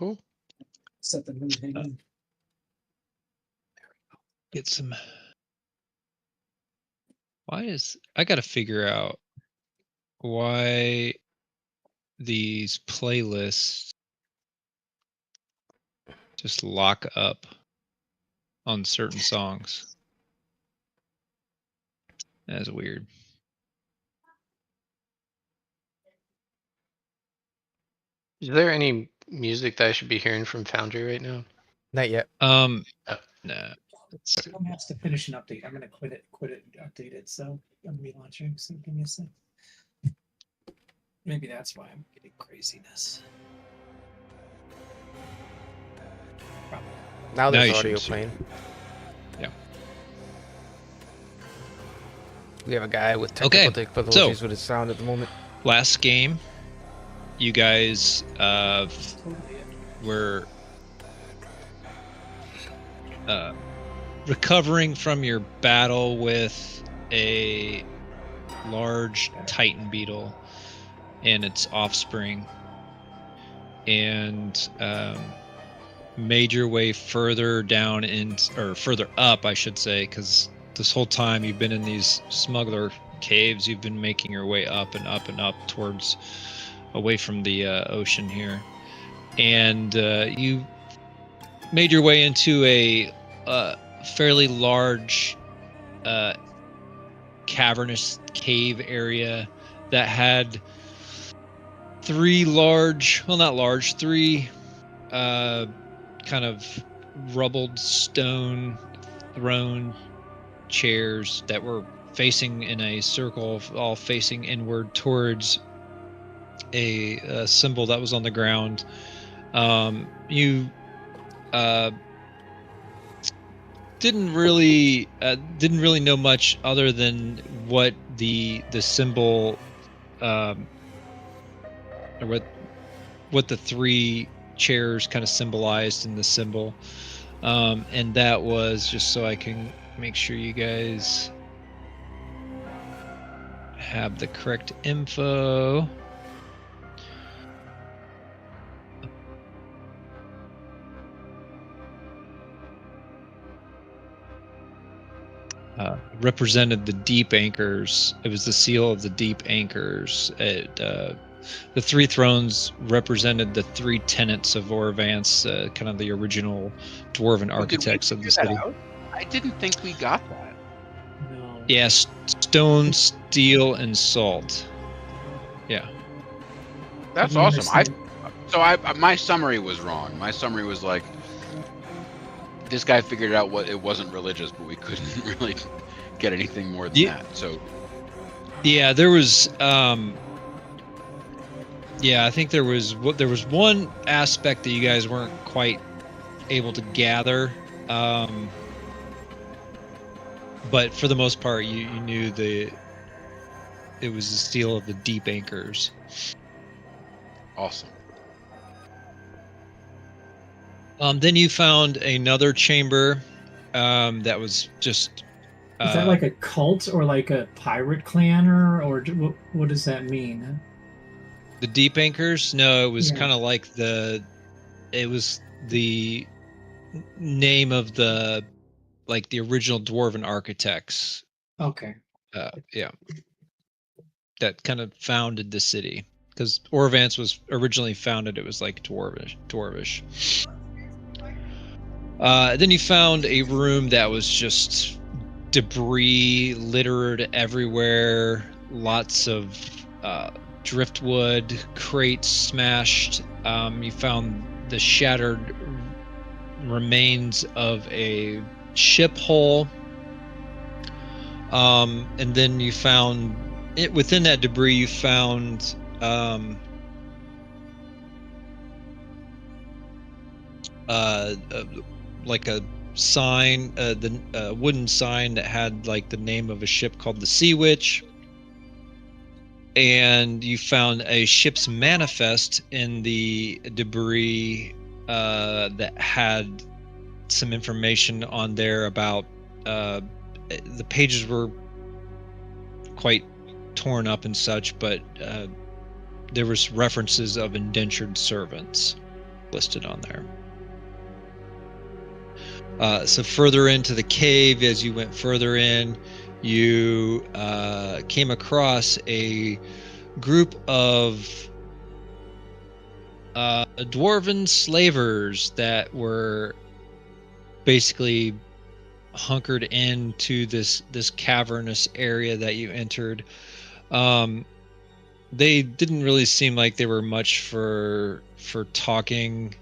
Cool. Set the mood hanging. Get some. I got to figure out why these playlists just lock up on certain songs. That's weird. Is there any music that I should be hearing from Foundry right now? Not yet. Nah. Someone has to finish an update. I'm gonna quit it, and update it. So I'm relaunching. So give me a sec. Maybe that's why I'm getting craziness. Probably. Now Now there's you audio should see. playing. Yeah. We have a guy with technical difficulties with his sound at the moment. Last game, you guys were recovering from your battle with a large Titan beetle and its offspring, and made your way further down or further up, I should say, because this whole time you've been in these smuggler caves. You've been making your way up and up and up towards away from the ocean here, and you made your way into a fairly large cavernous cave area that had three kind of rubbled stone throne chairs that were facing in a circle, all facing inward towards a symbol that was on the ground. You didn't really know much other than what the symbol or what the three chairs kind of symbolized in the symbol, and that was, just so I can make sure you guys have the correct info. Represented the deep anchors. It was the seal of the deep anchors. The three thrones represented the three tenets of Orvance, kind of the original dwarven architects of the city. I didn't think we got that. No. Yes, stone, steel, and salt. Yeah. That's I awesome. understand. My summary was wrong. My summary was like, this guy figured out what it wasn't religious, but we couldn't really get anything more than that. So yeah, there was I think there was one aspect that you guys weren't quite able to gather, but for the most part you knew it was the seal of the deep anchors. awesome. Then you found another chamber that was just Is that like a cult or like a pirate clan, or what does that mean? the deep anchors? No, it was Yeah. kind of like it was the name of the original dwarven architects. Okay. Yeah, that kind of founded the city, because Orvance was originally founded. It was like dwarvish. Then you found a room that was just debris littered everywhere, lots of driftwood, crates smashed. You found the shattered remains of a ship hull, and then you found within that debris you found like a sign, the wooden sign that had like the name of a ship called the Sea Witch, and you found a ship's manifest in the debris that had some information on there about the pages were quite torn up and such, but there was references of indentured servants. listed on there. So further into the cave, as you went further in, you came across a group of dwarven slavers that were basically hunkered into this cavernous area that you entered. They didn't really seem like they were much for talking,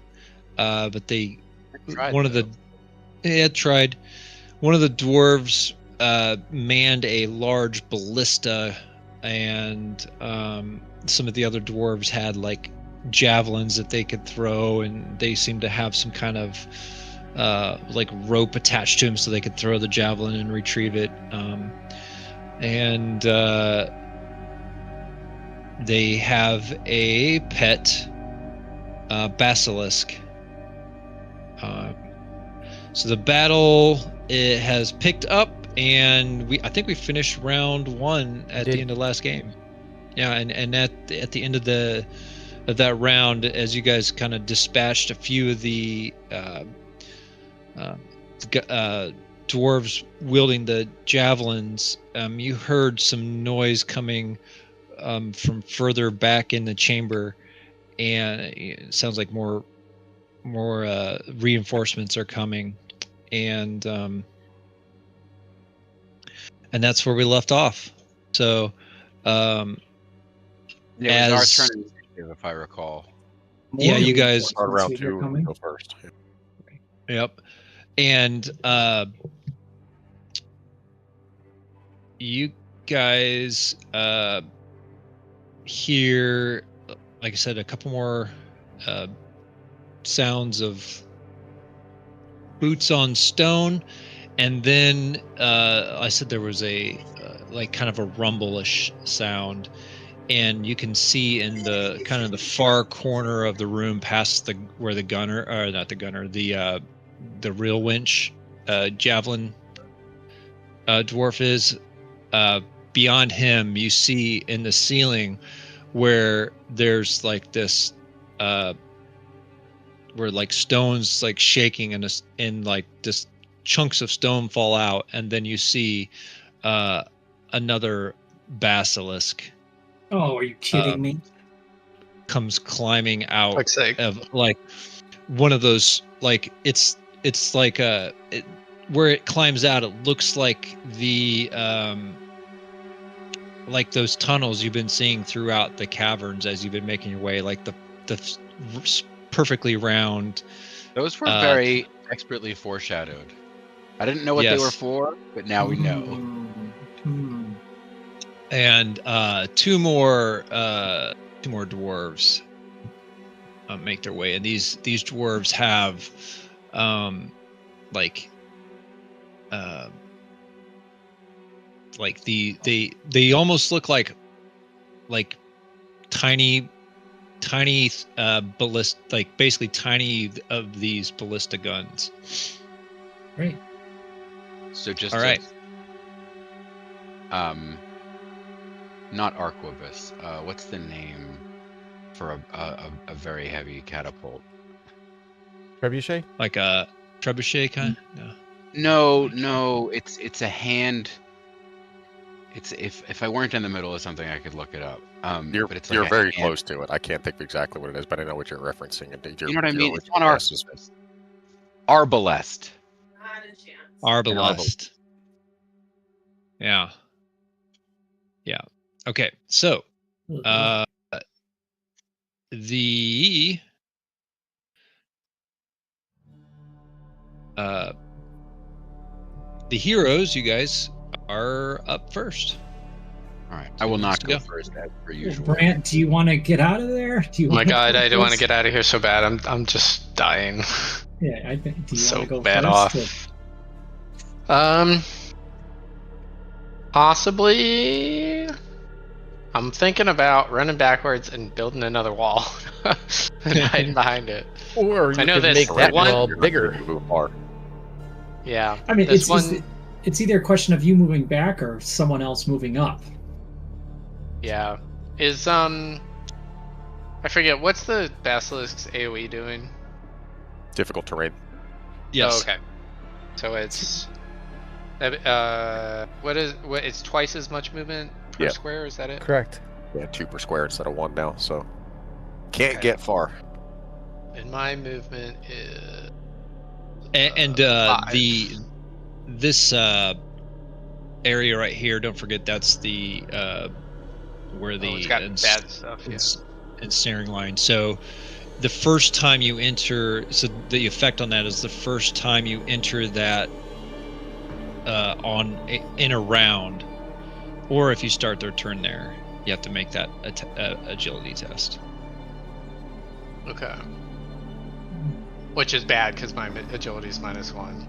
but they tried, one of the tried. One of the dwarves manned a large ballista, and some of the other dwarves had like javelins that they could throw, and they seemed to have some kind of like rope attached to them so they could throw the javelin and retrieve it. And they have a pet basilisk. So the battle, it has picked up, and I think we finished round 1 at the end of last game. Yeah, and at the end of that round, as you guys kind of dispatched a few of the dwarves wielding the javelins, you heard some noise coming from further back in the chamber, and it sounds like more reinforcements are coming, and that's where we left off. So it was our turn initiative, if I recall. Yeah, you guys start round 2 and go first. Yep. And you guys hear, like I said, a couple more sounds of boots on stone, and then I said there was a like kind of a rumble-ish sound, and you can see in the kind of the far corner of the room, past where the gunner, or not the gunner, the real winch javelin dwarf is. Beyond him, you see in the ceiling where there's like this where like stones like shaking, and like just chunks of stone fall out, and then you see another basilisk. Oh, are you kidding me? Comes climbing out Fuck's sake. of like one of those, like it's like where it climbs out, it looks like the like those tunnels you've been seeing throughout the caverns as you've been making your way, like the perfectly round. Those were very expertly foreshadowed. I didn't know what they were for, but now we know. And two more dwarves make their way, and these dwarves have they almost look like tiny ballista, like basically tiny of these ballista guns. Great. So just all right. Not arquebus. What's the name for a very heavy catapult? Trebuchet? Like a trebuchet kind? No. It's a hand. It's if I weren't in the middle of something, I could look it up. You're very hand. close to it. I can't think exactly what it is, but I know what you're referencing. You know what I mean? It's not arquebus. Arbalest. Arbalest. Yeah. Okay. So, the heroes, you guys are up first. All right. I will not go first as per usual. Brant, do you want to get out of there? Do you? Oh my god, I don't want to get out of here so bad. I'm just dying. Yeah, I think. Do you So want to go bad first, off. Possibly. I'm thinking about running backwards and building another wall and hiding behind it. Or you I know could this make that one- wall bigger. Yeah. I mean, this it's either a question of you moving back or someone else moving up. Yeah. Is I forget, what's the basilisk's AoE doing? Difficult terrain. Yes. Oh, okay. So it's it's twice as much movement per square, is that it? Correct. Yeah, 2 per square instead of 1 now, so can't get far. And my movement is this area right here, don't forget that's the where the it's got bad stuff, ensnaring line. So the first time you enter, so the effect on that is the first time you enter that in a round, or if you start their turn there, you have to make that agility test. Okay. Which is bad because my agility is -1.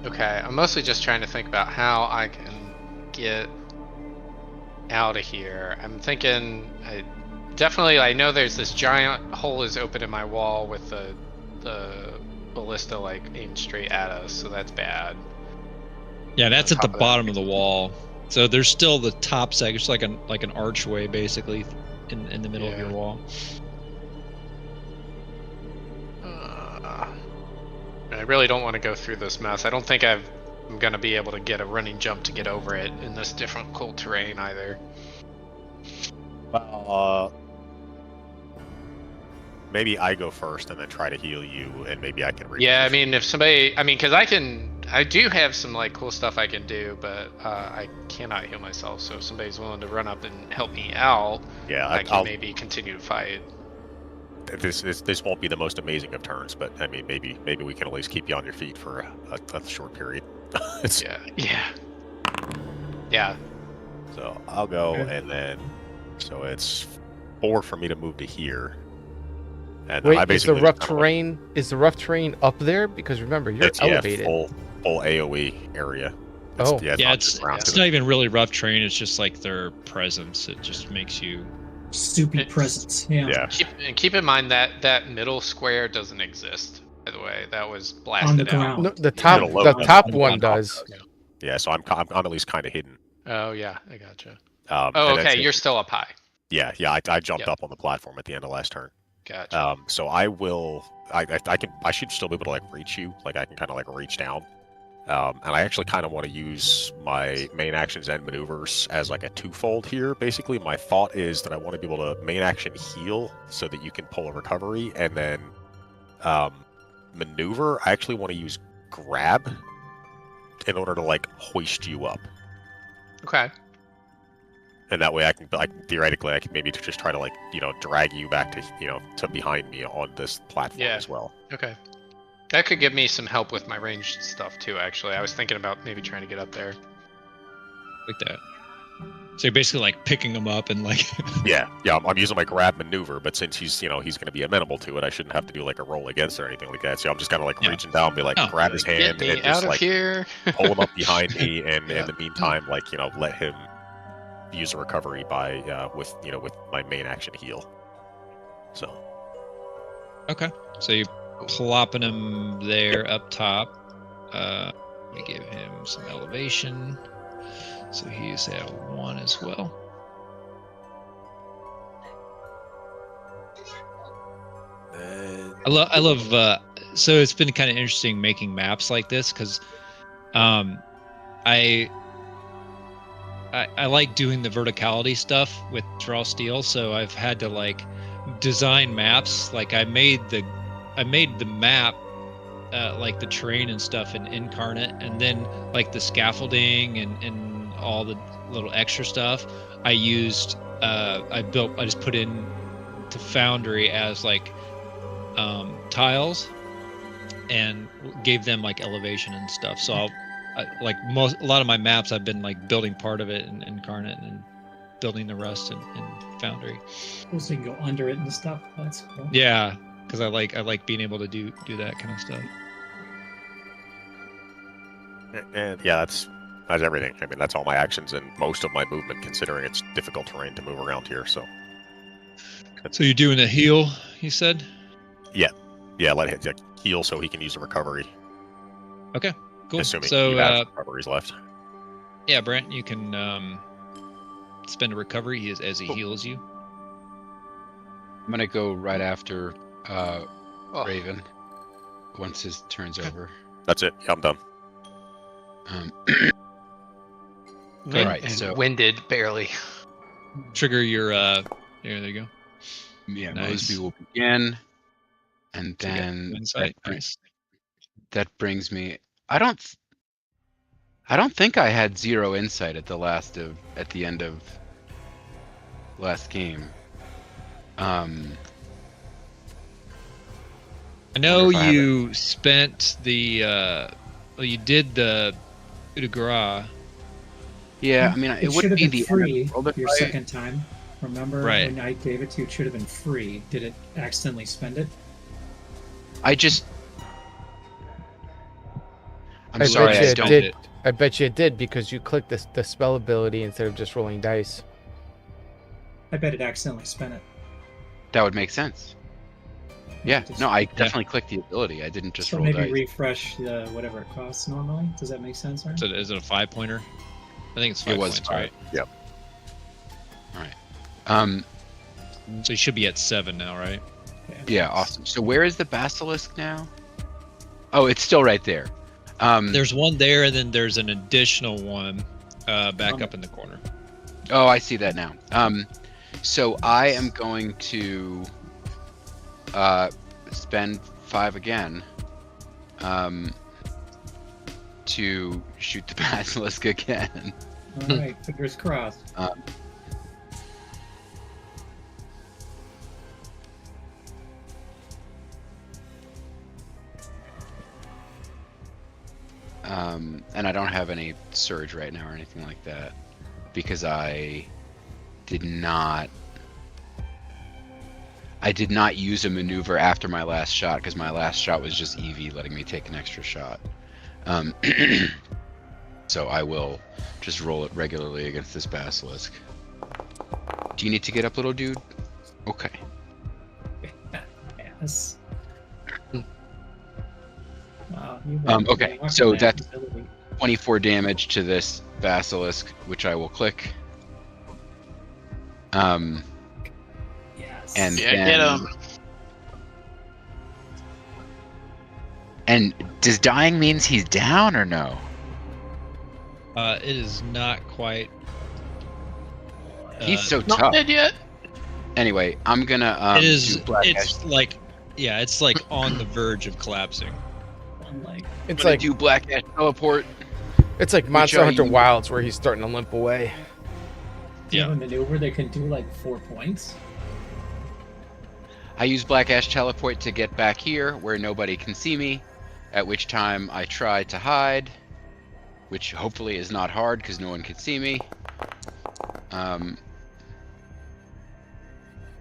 Okay, I'm mostly just trying to think about how I can get out of here. I'm thinking, I know there's this giant hole is open in my wall with the ballista like aimed straight at us, so that's bad. Yeah, that's at the bottom of the wall. So there's still the top section, it's like an archway basically in the middle of your wall. I really don't want to go through this mess. I don't think I'm going to be able to get a running jump to get over it in this difficult terrain either. Well, maybe I go first and then try to heal you, and maybe I can reach. Yeah, I mean, if somebody, because I do have some like cool stuff I can do, but I cannot heal myself. So if somebody's willing to run up and help me out, I can maybe continue to fight. This won't be the most amazing of turns, but I mean, maybe we can at least keep you on your feet for a short period. Yeah. So I'll go, and then it's 4 for me to move to here. And wait, I is the rough terrain up there? Because remember, you're elevated. Full AOE area. It's not even really rough terrain. It's just like their presence. It just makes you soupy presence. Yeah. Keep in mind that middle square doesn't exist. By the way, that was blasted on the ground. out. No, the top one does. Yeah, so I'm at least kind of hidden. Oh yeah, I gotcha. Okay, you're still up high. Yeah, I jumped up on the platform at the end of last turn. Gotcha. So I will. I should still be able to like reach you. Like I can kind of like reach down. And I actually kind of want to use my main actions and maneuvers as like a twofold here. Basically, my thought is that I want to be able to main action heal so that you can pull a recovery, and then maneuver. I actually want to use grab in order to like hoist you up. Okay. And that way I can theoretically I can maybe just try to like drag you back to to behind me on this platform as well. Okay. That could give me some help with my ranged stuff too, actually. I was thinking about maybe trying to get up there. Like that. So you're basically like picking him up and like... yeah, I'm using my grab maneuver, but since he's going to be amenable to it, I shouldn't have to do like a roll against or anything like that. So I'm just kind of like reaching down, be like, grab his hand and just like pull him up behind me, and in the meantime, like, let him use a recovery by with my main action heal. So. Okay. So you plopping him there up top. Let me give him some elevation, so he's at 1 as well. I love. So it's been kind of interesting making maps like this because, I like doing the verticality stuff with Draw Steel. So I've had to like design maps. Like I made the map, like the terrain and stuff in Incarnate, and then like the scaffolding and all the little extra stuff I used. I just put in to Foundry as like tiles, and gave them like elevation and stuff. So a lot of my maps I've been like building part of it in Incarnate and building the rest in Foundry. So you can go under it and stuff. That's cool. Yeah. Because I like being able to do that kind of stuff. And yeah, that's everything. I mean, that's all my actions and most of my movement, considering it's difficult terrain to move around here. So you're doing a heal, you said? Yeah. Let him heal so he can use a recovery. Okay, cool. Assuming he has recoveries left. Yeah, Brent, you can spend a recovery as he heals you. I'm gonna go right after Raven. Once his turn's over. That's it. Yeah, I'm done. All right, so winded barely. Trigger your there you go. Yeah, Nice. Mosby will begin, and then insight. that brings me. I don't think I had 0 insight at the end of last game. I know you spent the well, you did the coup de grace. Yeah, I mean, it would be the free your second time. Remember right. when I gave it to you, it should have been free. Did it accidentally spend it? I'm sorry, I don't. I bet you it did because you clicked the spell ability instead of just rolling dice. I bet it accidentally spent it. That would make sense. Yeah, no, I definitely clicked the ability. I didn't just roll dice. So maybe refresh the whatever it costs normally. Does that make sense? Right? So is it a 5-pointer? I think it's 5 points, 5. Right? Yep. All right. So you should be at 7 now, right? Yeah, awesome. So where is the basilisk now? Oh, it's still right there. There's one there, and then there's an additional one back up in the corner. Oh, I see that now. So I am going to spend 5 again to shoot the basilisk again. All right, fingers crossed. And I don't have any surge right now or anything like that because I did not use a maneuver after my last shot because my last shot was just EV letting me take an extra shot. So I will just roll it regularly against this basilisk. Do you need to get up, little dude? Okay. Yes. Wow, okay, so that's 24 damage to this basilisk, which I will click. Yes. And yeah, then, get him. And does dying means he's down or no? It is not quite. He's so Not tough. dead yet. Anyway, I'm gonna. It is. do Black It's Ash. like, yeah, it's like on the verge of collapsing. It's I'm like gonna do Black Ash teleport. It's like Monster Hunter Wilds where he's starting to limp away. Do you have a maneuver that can do like 4 points? I use Black Ash teleport to get back here where nobody can see me, at which time I try to hide, which hopefully is not hard because no one can see me.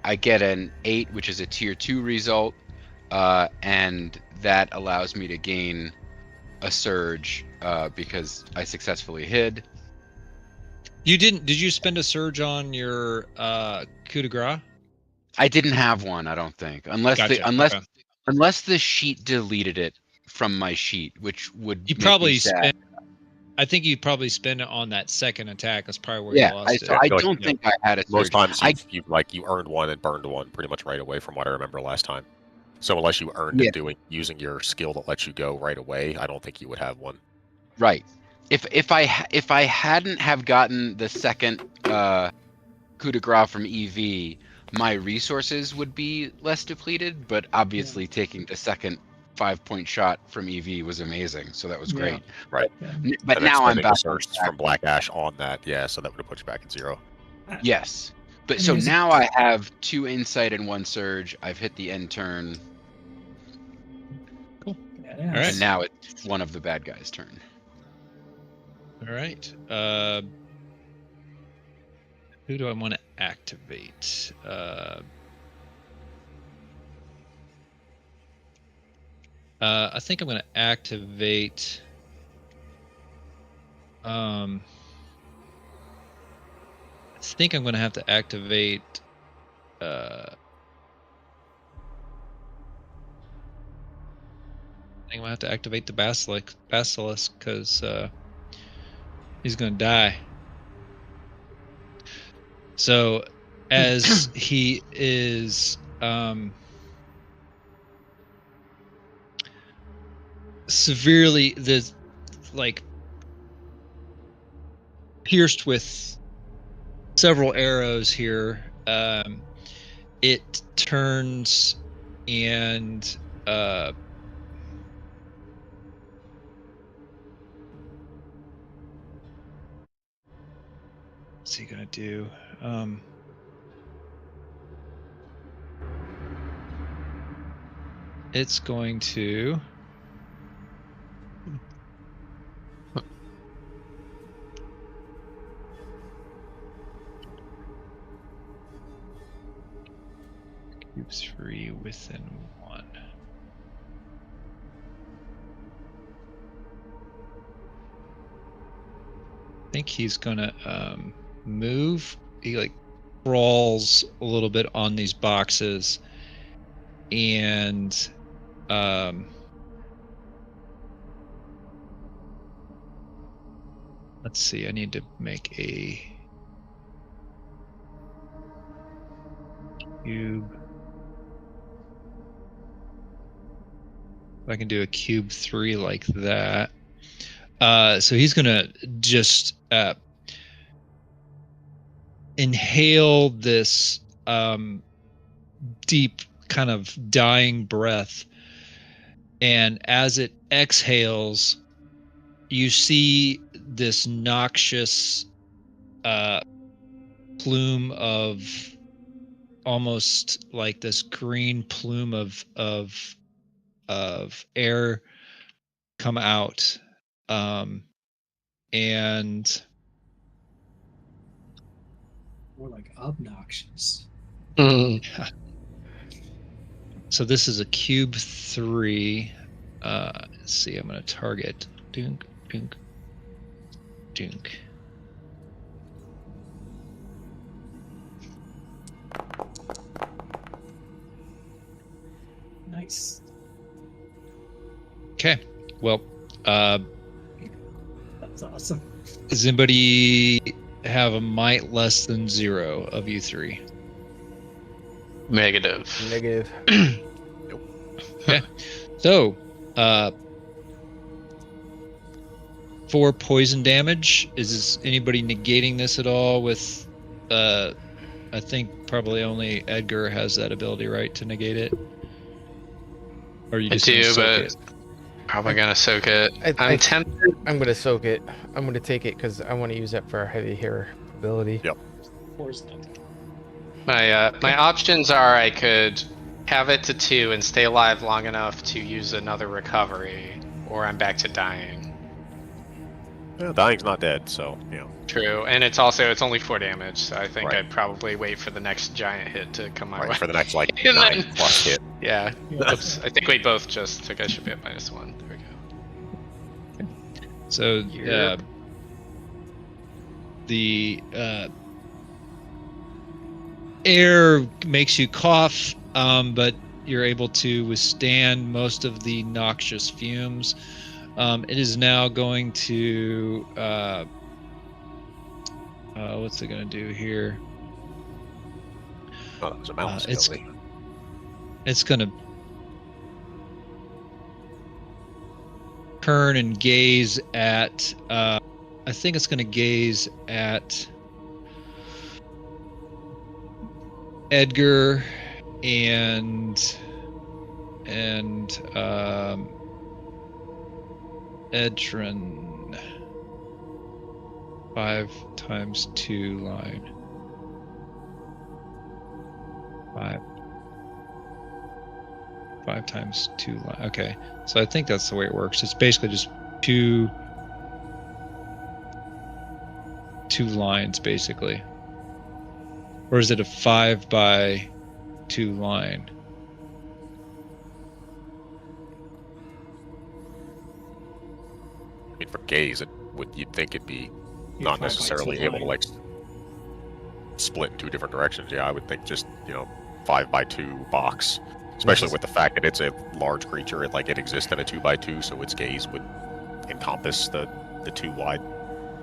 I get an 8, which is a tier 2 result, and that allows me to gain a surge because I successfully hid. You didn't? Did you spend a surge on your coup de grace? I didn't have one, I don't think, unless the sheet deleted it from my sheet, which would you make probably me sad. spent. I think you probably spend it on that second attack. That's probably where you lost it. I don't think I had a surge. Most times you earned one and burned one pretty much right away from what I remember last time. So unless you earned it using your skill that lets you go right away, I don't think you would have one. Right. If I hadn't have gotten the second coup de grace from EV, my resources would be less depleted. But obviously, taking the second 5-point shot from EV was amazing, so that was great. Right. But now I'm back from Black Ash on that, so that would have put you back at 0. Yes. But so now I have 2 insight and 1 surge. I've hit the end turn. Cool. All right. And now it's one of the bad guys' turn. All right. Who do I want to activate? I think I'm going to activate. I think I'm going to have to activate. I think I'm going to have to activate the basilisk because he's going to die. So, as he is severely pierced with several arrows here. It turns and what's he gonna do? It's going to cube 3 within 1. I think he's gonna move. He like crawls a little bit on these boxes, and let's see. I need to make a cube. I can do a cube 3 like that. So he's gonna just inhale this deep kind of dying breath, and as it exhales, you see this noxious plume of almost like this green plume of air come out, and more like obnoxious. Yeah. So this is a cube 3. Let's see, I'm going to target. Dunk, dunk, dunk. Nice. Okay. Well, that's awesome. does anybody have a might less than 0 of you 3? Negative. Negative. Okay. So, 4 poison damage. Is anybody negating this at all with, I think probably only Edgar has that ability, right, to negate it? Or you just I do, gonna soak but it? probably gonna soak it. I- I'm tempted. I'm gonna soak it. I'm gonna take it because I want to use that for our heavy hitter ability. Yep. My options are I could have it to 2 and stay alive long enough to use another recovery, or I'm back to dying. Well, dying's not dead, so you know. True, and it's only 4 damage, so I think Right. I'd probably wait for the next giant hit to come my way. Right, for the next like And 9 then- plus hit. Yeah. Oops. I think we both just took I should be at -1. There we go. So, Yep. the air makes you cough, but you're able to withstand most of the noxious fumes. It is now going to what's it going to do here? Oh, that was a mountain It's ability. it's going to turn and gaze at. I think it's going to gaze at Edgar and Edrin. 5 times 2 line. 5 times 2 line. Okay, so I think that's the way it works. It's basically just two lines, basically. Or is it a 5 by 2 line? I mean, for gaze, you'd think it'd be Yeah, not 5 by 2 necessarily able to line. like split in 2 different directions. Yeah, I would think just 5 by 2 box, especially with the fact that it's a large creature. It exists in a 2 by 2, so its gaze would encompass the 2 wide.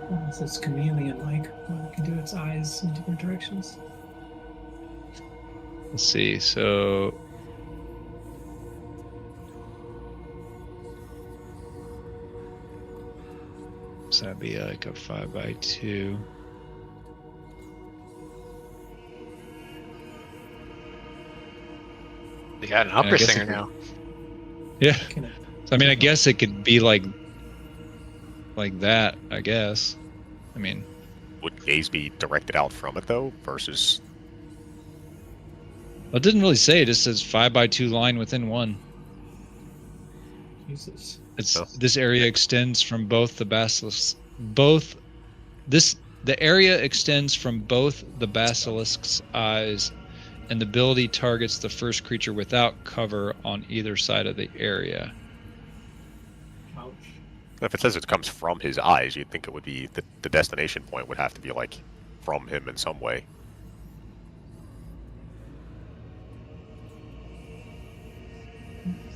Well, so it's chameleon-like. It can do its eyes in different directions. Let's see. So So that'd be like a 5x2. You got an opera singer now. Yeah. So, I mean, I guess it could be like that, I guess. I mean, would gaze be directed out from it though versus? Well, it didn't really say. It just says 5x2 line within one. Jesus. This area extends from both the basilisks. The area extends from both the basilisk's eyes, and the ability targets the first creature without cover on either side of the area. Ouch. If it says it comes from his eyes, you'd think it would be the destination point would have to be like from him in some way.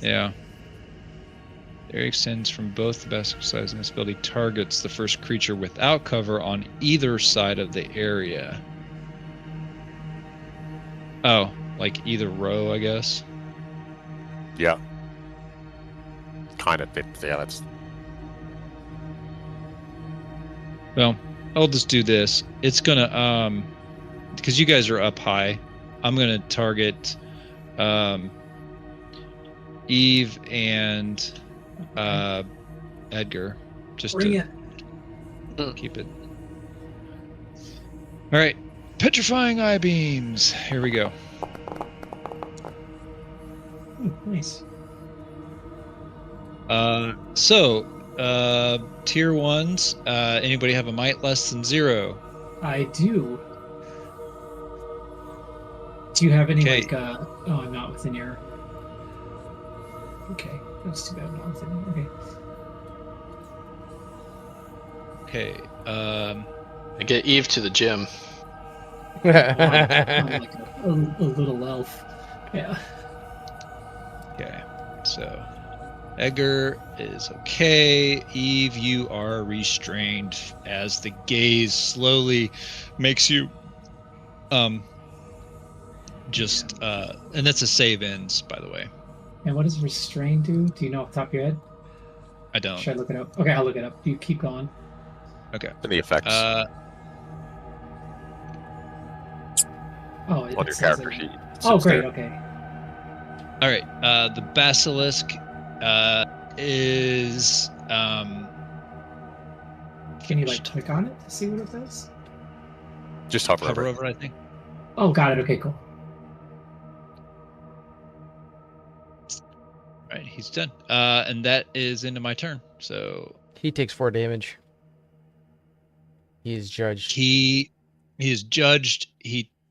Yeah. The area extends from both the basilisk's eyes, and this ability targets the first creature without cover on either side of the area. Oh, like either row, I guess. Yeah. Kind of. Yeah, that's. Well, I'll just do this. It's gonna because you guys are up high, I'm gonna target Eve and Edgar. Just Bring to it. keep it. All right, petrifying eye beams. Here we go. Nice. Tier 1s, anybody have a might less than 0? I do. Do you have any Okay. like oh, I'm not within your. Okay, that's too bad. Not within. Okay. Okay. I get Eve to the gym. I'm like a little elf. Yeah. Okay. So Edgar is okay. Eve, you are restrained as the gaze slowly makes you and that's a save ends, by the way. And what does restrain do? Do you know off the top of your head? I don't. Should I look it up? Okay, I'll look it up. You keep going. Okay. And the effects Oh, on your character sheet. Oh, Sits great. there. Okay. All right. The basilisk is Can you like click on it to see what it does? Just hover hover over. over it, I think. Oh, got it. Okay, cool. Right, he's done. And that is into my turn. So He takes 4 damage. He is judged. he is judged.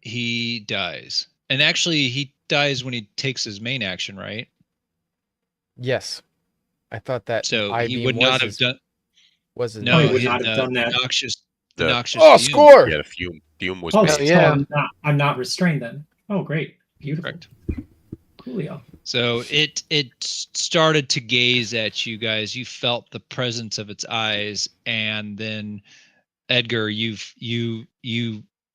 He dies. And actually he dies when he takes his main action, right? Yes. I thought that So he I-beam would was not his- have done. Was his No, he would he- not have done that. Noxious The- Oh, fume. score! Yeah, the fume was Oh, missed. so yeah. I'm not restrained then. Oh, great. Beautiful. Correct. Coolio. So it started to gaze at you guys. You felt the presence of its eyes, and then Edgar, you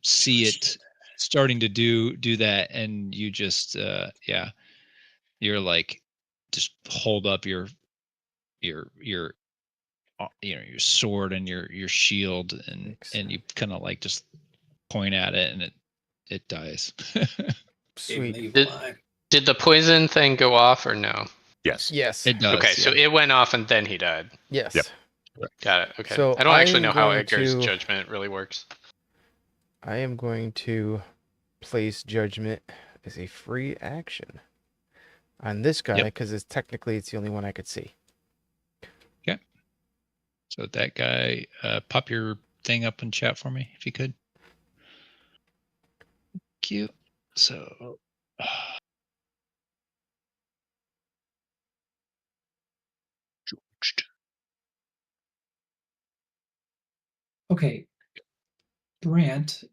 see it starting to do that, and you just you're like, just hold up your your sword and your shield, and you kind of like just point at it, and it dies. Sweet. Did the poison thing go off or no? Yes. Yes. It does. Okay, so it went off and then he died. Yes. Yep. Got it. Okay. So I don't actually I'm know how going Edgar's to- judgment really works. I am going to place judgment as a free action on this guy Yep. because it's the only one I could see. So that guy, pop your thing up in chat for me, if you could. Cute. So, Okay. Brant,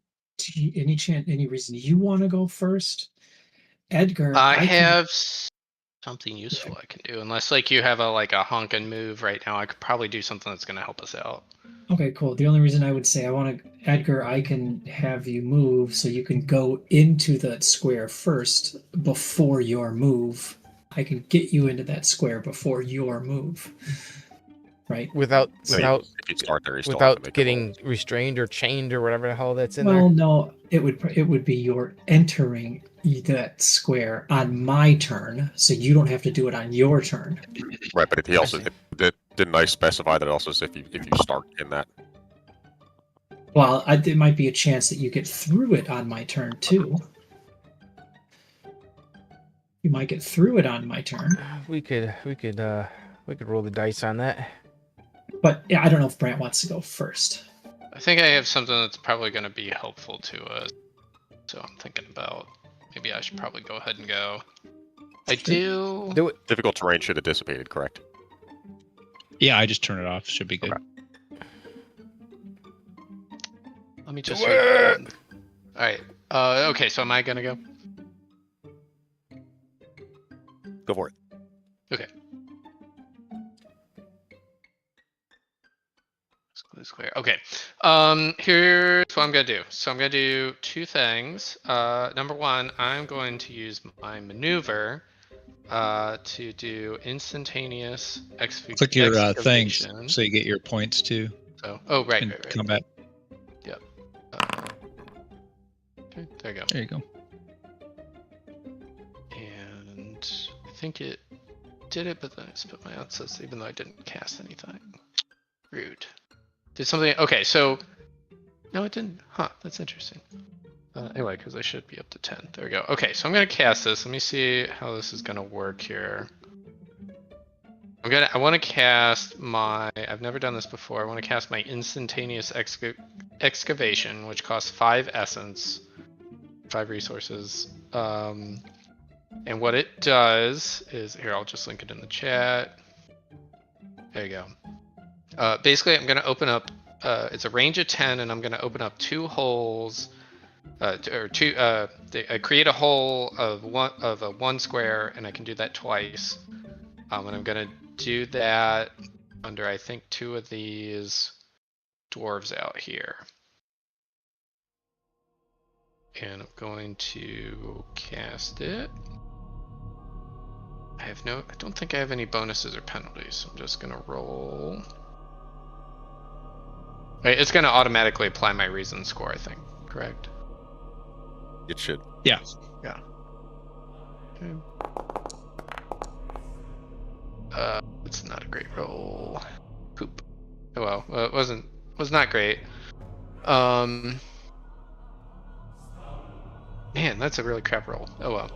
any reason you want to go first? Edgar, I can- have something useful I can do, unless like you have a honkin' move right now. I could probably do something that's gonna help us out. Okay, cool. The only reason I would say Edgar, I can have you move so you can go into that square first before your move. I can get you into that square before your move. right? Without if you start there, you still have to without make a getting roll. restrained or chained or whatever the hell that's in Well, there. no, it would be your entering that square on my turn, so you don't have to do it on your turn. Right, but he also didn't I specify that also if you start in that? Well, there might be a chance that you get through it on my turn too. You might get through it on my turn. We could roll the dice on that. But yeah, I don't know if Brant wants to go first. I think I have something that's probably going to be helpful to us. So I'm thinking about maybe I should probably go ahead and go. I do. Do it. Difficult terrain should have dissipated, correct? Yeah, I just turn it off. Should be good. Okay. Let me just. All right. Okay. So am I gonna go? Go for it. Okay. It's clear. Okay. Here's what I'm gonna do. So I'm gonna do two things. Number one, I'm going to use my maneuver to do instantaneous Click your things so you get your points too. So, oh right, in right. Combat. Yep. Okay, there you go. There you go. And I think it did it, but then I spit my outset, even though I didn't cast anything. Rude. Did something? Okay, so no, it didn't. Huh? That's interesting. Anyway, because I should be up to 10. There we go. Okay, so I'm gonna cast this. Let me see how this is gonna work here. I want to cast my. I've never done this before. I want to cast my instantaneous excavation, which costs 5 essence, 5 resources. And what it does is here. I'll just link it in the chat. There you go. Basically, I'm gonna open up. It's a range of 10, and I'm gonna open up 2 holes. I create a hole of a 1 square, and I can do that twice. And I'm gonna do that under I think 2 of these dwarves out here, and I'm going to cast it. I don't think I have any bonuses or penalties, so I'm just gonna roll. Right, it's gonna automatically apply my reason score, I think. Correct? It should. Yeah. Yeah. Okay. It's not a great roll. Poop. Oh well, it was not great. Man, that's a really crap roll. Oh well.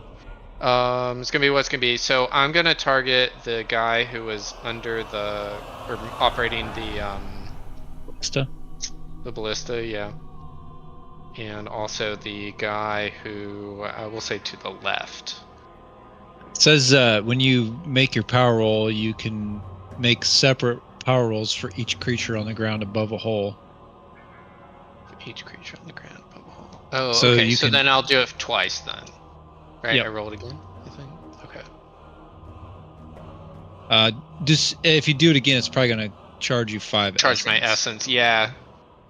It's gonna be what it's gonna be. So I'm gonna target the guy who was under or operating the Ballista. The ballista, yeah. And also the guy who I will say to the left. It says when you make your power roll, you can make separate power rolls for each creature on the ground above a hole. For each creature on the ground above a hole. Oh, so okay. So then I'll do it twice then. Right? Yep. I roll it again, I think. Okay. Just if you do it again, it's probably gonna charge you 5 Charge essence. my essence, yeah.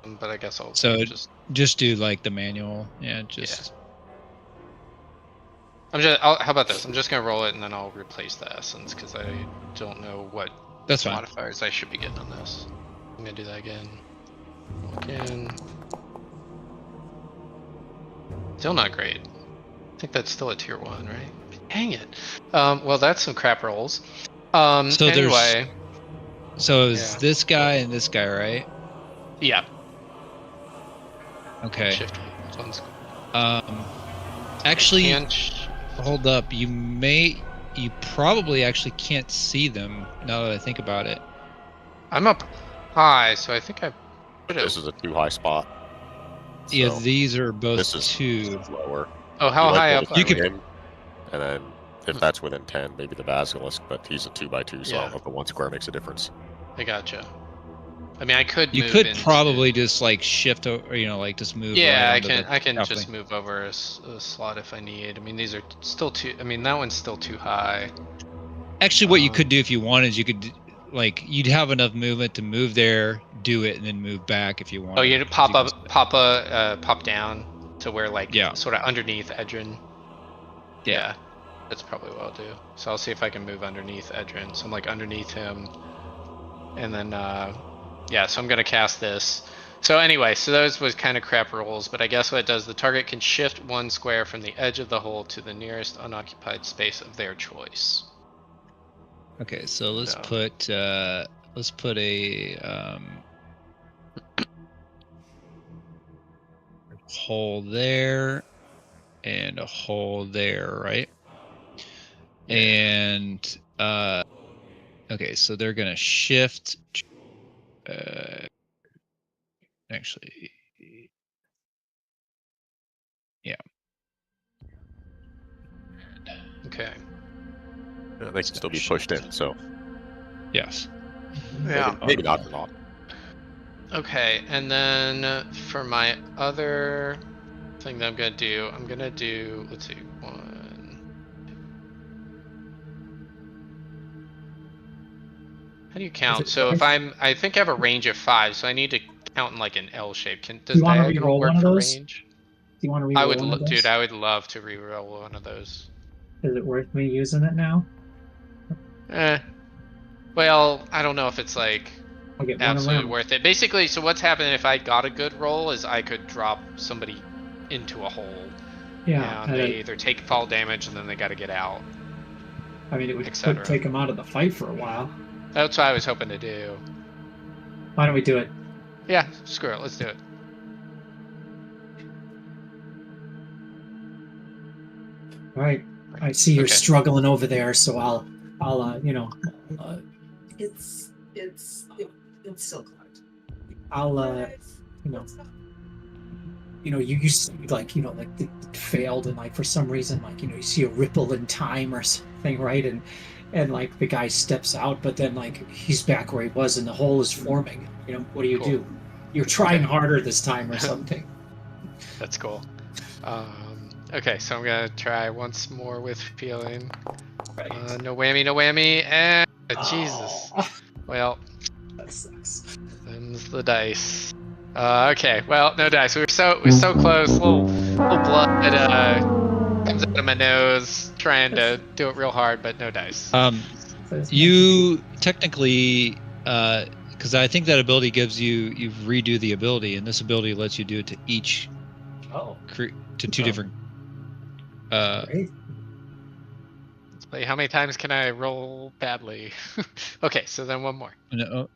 But I guess I'll just do like the manual. Yeah, just. Yeah. How about this? I'm just gonna roll it and then I'll replace the essence because I don't know what modifiers I should be getting on this. I'm gonna do that again. Roll again. Still not great. I think that's still a tier 1, right? Dang it. Well, that's some crap rolls. So anyway. So is this guy and this guy, right? Yeah. Okay. Shift. Actually, hold up. You probably actually can't see them now that I think about it. I'm up high, so I think This is a too high spot. So yeah, these are both this is 2. Lower. Oh, how high up? You can. And then if that's within 10, maybe the basilisk, but he's a 2x2, so I don't know if the 1 square makes a difference. I gotcha. I mean, I could. You could probably just like shift, or like just move. Yeah, I can just move over a slot if I need. I mean, these are still too. I mean, that one's still too high. Actually, what you could do if you wanted, is you could you'd have enough movement to move there, do it, and then move back if you want. Oh, you'd pop down to where sort of underneath Icedern. Yeah, that's probably what I'll do. So I'll see if I can move underneath Icedern. So I'm like underneath him. And then, yeah, so I'm going to cast this. So anyway, so those was kind of crap rolls, but I guess what it does, the target can shift 1 square from the edge of the hole to the nearest unoccupied space of their choice. Okay, so let's put a hole there and a hole there, right? And okay, so they're gonna shift. Actually, yeah. Okay. Yeah, they can still be pushed in, so. Yes. Yeah. Maybe not or not. Okay, and then for my other thing that I'm gonna do, let's see, 1. How do you count? So if I think I have a range of 5, so I need to count in like an L shape. Does diagonal work for range? Do you want to reroll one of those? Dude, I would love to reroll one of those. Is it worth me using it now? Well, I don't know if it's like absolutely worth it. Basically, so what's happening if I got a good roll is I could drop somebody into a hole. Yeah. And they either fall damage and then they got to get out. I mean, it would take them out of the fight for a while. That's what I was hoping to do. Why don't we do it? Yeah, screw it. Let's do it. All right. I see you're struggling over there, so I'll it's silk art. I'll you see like it failed and like for some reason like you see a ripple in time or something, right? And like the guy steps out, but then like he's back where he was and the hole is forming. What do you do? You're trying harder this time or something. That's cool. Okay, so I'm gonna try once more with feeling. Right. No whammy, and Jesus. Well, that sucks. Them's the dice. Okay, well, no dice. We're so close. Little blood comes out of my nose, trying to do it real hard, but no dice. You technically, because I think that ability gives you redo the ability, and this ability lets you do it to each. To 2 different. Great. How many times can I roll badly? Okay, so then one more. No,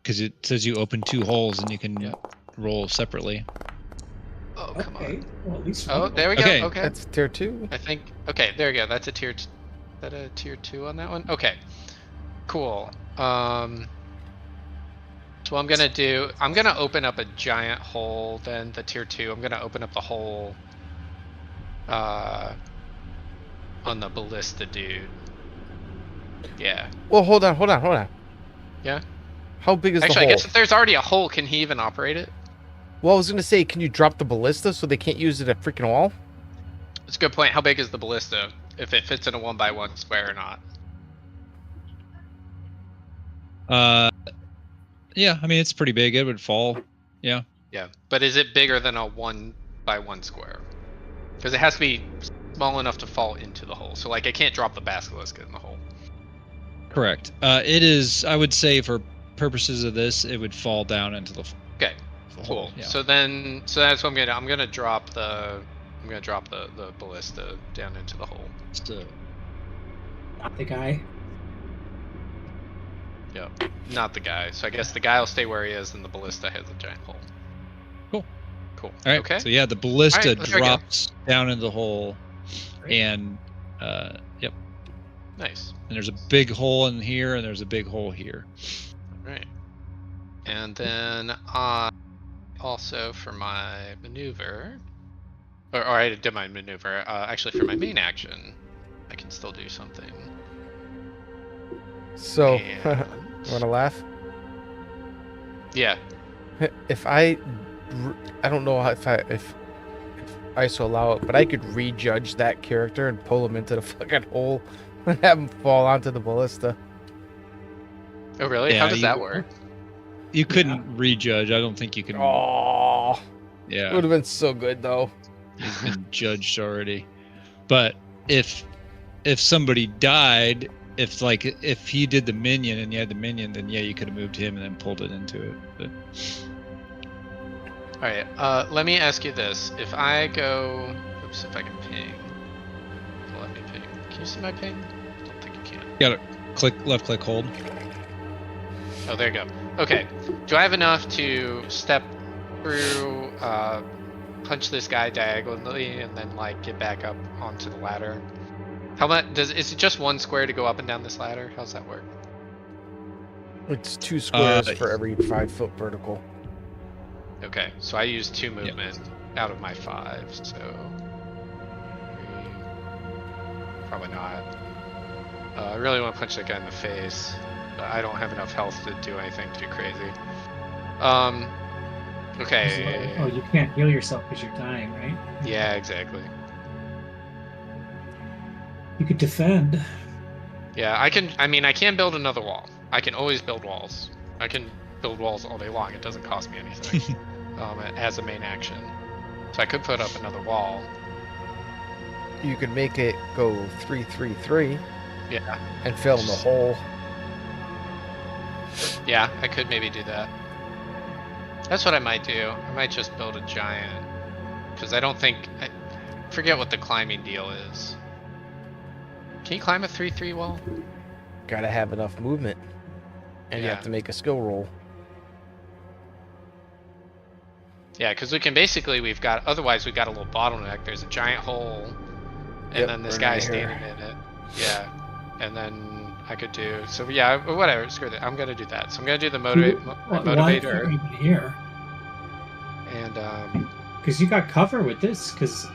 because it says you open 2 holes and you can roll separately. Oh, come on. Well, at least there we go. Okay. That's tier 2. I think. Okay, there we go. That's a tier. Is that a tier 2 on that one? Okay. Cool. So I'm gonna open up a giant hole. Then the tier 2. I'm gonna open up the hole. On the ballista dude. Yeah. Well, hold on. Yeah? How big is the hole? Actually, I guess if there's already a hole, can he even operate it? Well, I was going to say, can you drop the ballista so they can't use it at freaking wall? That's a good point. How big is the ballista? If it fits in a 1x1 square or not? Yeah, I mean, it's pretty big. It would fall. Yeah. Yeah. But is it bigger than a 1x1 square? Because it has to be small enough to fall into the hole. So, like, I can't drop the basilisk in the hole. Correct. It is, I would say, for purposes of this, it would fall down into the Okay, cool. Hole. Yeah. So that's what I'm gonna do. I'm gonna drop the ballista down into the hole. So, not the guy. Yep, not the guy. So I guess the guy will stay where he is, and the ballista has a giant hole. Cool. All right. Okay. So yeah, the ballista drops down into the hole, and yep. Nice. And there's a big hole in here, and there's a big hole here. All right. And then also for my maneuver, or I did my maneuver. Actually, for my main action, I can still do something. So, want to laugh? Yeah. If I don't know if ISO allow it, but I could rejudge that character and pull him into the fucking hole and have him fall onto the ballista. Oh really? Yeah, how does that work? You couldn't rejudge. I don't think you can. Oh. Yeah. It would have been so good though. He's been judged already. But if somebody died if he did the minion and you had the minion, then yeah, you could have moved him and then pulled it into it. But... All right. Let me ask you this: if I go, oops, if I can ping, let me ping. Can you see my ping? I don't think you can. You gotta left click, hold. Oh, there you go. Okay. Do I have enough to step through, punch this guy diagonally, and then like get back up onto the ladder? How much is it? Just one square to go up and down this ladder? How's that work? It's 2 squares for every 5 foot vertical. Okay, so I use 2 movement out of my 5, so 3, probably not. I really want to punch that guy in the face, but I don't have enough health to do anything too crazy. Okay. Oh, you can't heal yourself because you're dying, right? Yeah, exactly. You could defend. Yeah, I can. I mean, I can build another wall. I can always build walls. I can build walls all day long. It doesn't cost me anything as a main action. So I could put up another wall. You could make it go 3-3-3. Yeah. And fill in the hole. Yeah, I could maybe do that. That's what I might do. I might just build a giant. Because I don't think... I forget what the climbing deal is. Can you climb a 3-3 wall? Gotta have enough movement. And you have to make a skill roll. Yeah, because we can basically... Otherwise, we've got a little bottleneck. There's a giant hole. And then this guy's standing in it. Yeah. And then I could do... So yeah, whatever. Screw that. I'm going to do that. So I'm going to do the motivator. Here. And... Because you got cover with this, because...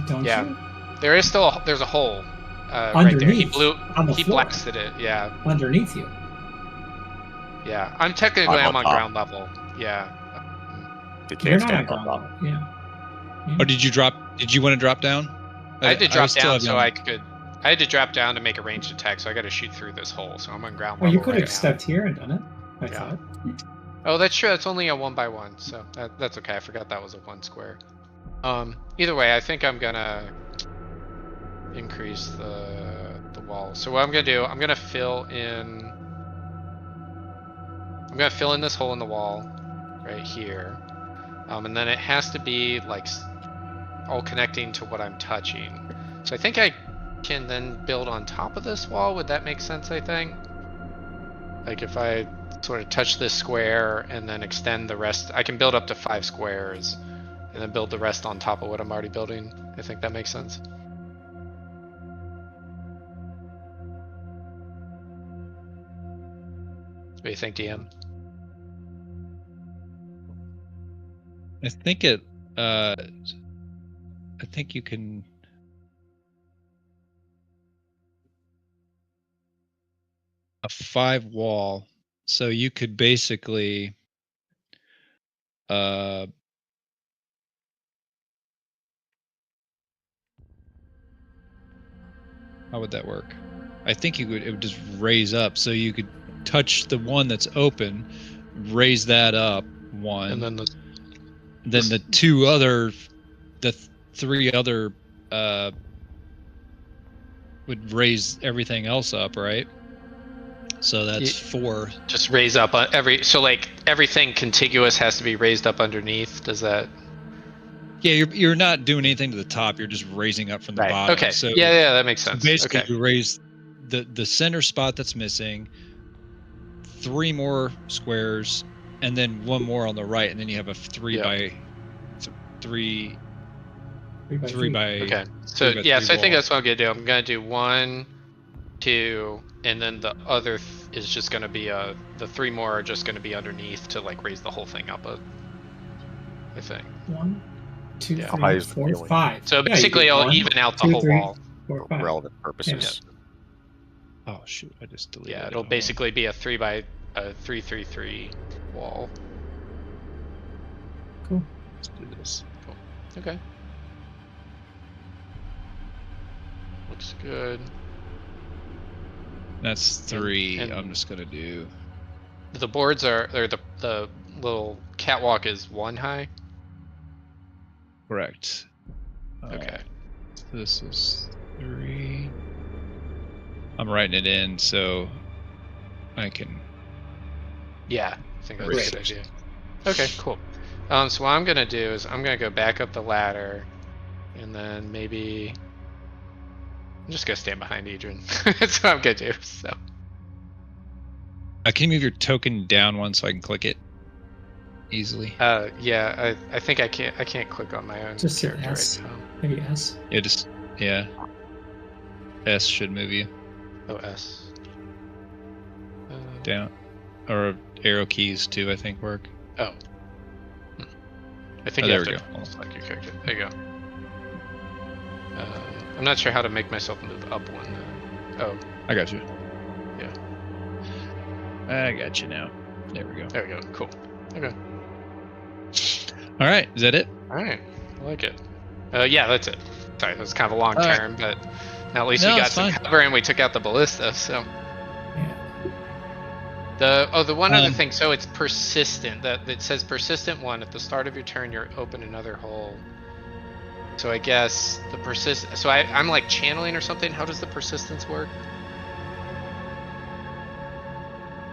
Don't you? There is still... There's a hole. Underneath, right there. He floor. blasted it, yeah. Underneath you. Yeah, I'm technically on ground level. Yeah. You're not on ground level. Yeah. Oh, did you want to drop down? I had to drop down so I could. I had to drop down to make a ranged attack, so I got to shoot through this hole. So I'm on ground level. Well, you could have stepped here and done it. I thought. Oh, that's true. It's only a 1x1, so that's okay. I forgot that was a 1 square. Either way, I think I'm gonna increase the wall. So what I'm gonna do, I'm gonna fill in this hole in the wall right here, and then it has to be like all connecting to what I'm touching. So I think I can then build on top of this wall. Would that make sense? I think, like if I sort of touch this square and then extend the rest, I can build up to 5 squares and then build the rest on top of what I'm already building. I think that makes sense. What do you think, DM? I think it. I think you can. A 5 wall, so you could basically. How would that work? I think it would just raise up, so you could touch the one that's open, raise that up 1, and then the 3 other would raise everything else up, right? So that's 4. Just raise up so like everything contiguous has to be raised up underneath. Does that? Yeah, you're not doing anything to the top. You're just raising up from the bottom. Okay. So yeah, that makes sense. So basically, you raise the center spot that's missing, 3 more squares, and then 1 more on the right, and then you have a 3 by 3. 3 by. Okay. So so I think that's what I'm gonna do. I'm gonna do 1, 2, and then the other is just gonna be the 3 more are just gonna be underneath to like raise the whole thing up. I think. 1, 2, 3, 4, 5. So basically, I'll even out the whole wall. 4, for relevant purposes. Yeah. Oh shoot! I just deleted. Yeah, it'll basically be a 3-3-3 wall. Cool. Let's do this. Cool. Okay. Looks good. That's 3. And I'm just gonna do. The boards are, or the little catwalk is 1 high. Correct. Okay. This is 3. I'm writing it in so I can. Yeah, I think that's a good idea. Okay, cool. So what I'm gonna do is I'm gonna go back up the ladder, and then maybe I'm just gonna stand behind Icedern. That's what I'm gonna do. So. Can you move your token down one so I can click it easily? Yeah, I think I can't click on my own just character S. right now. Maybe S. Yeah. S should move you. Oh, S. Down. Or arrow keys too, I think, work. Oh. I think you there have we to go. select your character. There you go. I'm not sure how to make myself move up one. Oh. I got you. Yeah. I got you now. There we go. There we go. Cool. Okay. All right. Is that it? All right. I like it. Yeah, that's it. Sorry, that was kind of a long term, but at least we got some cover and we took out the ballista. So. The one other thing. So it's persistent. It says persistent 1 at the start of your turn. You open another hole. So I guess the persist. So I'm like channeling or something. How does the persistence work?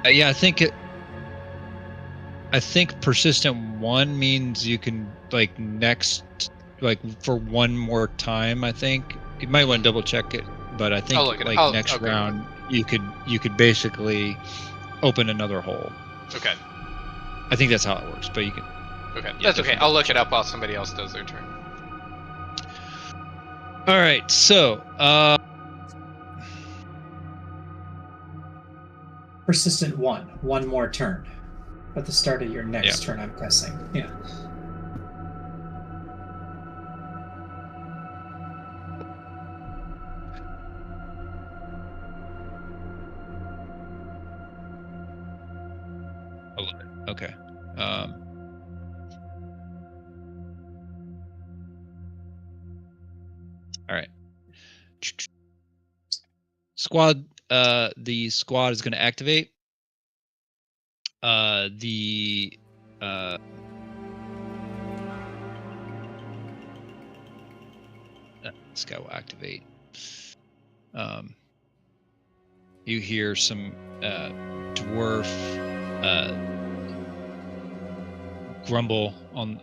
Yeah, I think persistent 1 means you can like for one more time. I think you might want to double check it, but I think next round you could basically open another hole. Okay. I think that's how it works, but you can. Okay, that's okay. I'll look it up while somebody else does their turn. All right, so persistent 1 more turn at the start of your next turn, I'm guessing. Yeah. Okay. All right. Squad. The squad is going to activate. This guy will activate. You hear some dwarf grumble on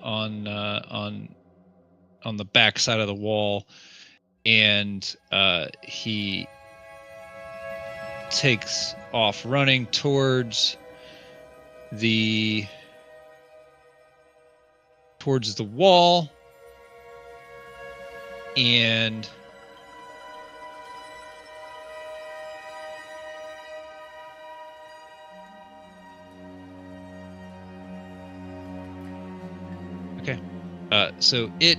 the back side of the wall, and he takes off running towards the wall, and okay. So you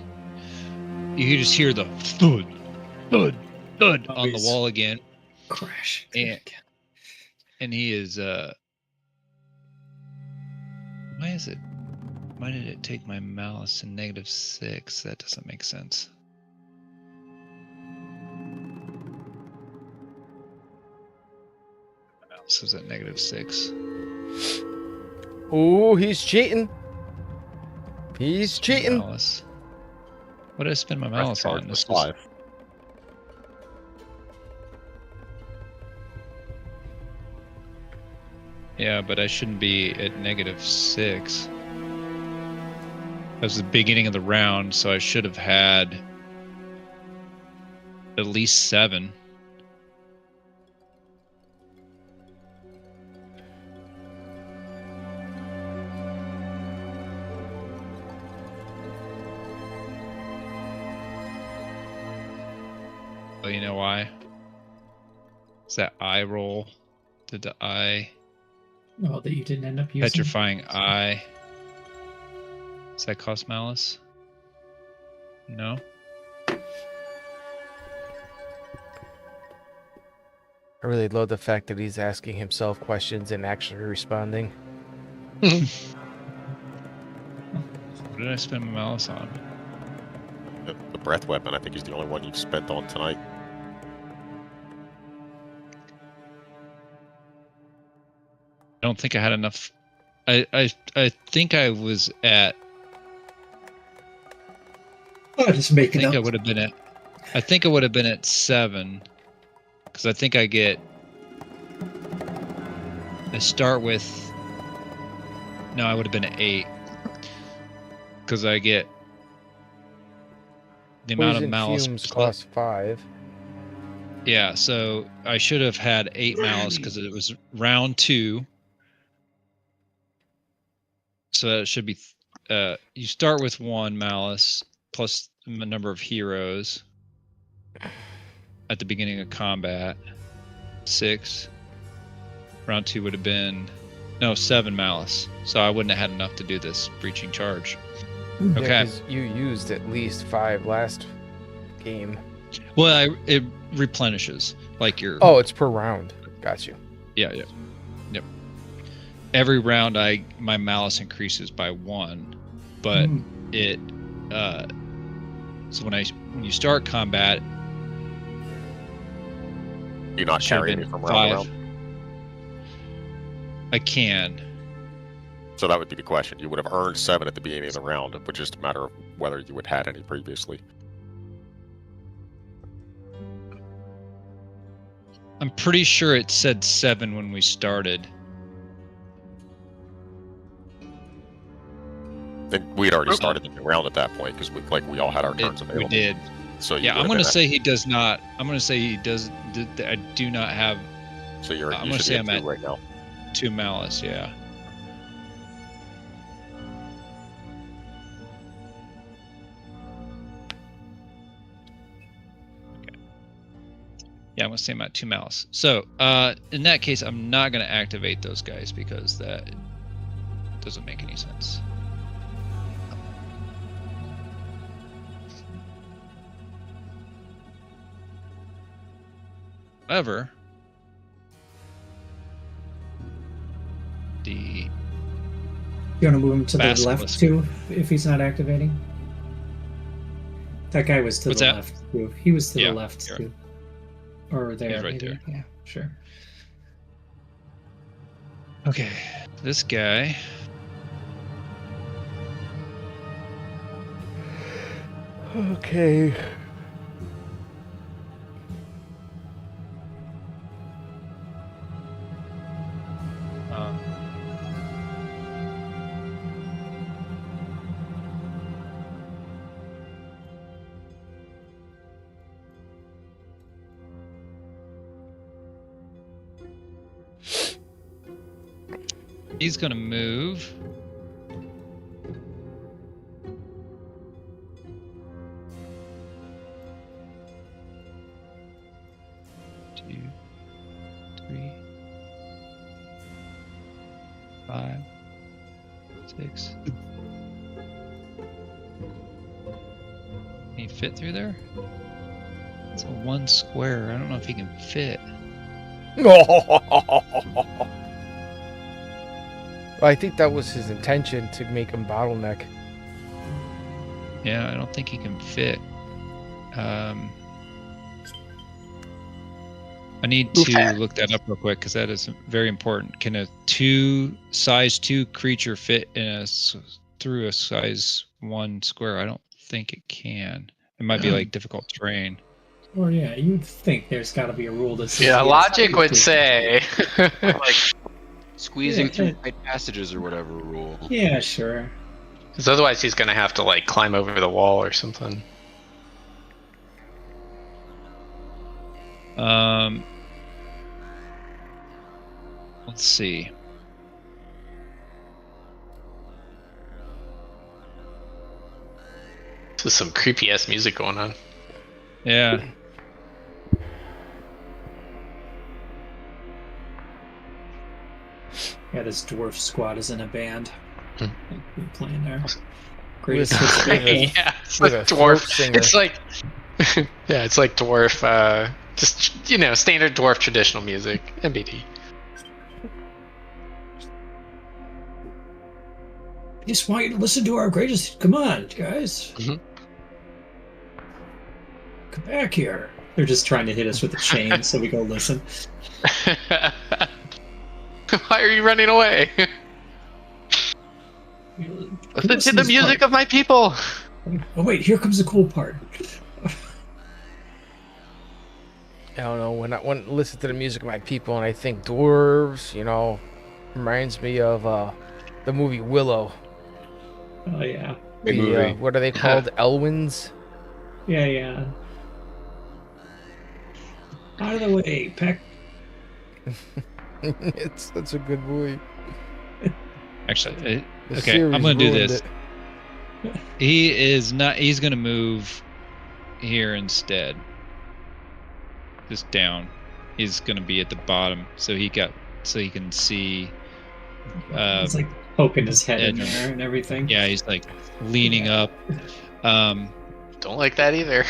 just hear the thud, thud, thud on the wall again. Crash. And he is why did it take my mouse to -6? That doesn't make sense. My mouse is at -6. Oh, he's cheating. He's cheating. Mouse. What did I spend my mouse on? This was 5. Yeah, but I shouldn't be at -6. That was the beginning of the round, so I should have had at least 7. Oh, you know why? It's that eye roll. Did the eye... Oh, that you didn't end up using? Petrifying eye. Does that cost malice? No? I really love the fact that he's asking himself questions and actually responding. What did I spend my malice on? The breath weapon, I think, is the only one you've spent on tonight. I don't think I had enough. I think I was at. Oh, just making up. I think I would have been at 7. because I think I start with. No, I would have been at 8. Because I get the amount of malice fumes cost 5. Yeah, so I should have had 8 malice because it was round 2. So that should be. You start with 1 malice plus the number of heroes at the beginning of combat. 6. Round 2 would have been 7 malice. So I wouldn't have had enough to do this breaching charge. Okay. Yeah, 'cause you used at least 5 last game. Well, it replenishes like your. Oh, it's per round. Got you. Yeah. Yep. Every round, my malice increases by 1, but it. So when you start combat, you're not carrying it from round to round. I can. So that would be the question. You would have earned 7 at the beginning of the round, but just a matter of whether you had had any previously. I'm pretty sure it said 7 when we started. Then we'd already started the new round at that point because we all had our turns available. We did. So yeah, I'm going to say he does not. I'm going to say he does. I do not have. So I'm going to say I'm at right now. 2 malice. Yeah. Yeah, I'm going to say I'm at 2 malice. So, in that case, I'm not going to activate those guys because that doesn't make any sense. However, you want to move him to the left too if he's not activating? That guy was to the left too. He was to the left too. Or there. He's right there. Yeah, sure. Okay, this guy. Okay. He's gonna move. Two, 3, 5, 6. Can he fit through there? It's a 1 square. I don't know if he can fit. I think that was his intention, to make him bottleneck. Yeah, I don't think he can fit. I need to look that up real quick because that is very important. Can a size 2 creature fit through a size 1 square? I don't think it can. It might be like difficult terrain. Well, yeah, you'd think there's got to be a rule that says. Yeah, logic would say. Like squeezing through tight passages or whatever rule. Yeah, sure. Because otherwise he's going to have to like climb over the wall or something. Let's see. This is some creepy ass music going on. Yeah. Yeah, this dwarf squad is in a band. We're playing there. Great. Yeah, it's like dwarf. It's like, yeah, it's like dwarf. Just standard dwarf traditional music. MBD. I just want you to listen to our greatest. Come on, guys. Mm-hmm. Come back here. They're just trying to hit us with a chain, so we go listen. Why are you running away? Listen to the music of my people. Oh wait, here comes the cool part. I don't know, when I listen to the music of my people and I think dwarves, reminds me of the movie Willow. Oh yeah. What are they called? Elwins? Yeah. Out of the way, Peck. It's such a good movie. Actually, okay, I'm gonna do this. He's gonna move here instead. Just down. He's gonna be at the bottom, so he can see. He's like poking his head in there and everything. Yeah, he's like leaning up. Don't like that either.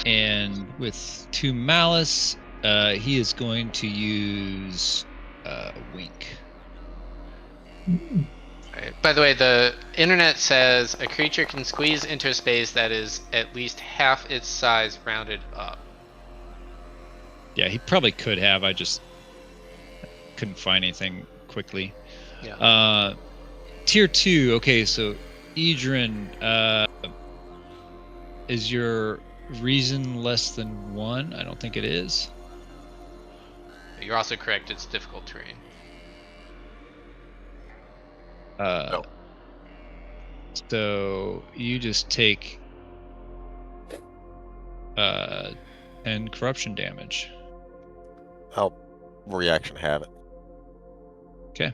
And with 2 malice, he is going to use wink. Right. By the way, the internet says a creature can squeeze into a space that is at least half its size rounded up. Yeah, he probably could have. I just couldn't find anything quickly. Yeah. Tier 2. Okay, so Icedern, is your reason less than 1? I don't think it is. You're also correct. It's difficult terrain. No. So you just take 10 corruption damage. I'll reaction have it. Okay.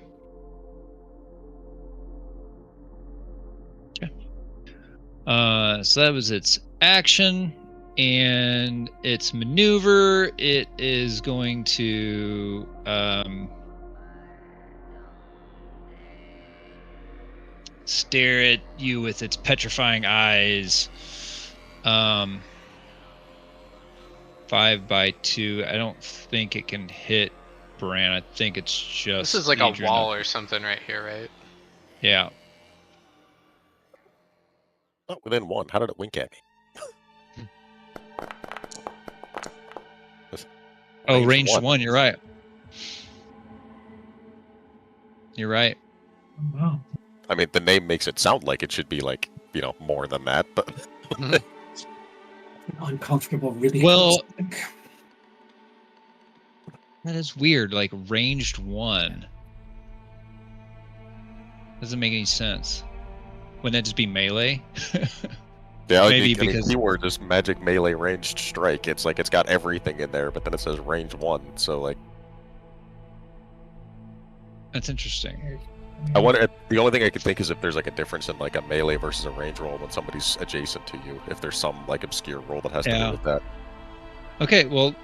So that was its action, and its maneuver. It is going to stare at you with its petrifying eyes. 5x2. I don't think it can hit Bran. I think it's just. This is like Icedern. A wall or something right here, right? Yeah. Oh, within 1. How did it wink at me? Ranged 1. You're right. You're right. Wow. I mean, the name makes it sound like it should be like, more than that, but Uncomfortable, really. Well, that is weird. Like ranged 1 doesn't make any sense. Wouldn't that just be melee? Yeah, maybe because because keyword is magic melee ranged strike. It's like it's got everything in there, but then it says range 1. So like, that's interesting. I wonder. The only thing I could think is if there's like a difference in like a melee versus a range roll when somebody's adjacent to you. If there's some like obscure roll that has to do with that. Okay, well,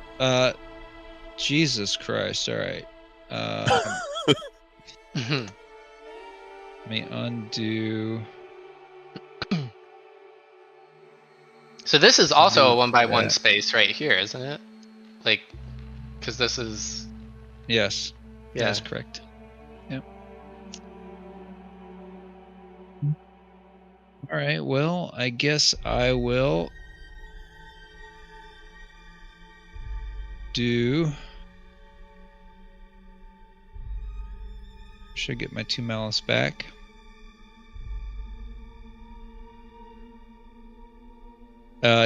Jesus Christ! All right. Let me undo. So this is also a 1x1 space right here, isn't it? Like, because this is. Yes. Yeah. That's correct. Yep. All right. Well, I guess I will do. Should get my 2 malice back.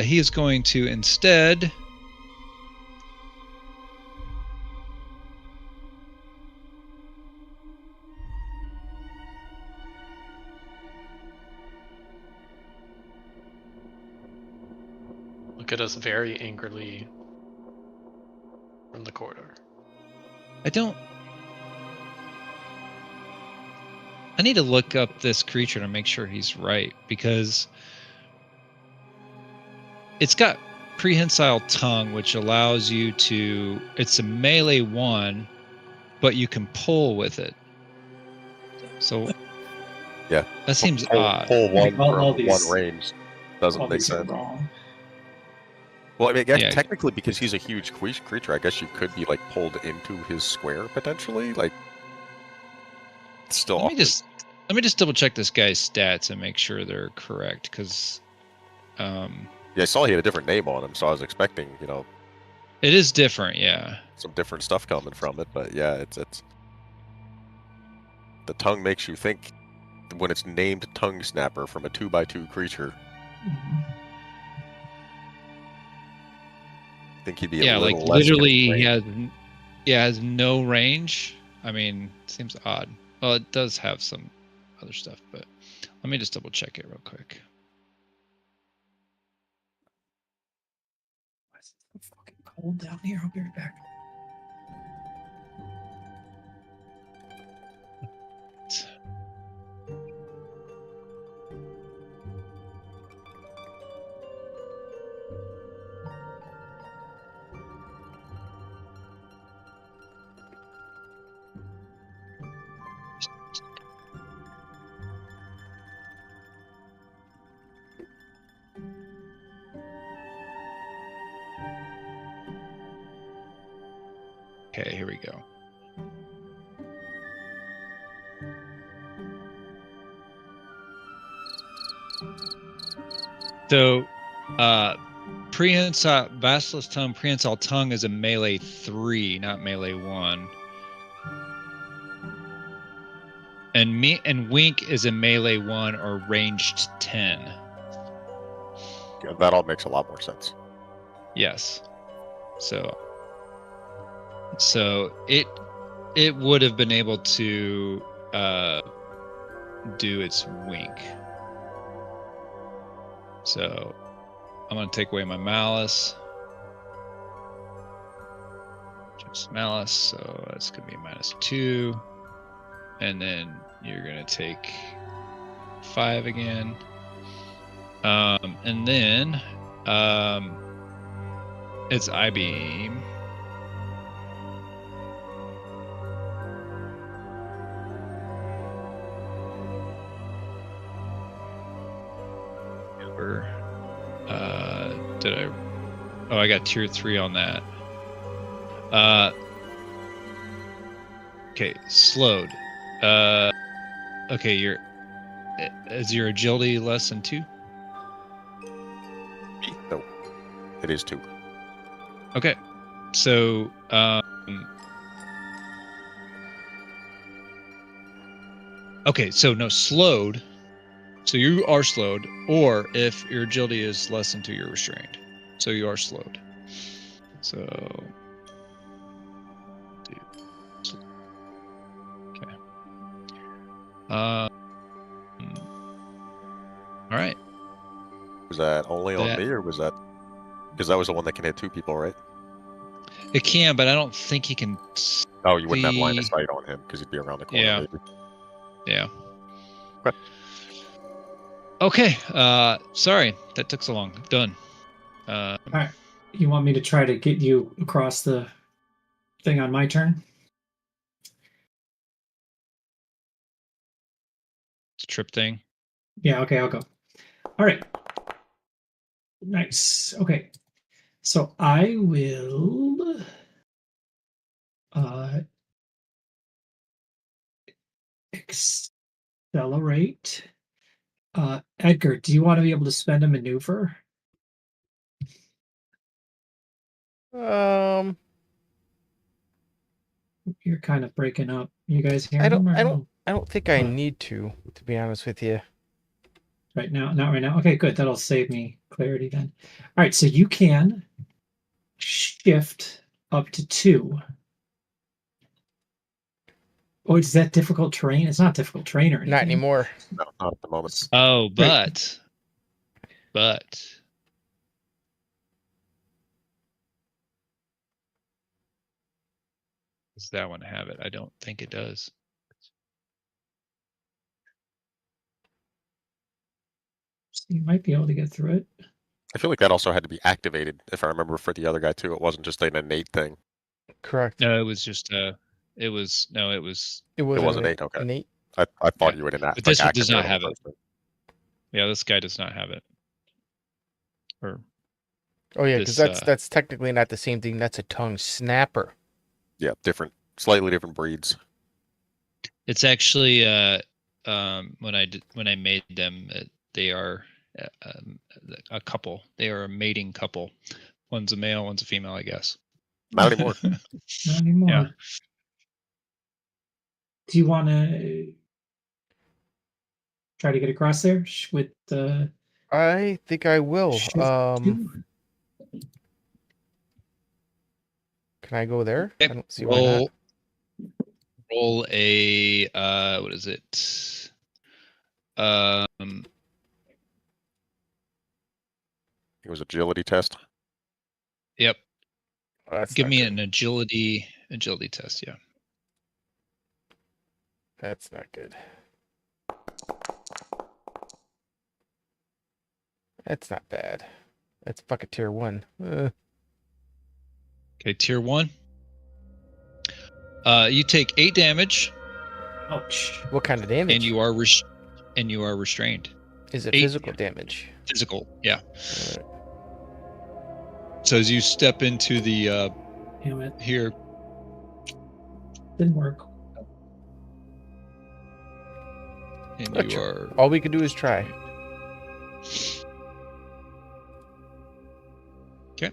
He is going to instead look at us very angrily from the corridor. I need to look up this creature to make sure he's right, because it's got prehensile tongue, which allows you to. It's a melee 1, but you can pull with it. So, yeah, that seems odd. Pull 1 from 1 range doesn't make sense. Well, I mean, technically, because he's a huge creature, I guess you could be like pulled into his square potentially. Like, still. Let me just double check this guy's stats and make sure they're correct, because. Yeah, I saw he had a different name on him, so I was expecting, It is different, yeah. Some different stuff coming from it, but yeah, it's the tongue makes you think when it's named Tongue Snapper from a 2x2 creature. think he'd be yeah, a like little less literally constrained. he has no range. I mean, seems odd. Well, it does have some other stuff, but let me just double check it real quick. It's so fucking cold down here. I'll be right back. Okay, here we go. So, prehensile Basilisk Tongue, Prehensile Tongue is a melee 3, not melee 1. And Wink is a melee 1 or ranged 10. Yeah, that all makes a lot more sense. Yes. So it would have been able to do its Wink. So I'm gonna take away my malice. Just malice, so that's gonna be -2. And then you're gonna take 5 again. And then it's I-beam. Did I? Oh, I got tier 3 on that. Okay, slowed. Okay, is your agility less than 2? No, it is 2. Okay, so okay, so no, slowed. So you are slowed, or if your agility is less than 2, you're restrained. So you are slowed. So, okay. All right. Was that only on me, or was that because that was the one that can hit 2 people, right? It can, but I don't think he can. Oh, you wouldn't have line of sight on him because he'd be around the corner. Yeah. Maybe. Yeah. Okay. Okay. Sorry that took so long. Done. All right. You want me to try to get you across the thing on my turn? It's a trip thing. Yeah. Okay. I'll go. All right. Nice. Okay. So I will accelerate. Edgar, do you want to be able to spend a maneuver? Um, You're kind of breaking up. You guys hearing him? I don't think I need to be honest with you. Right now, not right now. Okay, good. That'll save me clarity then. All right, so you can shift up to 2. Oh, is that difficult terrain? It's not difficult terrain or anything. Not anymore. No, not at the moment. Oh, but does that one have it? I don't think it does. So you might be able to get through it. I feel like that also had to be activated, if I remember, for the other guy too. It wasn't just an innate thing. Correct. No, it was just it wasn't innate. Okay. Innate. I thought you would enact. But this like, one does not have it. Person. Yeah, this guy does not have it. Or oh yeah, because that's technically not the same thing. That's a tongue snapper. Yeah, slightly different breeds. It's actually when I made them, they are a couple. They are a mating couple. One's a male, one's a female, I guess. Not anymore. Not anymore. Yeah. Do you want to try to get across there with the? I think I will. Can I go there? Okay. I don't see why not. Roll a what is it? It was agility test. Yep. Oh, Give me an agility test. Yeah. That's not good. That's not bad. That's fucking tier 1. Okay, tier 1. You take 8 damage. Ouch. What kind of damage? And you are restrained. Is it 8 physical damage? Physical, yeah. Right. So as you step into the Damn it. here, Didn't work. and you are All we could do is try. okay.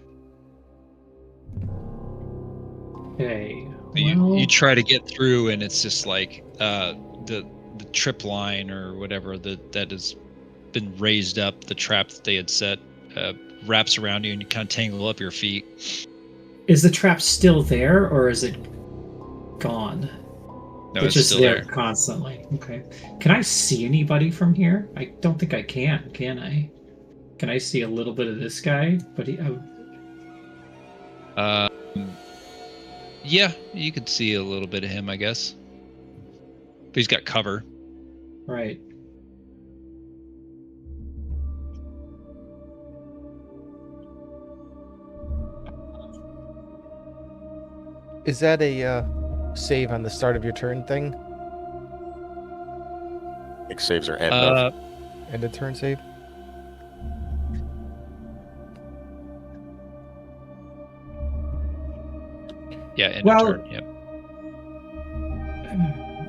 Okay. You try to get through, and it's just like the trip line or whatever that has been raised up, the trap that they had set wraps around you, and you kind of tangle up your feet. Is the trap still there, or is it gone? No, it's just still there constantly. Okay. Can I see anybody from here? I don't think I can I? Can I see a little bit of this guy? But yeah, you could see a little bit of him, I guess. But he's got cover. Right. Is that a save on the start of your turn thing? I think saves are end of. End of turn save? Yeah, end of turn. Yep.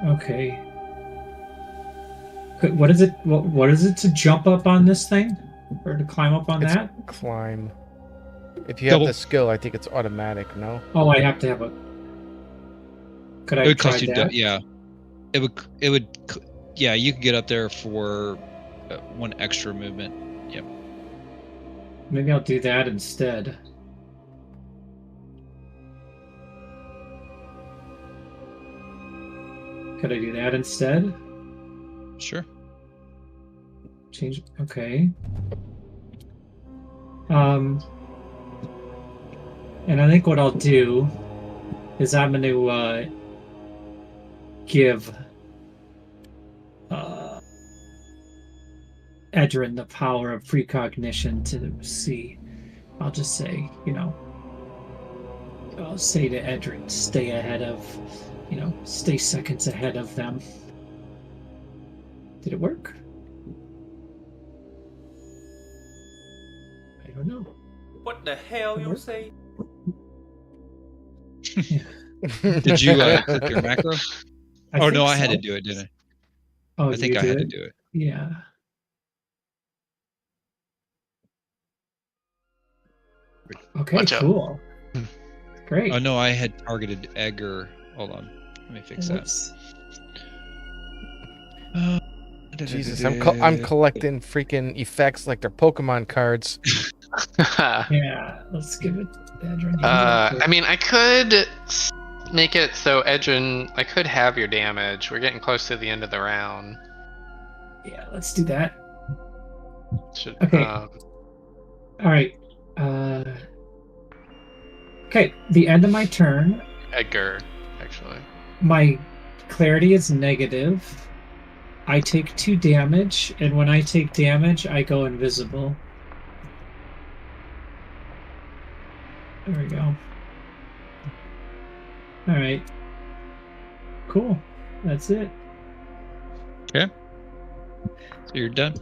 Okay. What is it? What is it to jump up on this thing, or to climb up on that? Climb. If you have the skill, I think it's automatic. No. Oh, I have to have a. Could I? It would try cost you. that? Yeah. It would. Yeah, you could get up there for 1 extra movement. Yep. Maybe I'll do that instead. Could I do that instead? Sure. Change. Okay. And I think what I'll do is I'm going to give Icedern the power of precognition to see. I'll just say, I'll say to Icedern, stay ahead of, stay seconds ahead of them. Did it work? I don't know. What the hell you say? Did you click your macro? Oh no, I had to do it, didn't I? Oh, I think I had to do it. Yeah. Okay, cool. Great. Oh no, I had targeted Edgar. Hold on, let me fix that. Jesus, I'm collecting freaking effects like they're Pokemon cards. Yeah, let's give it Icedern. I mean, I could make it so Icedern, I could have your damage. We're getting close to the end of the round. Yeah, let's do that. Should, okay. All right. Okay, the end of my turn. Edgar, actually. My clarity is negative. I take 2 damage, and when I take damage, I go invisible. There we go. All right. Cool. That's it. Okay. So you're done?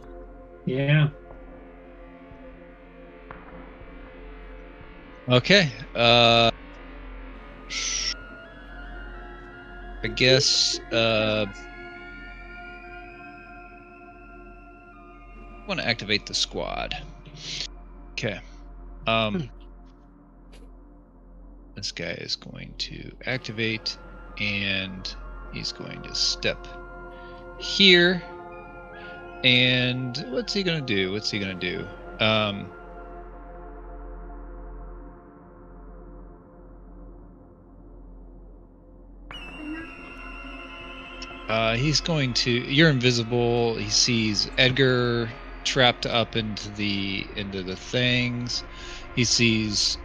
Yeah. Okay. I guess I want to activate the squad. Okay. This guy is going to activate, and he's going to step here. And what's he gonna do? he's going to. You're invisible. He sees Edgar trapped up into the things. He sees.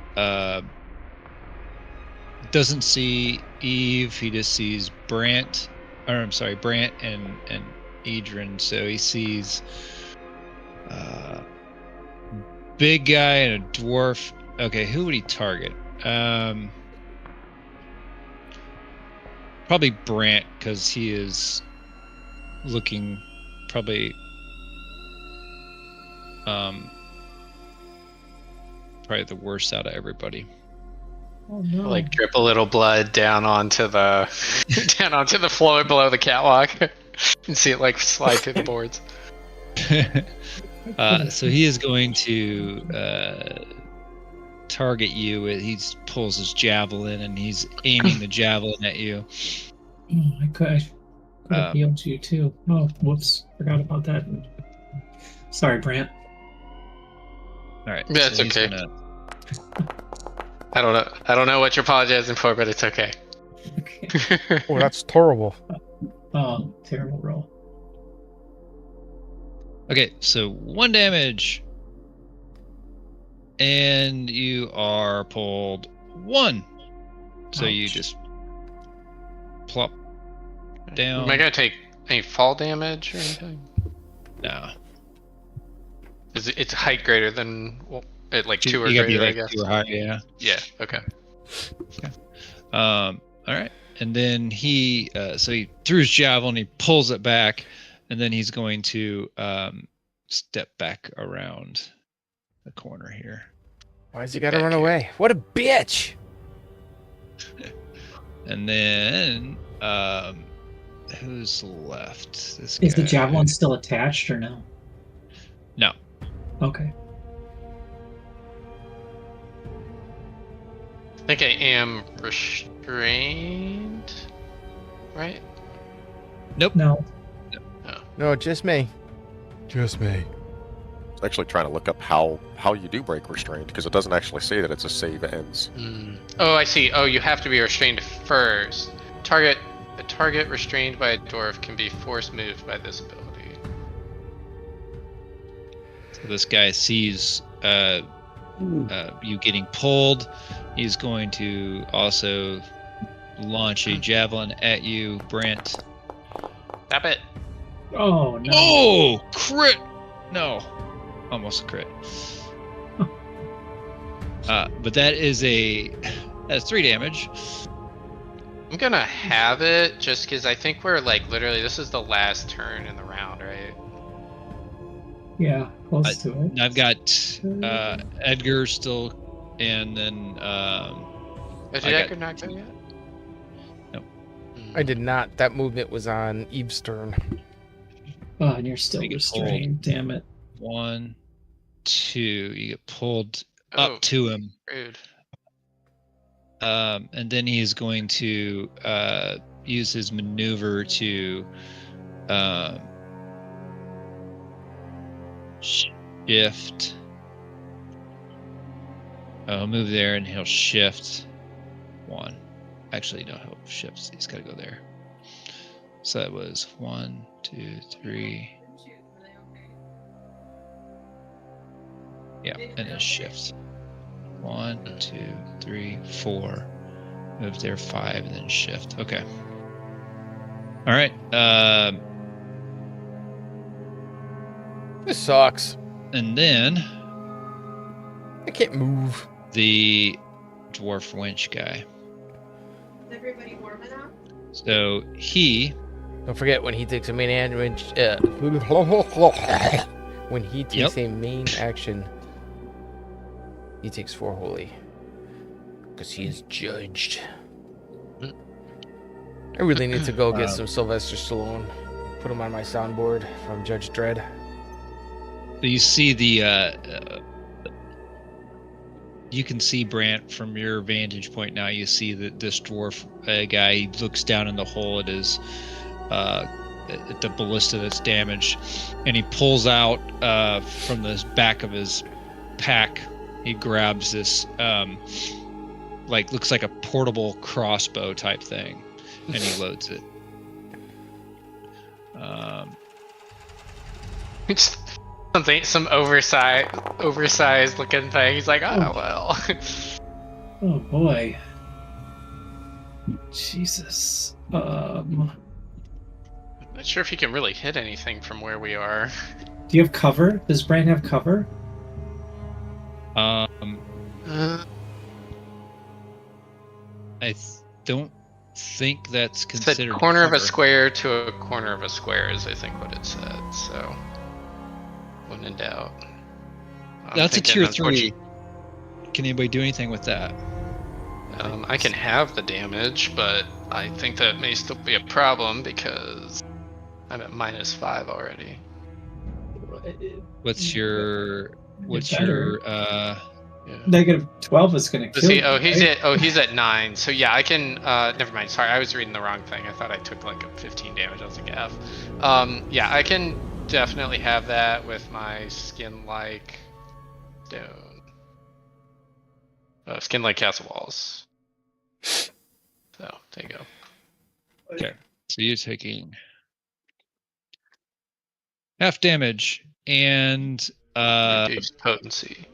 Doesn't see Eve. He just sees Brant. Or I'm sorry, Brant and Icedern. So he sees big guy and a dwarf. Okay, who would he target? Probably Brant, because he is looking probably the worst out of everybody. Oh no! Like drip a little blood down onto the floor below the catwalk, and see it like slide through the boards. So he is going to target you. He pulls his javelin and he's aiming the javelin at you. Oh, I could have healed you too. Oh, whoops! Forgot about that. Sorry, Brant. All right. That's okay. I don't know what you're apologizing for, but it's okay. Okay. Oh, that's terrible. Oh, terrible roll. Okay, so 1 damage. And you are pulled 1. So you just plop down. Am I gonna take any fall damage or anything? No. It's height greater than like 2 or you gotta greater, be I like guess. 2 or higher, yeah. Yeah. Okay. All right. And then he threw his javelin, he pulls it back, and then he's going to step back around the corner here. Why's he gotta run away? What a bitch! And then who's left? This Is guy. the javelin still attached or no? No. Okay. I think I am restrained, right? Nope. No. No, just me. Just me. I was actually trying to look up how you do break restraint, because it doesn't actually say that it's a save ends. Oh, I see. Oh, you have to be restrained first. A target restrained by a dwarf can be force moved by this ability. So this guy sees you getting pulled. He's going to also launch a javelin at you, Brant. Stop it. Oh no. Oh, crit! No, almost a crit. But that's 3 damage. I'm gonna have it just because I think we're like literally this is the last turn in the round, right? Yeah, close to it. I've got Edgar still, and then Did Edgar not go yet? No. I did not. That movement was on Icedern. Oh, and you're still restrained. Damn it. 1, 2. You get pulled up to him. Rude. And then he's going to use his maneuver to shift. He'll move there and he'll shift 1. Actually, no, he'll shift. He's got to go there. So that was 1, 2, 3. Yeah, and then shift. 1, 2, 3, 4. Move there 5 and then shift. Okay. All right. This sucks. And then I can't move. The dwarf winch guy. Is everybody warm enough? So he. Don't forget when he takes a main when he takes a main action, he takes 4 holy. Because he is judged. I really need to go get some Sylvester Stallone. Put him on my soundboard from Judge Dredd. You see the you can see Brant from your vantage point now. You see that this dwarf guy, he looks down in the hole at his at the ballista that's damaged, and he pulls out from the back of his pack. He grabs this looks like a portable crossbow type thing, and he loads it. Some oversized looking thing. He's like, well. Oh boy. Jesus. I'm not sure if he can really hit anything from where we are. Do you have cover? Does Bran have cover? I don't think that's considered. Said corner cover. of a square to a corner of a square is, I think, what it said. So, when in doubt. That's a tier 3. Can anybody do anything with that? I can have the damage, but I think that may still be a problem because I'm at -5 already. What's your -12 is gonna kill you, he's at 9. So yeah, I can never mind. Sorry, I was reading the wrong thing. I thought I took like a 15 damage. I was like F. Yeah, I can definitely have that with my skin-like stone. Skin-like castle walls. So there you go. Okay, so you're taking half damage, and reduced potency.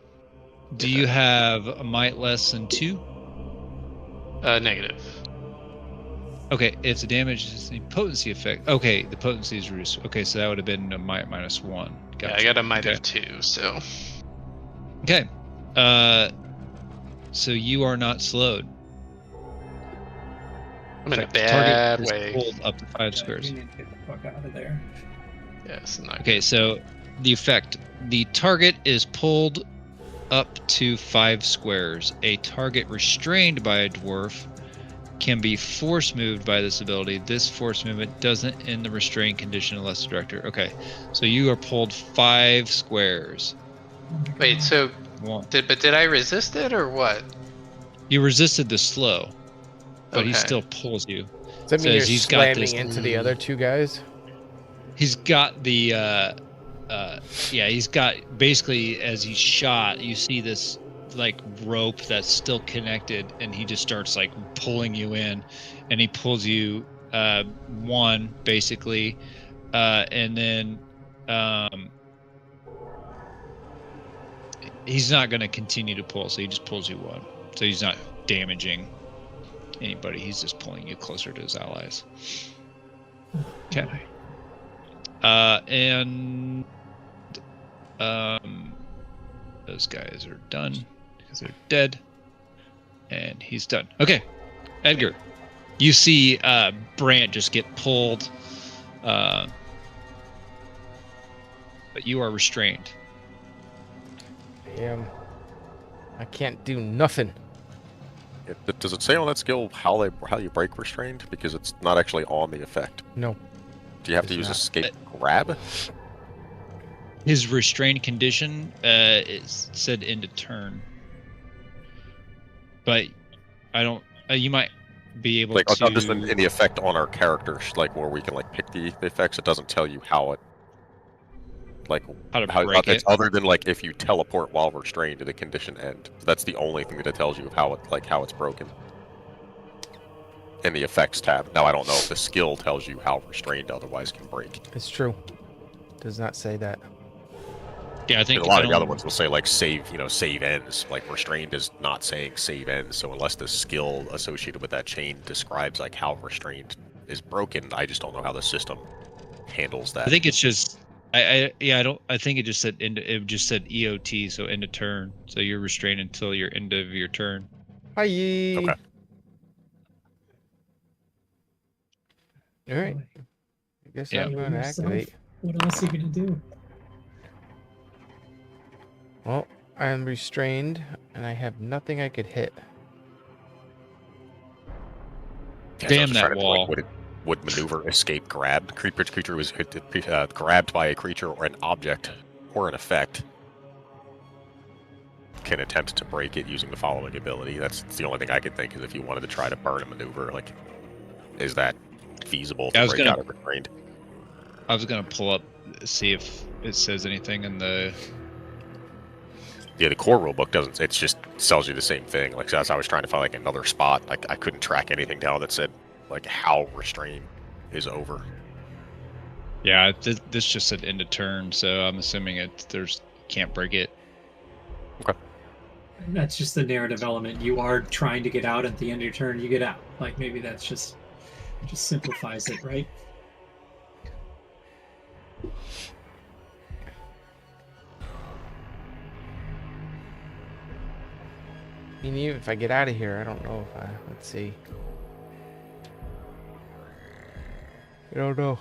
Do you have a might less than 2? Negative. Okay, if the damage is the potency effect. Okay, the potency is reduced. Okay, so that would have been a might -1. Gotcha. Yeah, I got a might of 2, so. Okay. So you are not slowed. I'm in a bad way. Pulled up to 5 squares. You need to get the fuck out of there. Yes. Okay, so the effect: the target is pulled up to 5 squares. A target restrained by a dwarf can be force moved by this ability. This force movement doesn't end the restraint condition unless the director. Okay, so you are pulled 5 squares. Wait, so did I resist it or what? You resisted the slow, but he still pulls you. Does that mean you're slamming into the other 2 guys? He's got the he's got basically, as he's shot, you see this like rope that's still connected, and he just starts like pulling you in, and he pulls you 1 basically, and then he's not going to continue to pull, so he just pulls you 1. So he's not damaging anybody, he's just pulling you closer to his allies. Okay. And those guys are done because they're dead, and he's done. Okay, Edgar, you see Brant just get pulled, but you are restrained. I can't do nothing. Does it say on that skill how you break restrained? Because it's not actually on the effect. No. Do you have to use escape grab? His restrained condition is said end of turn, but I don't. You might be able to. Like, just in the effect on our characters, like where we can like pick the effects. It doesn't tell you how it. Like how to break it. Other than like if you teleport while restrained to the condition end. That's the only thing that it tells you of how it's broken. In the effects tab. Now I don't know if the skill tells you how restrained otherwise can break. It's true. Does not say that. Yeah, I think a lot of the other ones will say like save ends. Like restrained is not saying save ends. So unless the skill associated with that chain describes like how restrained is broken, I just don't know how the system handles that. I think it's just. I think it just said it just said EOT, so end of turn. So you're restrained until your end of your turn. Hi. Okay. All right. I guess I'm going to activate. What else are you going to do? Well, I'm restrained, and I have nothing I could hit. Damn that wall. Would maneuver, escape, grabbed. Creature was grabbed by a creature or an object or an effect. Can attempt to break it using the following ability. That's the only thing I could think is if you wanted to try to burn a maneuver, like, is that feasible to break out of restrained? I was gonna pull up, see if it says anything in the. Yeah, the core rulebook doesn't. It just tells you the same thing. Like, as I was trying to find like another spot, like I couldn't track anything down that said like how restraint is over. Yeah, this just said end of turn, so I'm assuming can't break it. Okay. That's just the narrative element. You are trying to get out at the end of your turn, you get out. Like maybe that's just simplifies it, right? I mean, even if I get out of here, I don't know if I... Let's see. I don't know.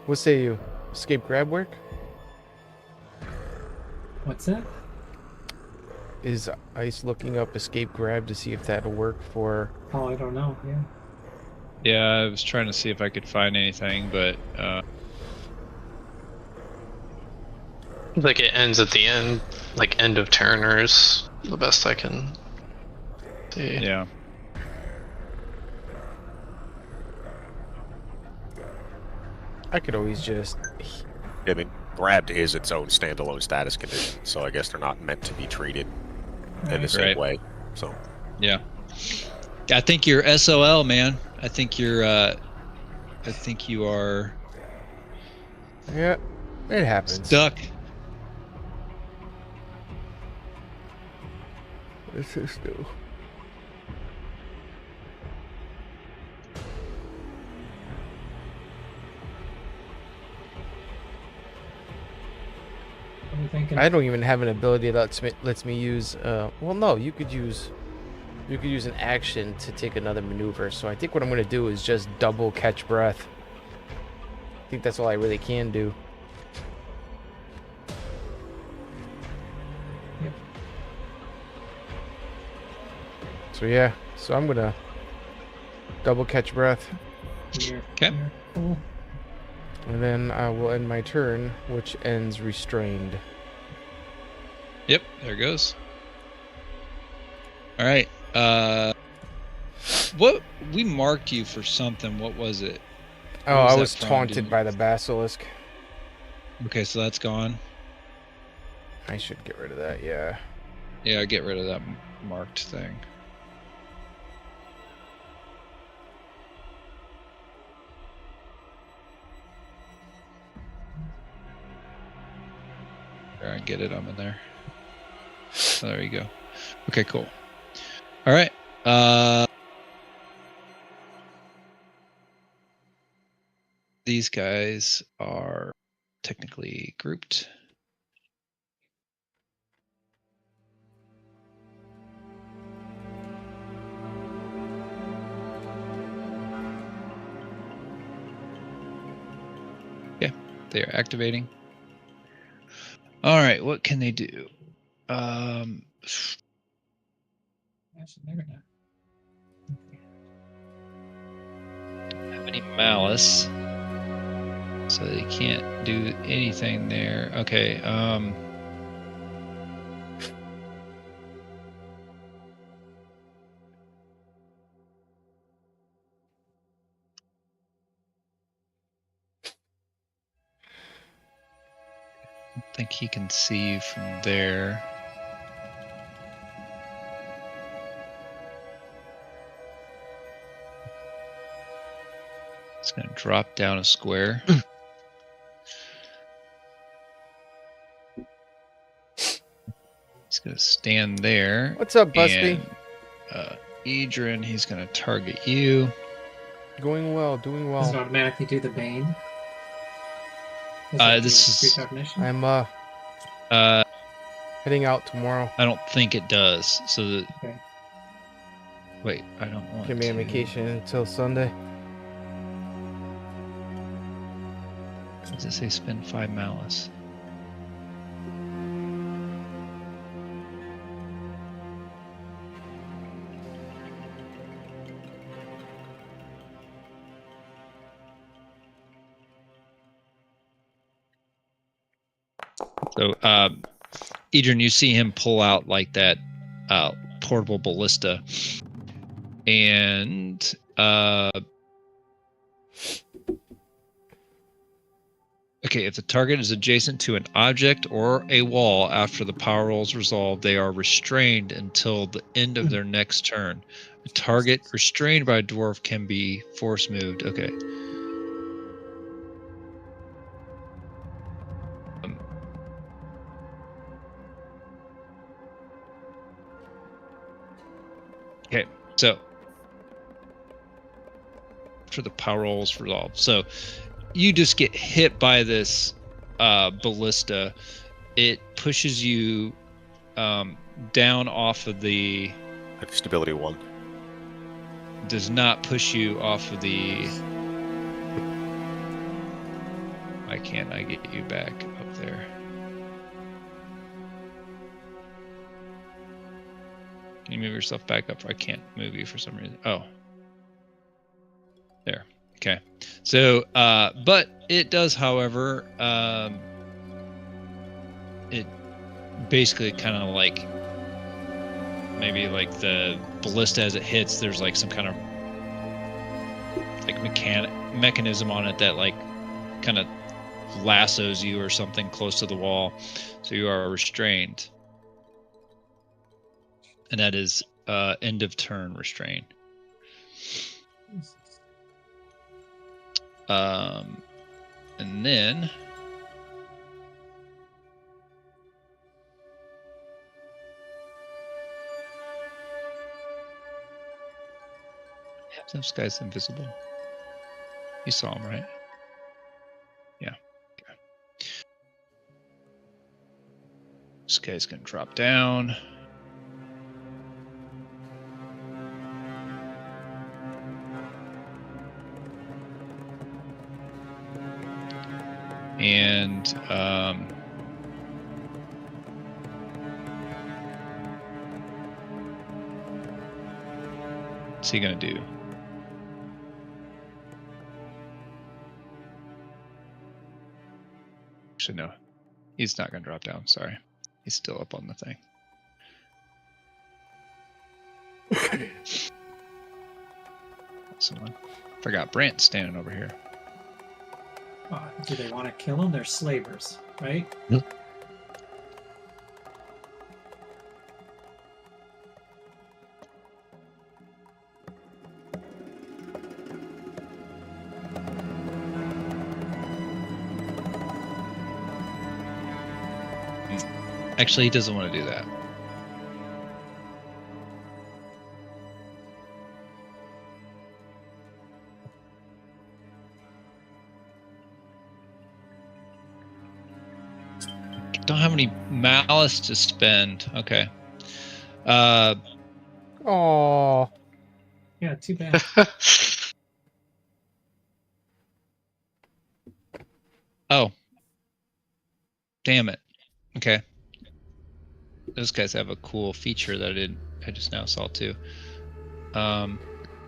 What say you? Escape grab work? What's that? Is Ice looking up escape grab to see if that'll work for... Oh, I don't know. Yeah. Yeah, I was trying to see if I could find anything, but like it ends at the end, like end of turners, the best I can see. Yeah. I could always just... I mean, grabbed is its own standalone status condition, so I guess they're not meant to be treated in the same way. So. Yeah. I think you're SOL, man. I think you're. I think you are. Yeah, it happens. Stuck. Let's just do. What are you thinking? I don't even have an ability that lets me use. Well, no, you could use an action to take another maneuver. So I think what I'm going to do is just double catch breath. I think that's all I really can do. Yep. So yeah, so I'm gonna double catch breath, Okay. Cool. and then I will end my turn, which ends restrained. Yep. There it goes. All right. What we marked you for something? What was it? Oh, What was I that was from, taunted dude? by the basilisk. Okay, so that's gone. I should get rid of that. Yeah. Yeah, get rid of that marked thing. There, I get it. I'm in there. Oh, there you go. Okay, cool. All right. These guys are technically grouped. Yeah, they are activating. All right, what can they do? Actually, maybe not. Have any malice, so they can't do anything there. Okay. I don't think he can see you from there. It's going to drop down a square. He's going to stand there. What's up, Busby? And Icedern, he's going to target you. Going well, doing Does it well. automatically do the bane? This is- precognition? I'm heading out tomorrow. I don't think it does. So that. Okay. Wait, I don't want Give me a to- vacation until Sunday. Does it say spend 5 malice? So, Icedern, you see him pull out like that portable ballista, and Okay, if the target is adjacent to an object or a wall after the power roll is resolved, they are restrained until the end of their next turn. A target restrained by a dwarf can be force moved. Okay. Okay, so for the power rolls resolved. So you just get hit by this ballista. It pushes you down off of the... Stability 1. Does not push you off of the... Why can't I get you back up there? Can you move yourself back up? I can't move you for some reason. Oh. There. Okay. So, but it does, however, it basically kind of like, maybe like the ballista as it hits, there's like some kind of like mechanism on it that like kind of lassos you or something close to the wall. So you are restrained. And that is end of turn restraint. And then this guy's invisible. You saw him, right? Yeah. Okay. This guy's gonna drop down. And what's he gonna do? Actually, no, he's not gonna drop down. Sorry, he's still up on the thing. Someone forgot Brant's standing over here. Do they want to kill them? They're slavers, right? Yep. Actually, he doesn't want to do that. Don't have any malice to spend. Okay. Oh. Yeah, too bad. Oh. Damn it. Okay. Those guys have a cool feature that I just now saw too. Well,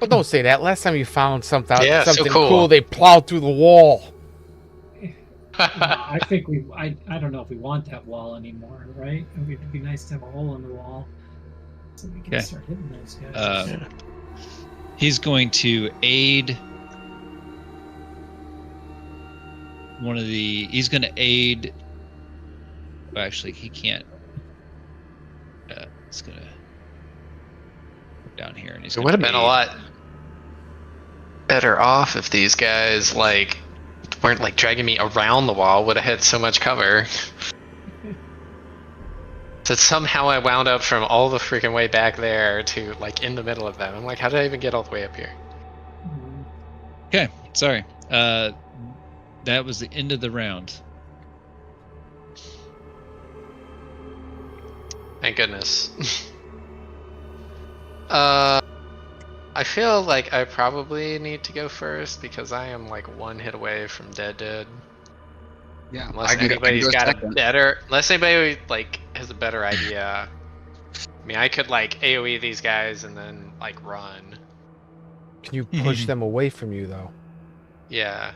don't say that. Last time you found something so cool, they plowed through the wall. I think I don't know if we want that wall anymore, right? It'd be nice to have a hole in the wall so we can start hitting those guys. He's going to aid he's going to aid. Well, actually, he can't. It's going to go down here, and he's. It would have been a lot better off if these guys weren't dragging me around the wall. Would have had so much cover. So somehow I wound up from all the freaking way back there to in the middle of them. I'm like, how did I even get all the way up here? Okay, sorry. That was the end of the round. Thank goodness. I feel like I probably need to go first because I am one hit away from dead. Yeah. Unless anybody's got a better, unless anybody has a better idea. I mean, I could AOE these guys and then run. Can you push them away from you though? Yeah.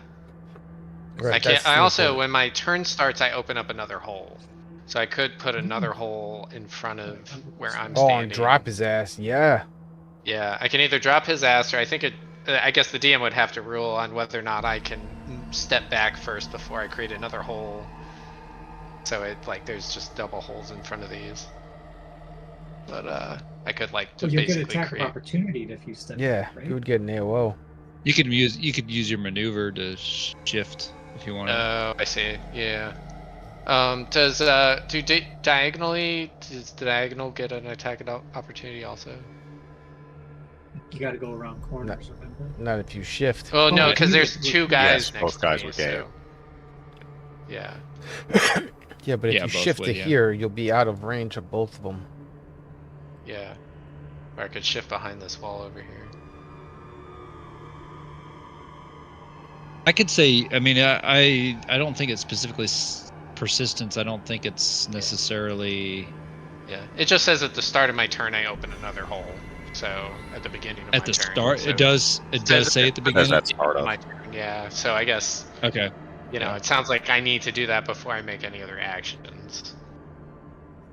Right, I can't. I also, when my turn starts, I open up another hole, so I could put another hole in front of where I'm standing. Oh, and drop his ass. Yeah. Yeah, I can either drop his ass, or I think I guess the DM would have to rule on whether or not I can step back first before I create another hole. So it like there's just double holes in front of these. But I could like just you'll basically get attack create. of opportunity if you step Yeah, back, right? you would get an AOO. You could use your maneuver to shift if you want. Oh, I see. Yeah. Does diagonal get an attack of opportunity also? You got to go around corners, remember? Not if you shift. Well, no, yeah. because there's two guys Yes, next both guys to me, would get it. so... Yeah. Yeah, but if Yeah, you both shift would, to yeah. here, you'll be out of range of both of them. Yeah. Or I could shift behind this wall over here. I could say, I mean, I don't think it's specifically persistence. I don't think it's necessarily Yeah. It just says at the start of my turn I open another hole. So at the beginning of my at the turn. start. So It does say at the beginning. That's part of. my turn. Yeah. So I guess Okay. you know Yeah. it sounds like I need to do that before I make any other actions.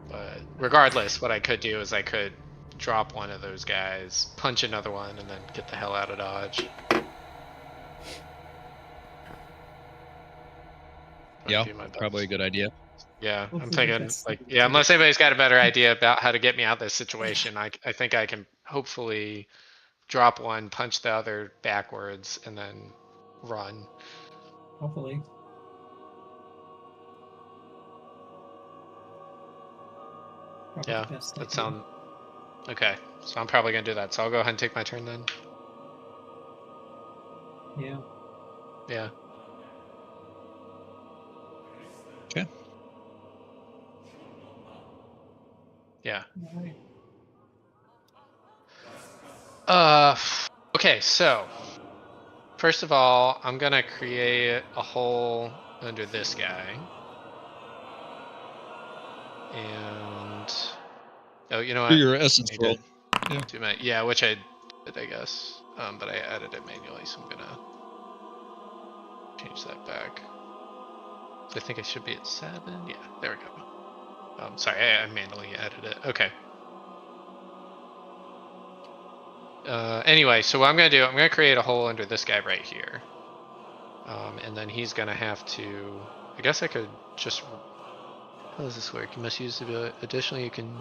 But regardless, what I could do is I could drop one of those guys, punch another one, and then get the hell out of dodge. Yeah, Do my best. probably a good idea. Yeah, I'm Hopefully thinking that's- like yeah, unless anybody's got a better idea about how to get me out of this situation, I think I can hopefully drop one, punch the other backwards, and then run. Hopefully. Probably Yeah, the best that idea. sound okay. So I'm probably gonna do that. So I'll go ahead and take my turn then. Yeah. Yeah. Okay. Yeah. Alright. Okay, so first of all, I'm gonna create a hole under this guy. And oh, you know what? Do your essence I roll. did do my which I did, I guess. But I added it manually, so I'm gonna change that back. So I think I should be at 7. Yeah, there we go. Sorry, I manually added it. Okay. Anyway, so what I'm gonna do, I'm gonna create a hole under this guy right here. And then he's gonna have to, I guess I could just, how does this work? You must use the, additionally you can,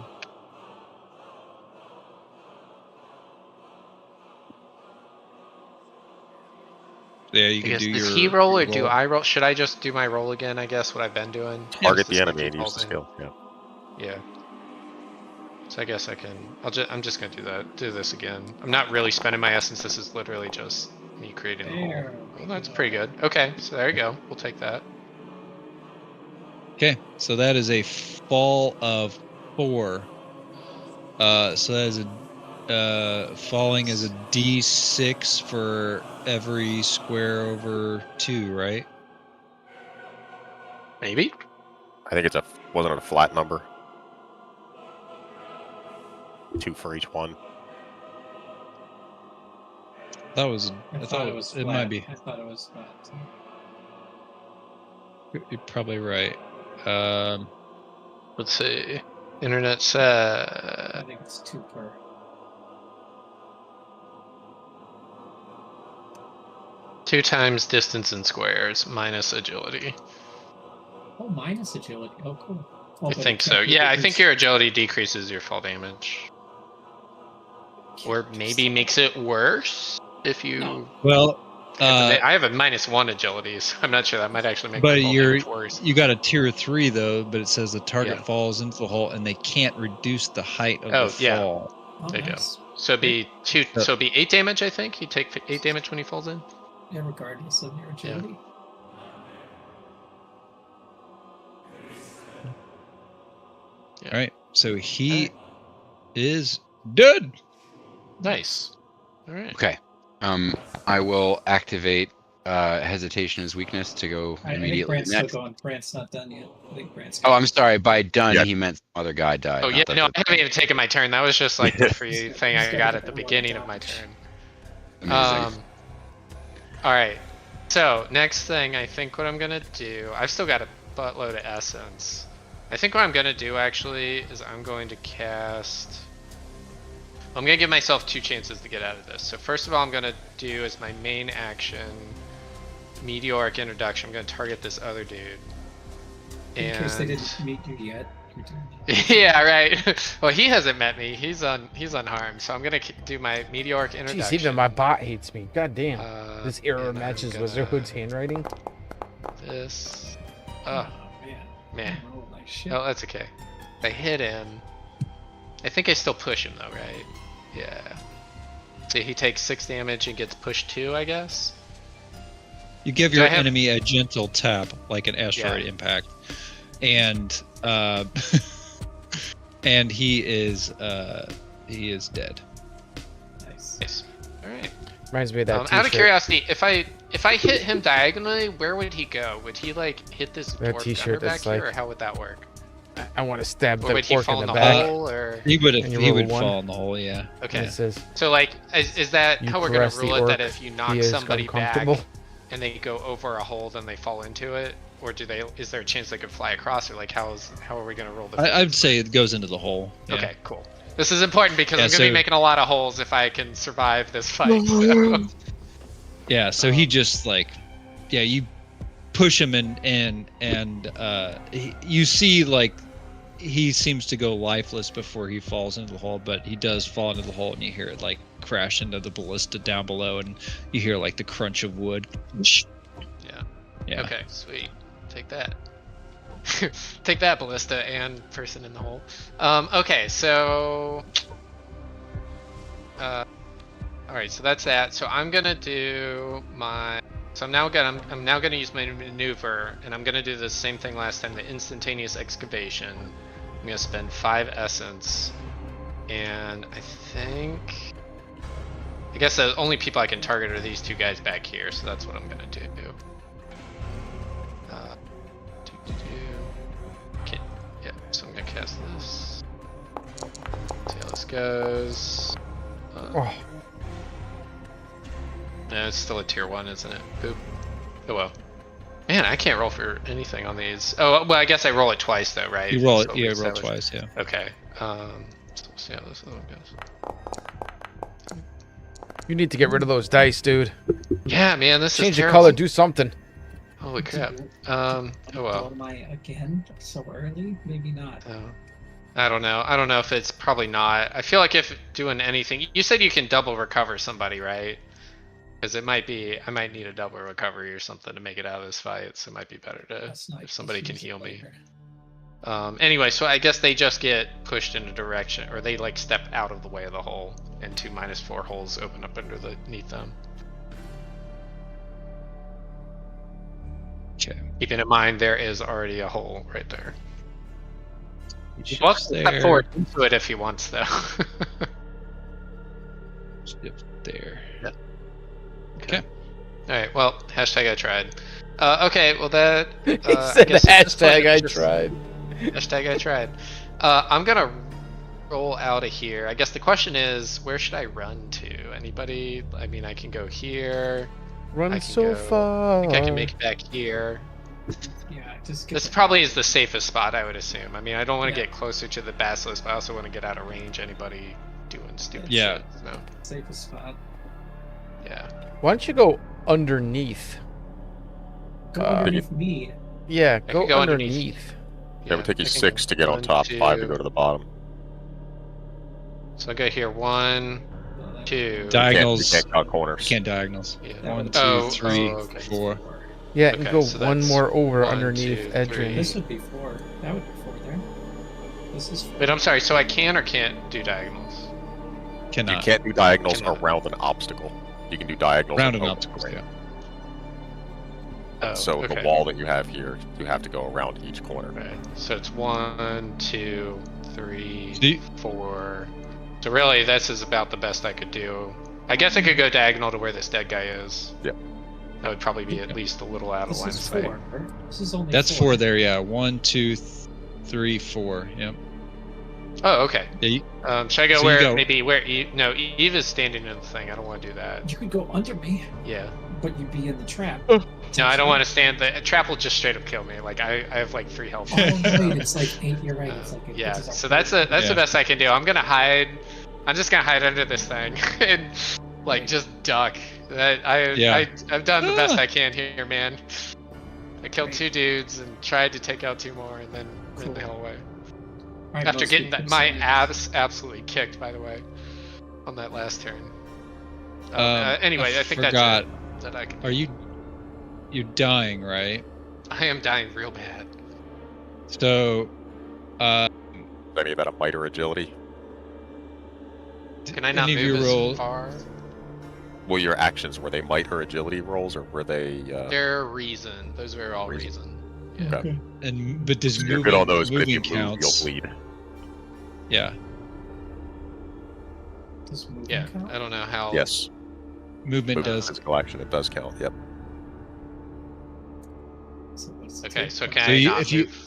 Yeah, you I can guess, do does your. he roll or your do I roll? Should I just do my roll again, I guess, what I've been doing? Target Just the to enemy keep and use rolls the in? skill. Yeah. Yeah. So I guess I can, I'm just gonna do this again. I'm not really spending my essence, this is literally just me creating a hole. There Well, we that's go. pretty good. Okay, so there you go. We'll take that. Okay, so that is a fall of 4. So that is a falling is a D6 for every square over 2, right? Maybe? I think wasn't it a flat number? 2 for each one. That was. I thought it was It flat. might be. I thought it was flat. You're probably right. Let's see. Internet I said think it's 2 per. two times distance in squares minus agility. Oh, minus agility. Oh, cool. Oh, I but think it so. can't be Yeah, I reduced. think your agility decreases your fall damage. Or maybe makes it worse if you. No. Well, I have a -1 agility, so I'm not sure that might actually make but my fall damage worse. you got a tier 3 though, but it says the target Yeah. falls into the hole and they can't reduce the height of Oh, the yeah. fall. Oh, There you go. nice. So it'd be 2. So it'd be 8 damage, I think. You take 8 damage when he falls in. Yeah, regardless of your agility. Yeah. All right, so he is dead. Nice. All right. Okay. I will activate hesitation as weakness to go I think immediately Brant's next. still going. Brant's not done yet. I think Brant's Oh, I'm sorry. By done, Yeah. he meant some other guy died. Oh not yeah, that no, I the- haven't even taken my turn. That was just like the free thing I He's got got at the one beginning of dodge. my turn. Amazing. All right. So next thing, I think what I'm gonna do. I've still got a buttload of essence. I think what I'm gonna do actually is I'm going to cast. I'm gonna give myself 2 chances to get out of this. So first of all, I'm gonna do as my main action, meteoric introduction. I'm gonna target this other dude. In case they didn't meet you yet. Yeah, right. Well, he hasn't met me. He's unharmed. So I'm gonna do my meteoric introduction. Jeez, even my bot hates me. God damn. This error matches Wizardhood's handwriting. This. Oh, man. Oh, like shit. Oh, that's okay. If I hit him. I think I still push him though, right? Yeah. So he takes 6 damage and gets pushed 2, I guess. You give your enemy a gentle tap, like an asteroid impact, and and he is dead. Nice. All right. Reminds me of that. Out of curiosity, if I hit him diagonally, where would he go? Would he like hit this dwarf gunner back here, or how would that work? I want to stab the orc in the back. hole, or he would fall in the hole, yeah. Okay. So like, is that how we're gonna rule it? That if you knock somebody back and they go over a hole, then they fall into it, or do they? Is there a chance they could fly across, or like how are we gonna roll this? I'd say it goes into the hole. Yeah. Okay, cool. This is important because I'm gonna be making a lot of holes if I can survive this fight. So. Yeah. So he just you push him and you see like he seems to go lifeless before he falls into the hole, but he does fall into the hole, and you hear it like crash into the ballista down below, and you hear like the crunch of wood. Yeah. Okay, sweet. Take that. Take that, ballista and person in the hole. Okay, so all right, so that's that. So I'm gonna do my. So I'm now gonna use my maneuver, and I'm gonna do the same thing last time, the instantaneous excavation. I'm gonna spend 5 essence, and I guess the only people I can target are these 2 guys back here, so that's what I'm gonna do. Yeah, so I'm gonna cast this. See how this goes. No, it's still a tier 1, isn't it? Boop. Oh well. Man, I can't roll for anything on these. Oh, well, I guess I roll it twice though, right? You roll it, roll twice, yeah. Okay. So we'll see how this other goes. You need to get rid of those dice, dude. Yeah, man, this is Change the terrible. color, do something. Holy crap. Oh well. Am I again so early? Maybe not. I don't know. I don't know if it's probably not. I feel like if doing anything, you said you can double recover somebody, right? Because I might need a double recovery or something to make it out of this fight, so it might be better if somebody can heal me. Anyway, so I guess they just get pushed in a direction, or they like step out of the way of the hole, and 2 -4 holes open up underneath them. Okay. Keeping in mind there is already a hole right there. Well, step forward into it if he wants, though. Step there. Yep. Okay. Alright, well, hashtag I tried. Okay, well that... he said the hashtag I tried. Hashtag I tried. I'm gonna roll out of here. I guess the question is, where should I run to? Anybody? I mean, I can go here. Run so far. I think I can make it back here. Yeah, just get This probably is the safest spot, I would assume. I mean, I don't want to get closer to the basilisk, but I also want to get out of range anybody doing stupid shit. So. Safest spot. Yeah. Why don't you go underneath? Go underneath me. Yeah, go underneath. Yeah, it would take you 6 to get on top, 5 to go to the bottom. So I go here, 1, 2. Diagonals. You can't cut corners. You can't diagonals. Yeah. 1, 2, 3, 4. Yeah, Okay, and go so one that's more over 1, underneath 2, Icedern. 3. This would be 4. That would be 4 there. This is 4. Wait, I'm sorry. So I can or can't do diagonals? Cannot. You can't do diagonals around an obstacle. You can do diagonals Around an over obstacle, the yeah. Oh, so okay. the wall that you have here, you have to go around each corner. Right. So it's 1, 2, 3, 4. So really, this is about the best I could do. I guess I could go diagonal to where this dead guy is. Yep. That would probably be at least a little out of line of This is sight. 4. This is only That's 4 4 there, yeah. 1, 2, 3, 4. Yep. Oh, okay. Yeah, should I go so where maybe where Eve? No, Eve is standing in the thing. I don't want to do that. You could go under me, Yeah. but you'd be in the trap. No, I don't want to stand. The trap will just straight up kill me. Like I have like 3 health. Oh, right, it's like 8. You're right. It's like yeah. So that's the best I can do. I'm gonna hide I'm just gonna hide under this thing and like just duck. I've done the best I can here, man. I killed 2 dudes and tried to take out 2 more, and then ran the hell away. Right, After most getting people my say- abs absolutely kicked, by the way, on that last turn. Anyway, I think forgot. that's it that I can. Are you're dying, right? I am dying real bad. So, Any of that a might or agility? Can I not any of move your as roll- far? Well, your actions, were they might or agility rolls, or were they... They're reason. Those were all reason. Yeah. Okay. but does You're moving, good on those, but if you moving move, counts? you'll bleed. Yeah, Does moving Yeah. count? I don't know how. Yes. movement Movement does. physical action, it does count, yep. So what's Okay, it? so can So I you- not if you- move?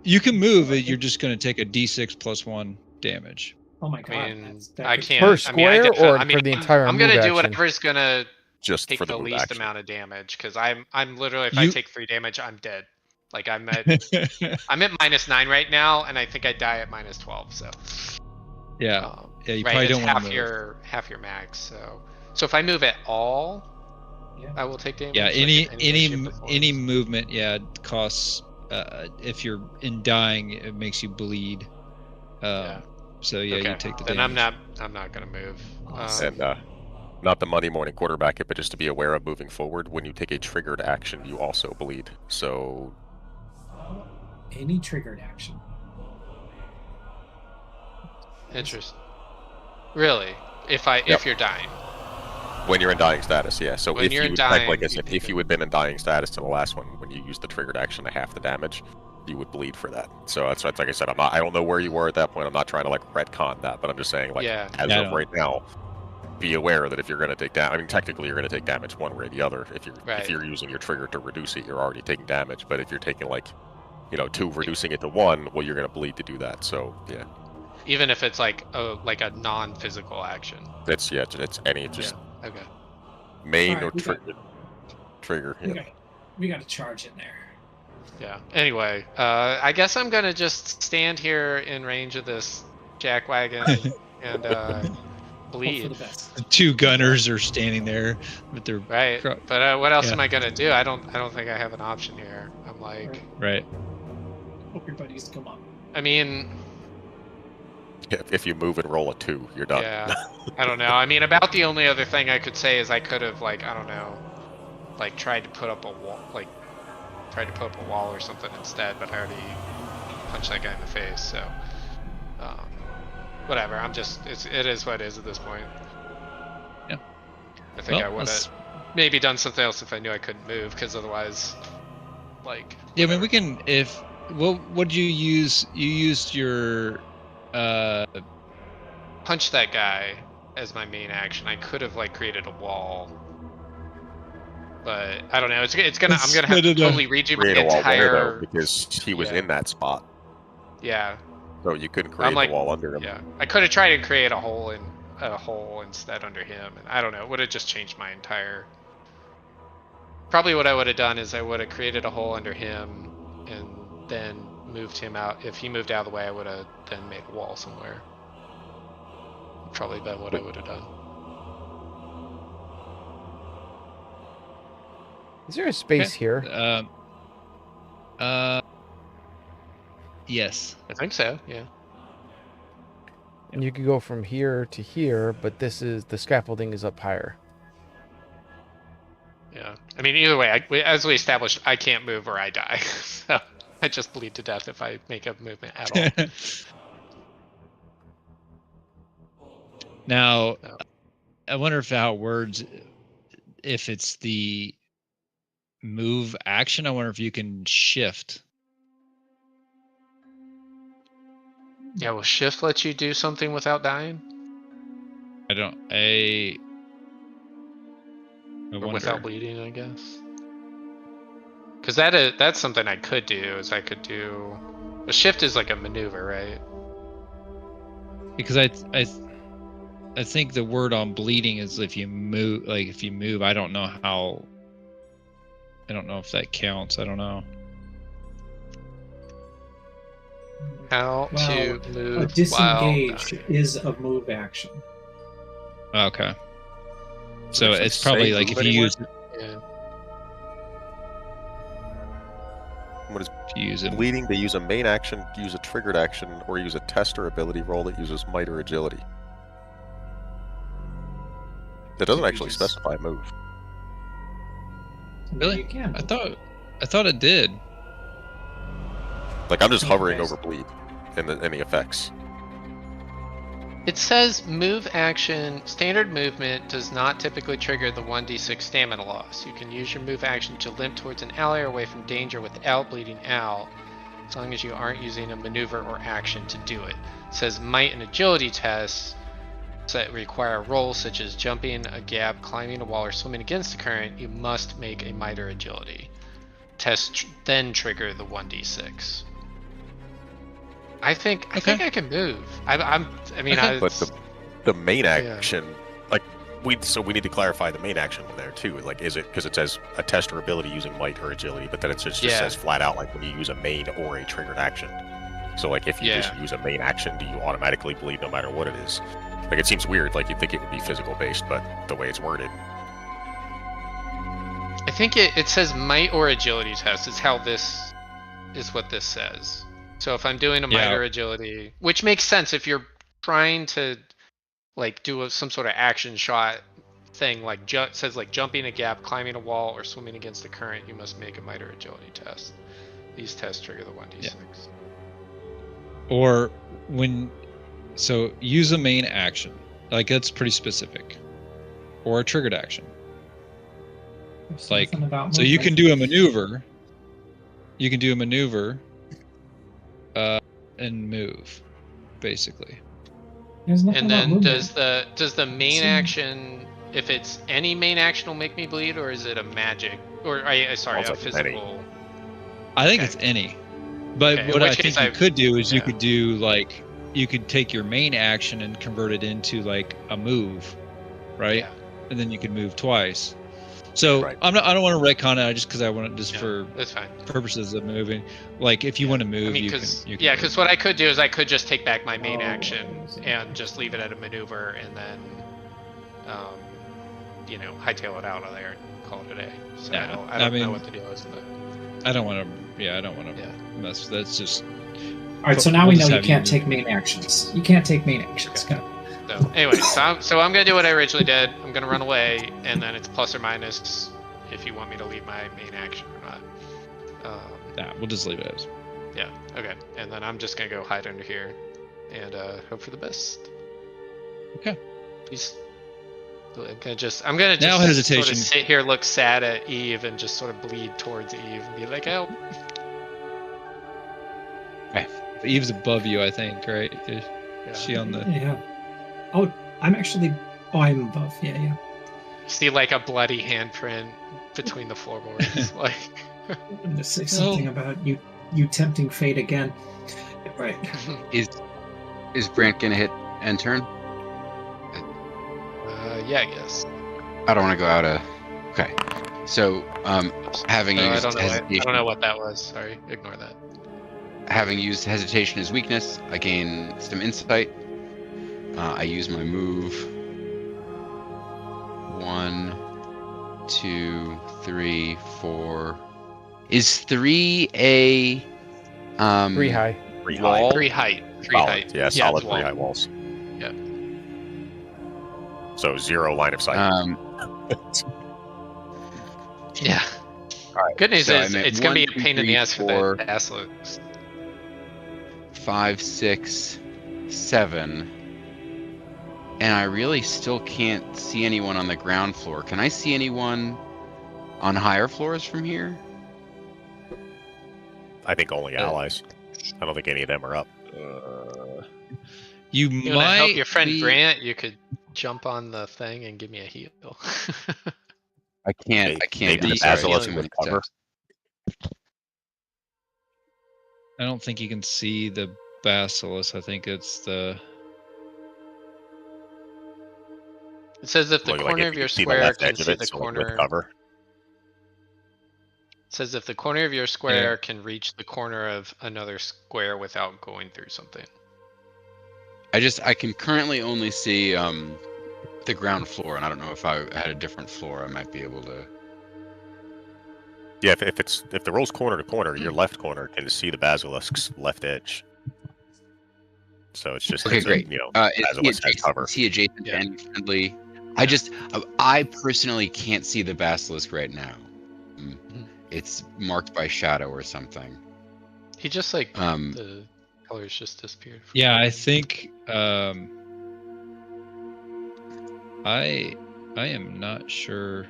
You can move it. You're just going to take a d6 plus 1 damage. Oh my god. I mean, that I could- can't. Per I mean, I square defi- or I mean, for the entire I'm gonna move do action? whatever's gonna Just take for the the move least action. amount of damage, because I'm literally, if I You- take 3 damage, I'm dead. Like I'm at -9 right now, and I think I die at -12. So yeah, yeah. You right, probably it's don't want half to move. your max. So if I move at all, Yeah. I will take damage. Yeah, like, any in way, shape, or form. any movement, yeah, costs. If you're in dying, it makes you bleed. Yeah. So yeah, Okay. you take the Then damage. I'm not gonna move. Awesome. And not the Monday morning quarterback it, but just to be aware of moving forward, when you take a triggered action, you also bleed. So Any triggered action. Interesting. Really? If you're dying. when you're in dying status, yeah. So When if you're you in would, like I dying, said, you if you had been in dying status in the last one, when you used the triggered action to half the damage, you would bleed for that. So that's like I said, I don't know where you were at that point. I'm not trying to like retcon that, but I'm just saying like Yeah. as Yeah, I of know. right now, be aware that if you're going to take damage, I mean technically you're going to take damage one way or the other. If Right. you're using your trigger to reduce it, you're already taking damage. But if you're taking like 2 reducing it to 1, well you're going to bleed to do that. So yeah, Even if it's like a non-physical action. it's any just Yeah. Okay. main Alright, or we got- trigger. Yeah. We got to charge in there. Yeah. Anyway, I guess I'm gonna just stand here in range of this jackwagon and Hope for bleed. the best. The 2 gunners are standing there with their Right. Cro- But what else yeah. am I gonna do? I don't think I have an option here. I'm like, right. Hope your buddies come up. I mean, If you move and roll a 2, you're done. yeah. I don't know. I mean, about the only other thing I could say is I could have like, I don't know, like tried to put up a wall, or something instead, but I already punched that guy in the face. So, whatever. It is what it is at this point. Yeah. I think Well, I would let's- have maybe done something else if I knew I couldn't move, because otherwise, like. Yeah, I mean, we can. What did you use? You used your. Punch that guy as my main action. I could have like created a wall, but I don't know. I'm gonna have to totally redo my Create a wall where, though, entire. because he was Yeah. in that spot, Yeah, so you couldn't create like- the wall under him. yeah. I could have tried to create a hole instead under him, and I don't know. It would have just changed my entire. Probably what I would have done is I would have created a hole under him, and then moved him out. If he moved out of the way, I would have then made a wall somewhere. Probably been what I would have done. Is there a space Okay. here? Yes. I think so. Yeah. And you could go from here to here, but the scaffolding is up higher. Yeah. I mean, either way, as we established, I can't move or I die. So I just bleed to death if I make a movement at all. Now, No. I wonder how it works. If it's the move action, I wonder if you can shift. Yeah, will shift let you do something without dying? I Or wonder. without bleeding, I guess. Because that's something I could do, is I could do... A shift is like a maneuver, right? Because I think the word on bleeding is if you move. Like if you move, I don't know how. I don't know if that counts. I don't know. How to move a disengage while is a move action. Okay. So Actually it's probably say like move if you anywhere? use yeah. What is if you use it. bleeding to use a main action, use a triggered action, or use a test or ability roll that uses might or agility? It doesn't You actually just- specify move. Really? You can. I thought it did. Like I'm just Yeah, hovering guys. over bleed in the effects. It says move action, standard movement does not typically trigger the 1d6 stamina loss. You can use your move action to limp towards an ally or away from danger without bleeding out, as long as you aren't using a maneuver or action to do it. It says might and agility tests that require rolls such as jumping a gap, climbing a wall, or swimming against the current. You must make a might or agility test, then trigger the 1d6. I think I can move. I mean, Okay. But the main action, like we need to clarify the main action there too. Like, is it because it says a test or ability using might or agility, but then it just says flat out like when you use a main or a triggered action. So like if you just use a main action, do you automatically bleed no matter what it is? Like it seems weird. Like you'd think it would be physical based, but the way it's worded. I think it says might or agility test is how this is what this says. So if I'm doing a might or agility, which makes sense if you're trying to like do some sort of action shot thing, like says like jumping a gap, climbing a wall, or swimming against the current, you must make a might or agility test. These tests trigger the 1d6. Or so use a main action. Like that's pretty specific. Or a triggered action. There's Like something about so you movement. can do a maneuver. You can do a maneuver and move, basically. There's nothing And about then movement. does the main See. action, if it's any main action will make me bleed, or is it a magic or sorry, Sounds a like physical? I think Okay. it's any. But Okay, in what which I case think you could do is you yeah. could do like you could take your main action and convert it into like a move, right? Yeah. And then you could move twice. So Right. I don't want to retcon it just because I want it just for That's fine. purposes of moving. Like if you want to move, I mean, you because can because what I could do is I could just take back my main Oh, action okay. and just leave it at a maneuver, and then, hightail it out of there and call it a day. So Yeah, I don't mean, know what the deal is with it. I don't want to. Yeah, I don't want to Yeah. mess. That's just. All right, so now we know you can't take main actions. You can't take main actions. Okay. So anyway, so I'm gonna do what I originally did. I'm gonna run away, and then it's plus or minus if you want me to leave my main action or not. Nah, we'll just leave it as. Yeah. Okay. And then I'm just gonna go hide under here, and hope for the best. Okay. Please. I'm gonna just Now sort hesitation. of sit here, look sad at Eve, and just sort of bleed towards Eve and be like, "Help!" Eve's above you, I think, right? Is Yeah. she on the? Yeah. Oh, I'm actually. Oh, I'm above. Yeah. See like a bloody handprint between the floorboards, like. I'm gonna say something about you tempting fate again. Right. Is Brant gonna hit end turn? Yeah, I guess. I don't want to go out of. Okay. So having I used don't know. I hesitation, don't know what that was. Sorry, ignore that. having used hesitation as weakness, I gain some insight. I use my move. 1, 2, 3, 4. Is 3 a 3 high. wall? 3 height. 3 Solid. height. Yeah, solid it's 3 wall. high walls. Yeah. So 0 line of sight. Yeah. Alright, Good news so is I'm at it's gonna be 1, a pain in the 2, ass 3, for 4, the Basilisks. 5, 6, 7. And I really still can't see anyone on the ground floor. Can I see anyone on higher floors from here? I think only allies. I don't think any of them are up. You You might wanna help your friend be- Brant? You could jump on the thing and give me a heal. I can't. Maybe I'm the sorry, basilisk too would many cover. steps. I don't think you can see the basilisk. I think it's the. It says if the Look, corner if of you your can see the square left can edge of see it, the so like corner. with cover. says if the corner of your square can reach the corner of another square without going through something. I can currently only see the ground floor, and I don't know if I had a different floor, I might be able to. Yeah, if the roll's corner to corner, your left corner can see the basilisk's left edge. So it's just okay, great. Basilisk has cover. Is he adjacent to any friendly? I personally can't see the basilisk right now. It's marked by shadow or something. He just the colors just disappeared. Yeah, I think I am not sure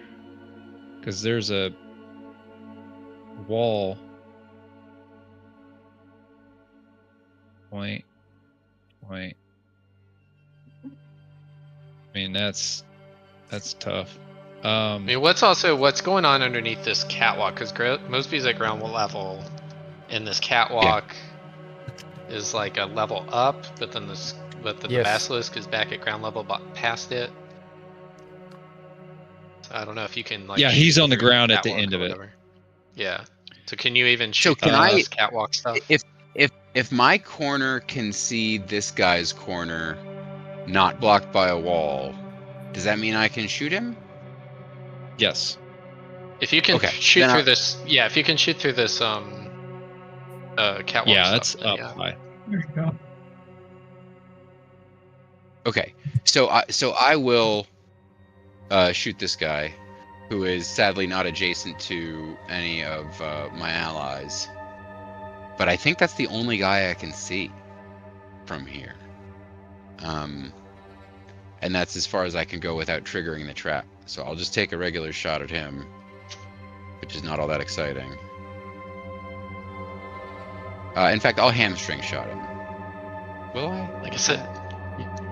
because there's a wall point. I mean that's tough. I mean, what's going on underneath this catwalk? Because Mosby's at ground level, and this catwalk is like a level up, but then the basilisk is back at ground level, past it. So I don't know if you can he's on the ground at the end of it. Yeah. So can you even shoot this catwalk stuff? If my corner can see this guy's corner, not blocked by a wall, does that mean I can shoot him? Yes. If you can shoot through this, if you can shoot through this catwalk. Yeah, that's up high. There you go. Okay, so I will shoot this guy, who is sadly not adjacent to any of my allies. But I think that's the only guy I can see from here. And that's as far as I can go without triggering the trap. So I'll just take a regular shot at him, which is not all that exciting. In fact, I'll hamstring shot him. Will I? Like I said,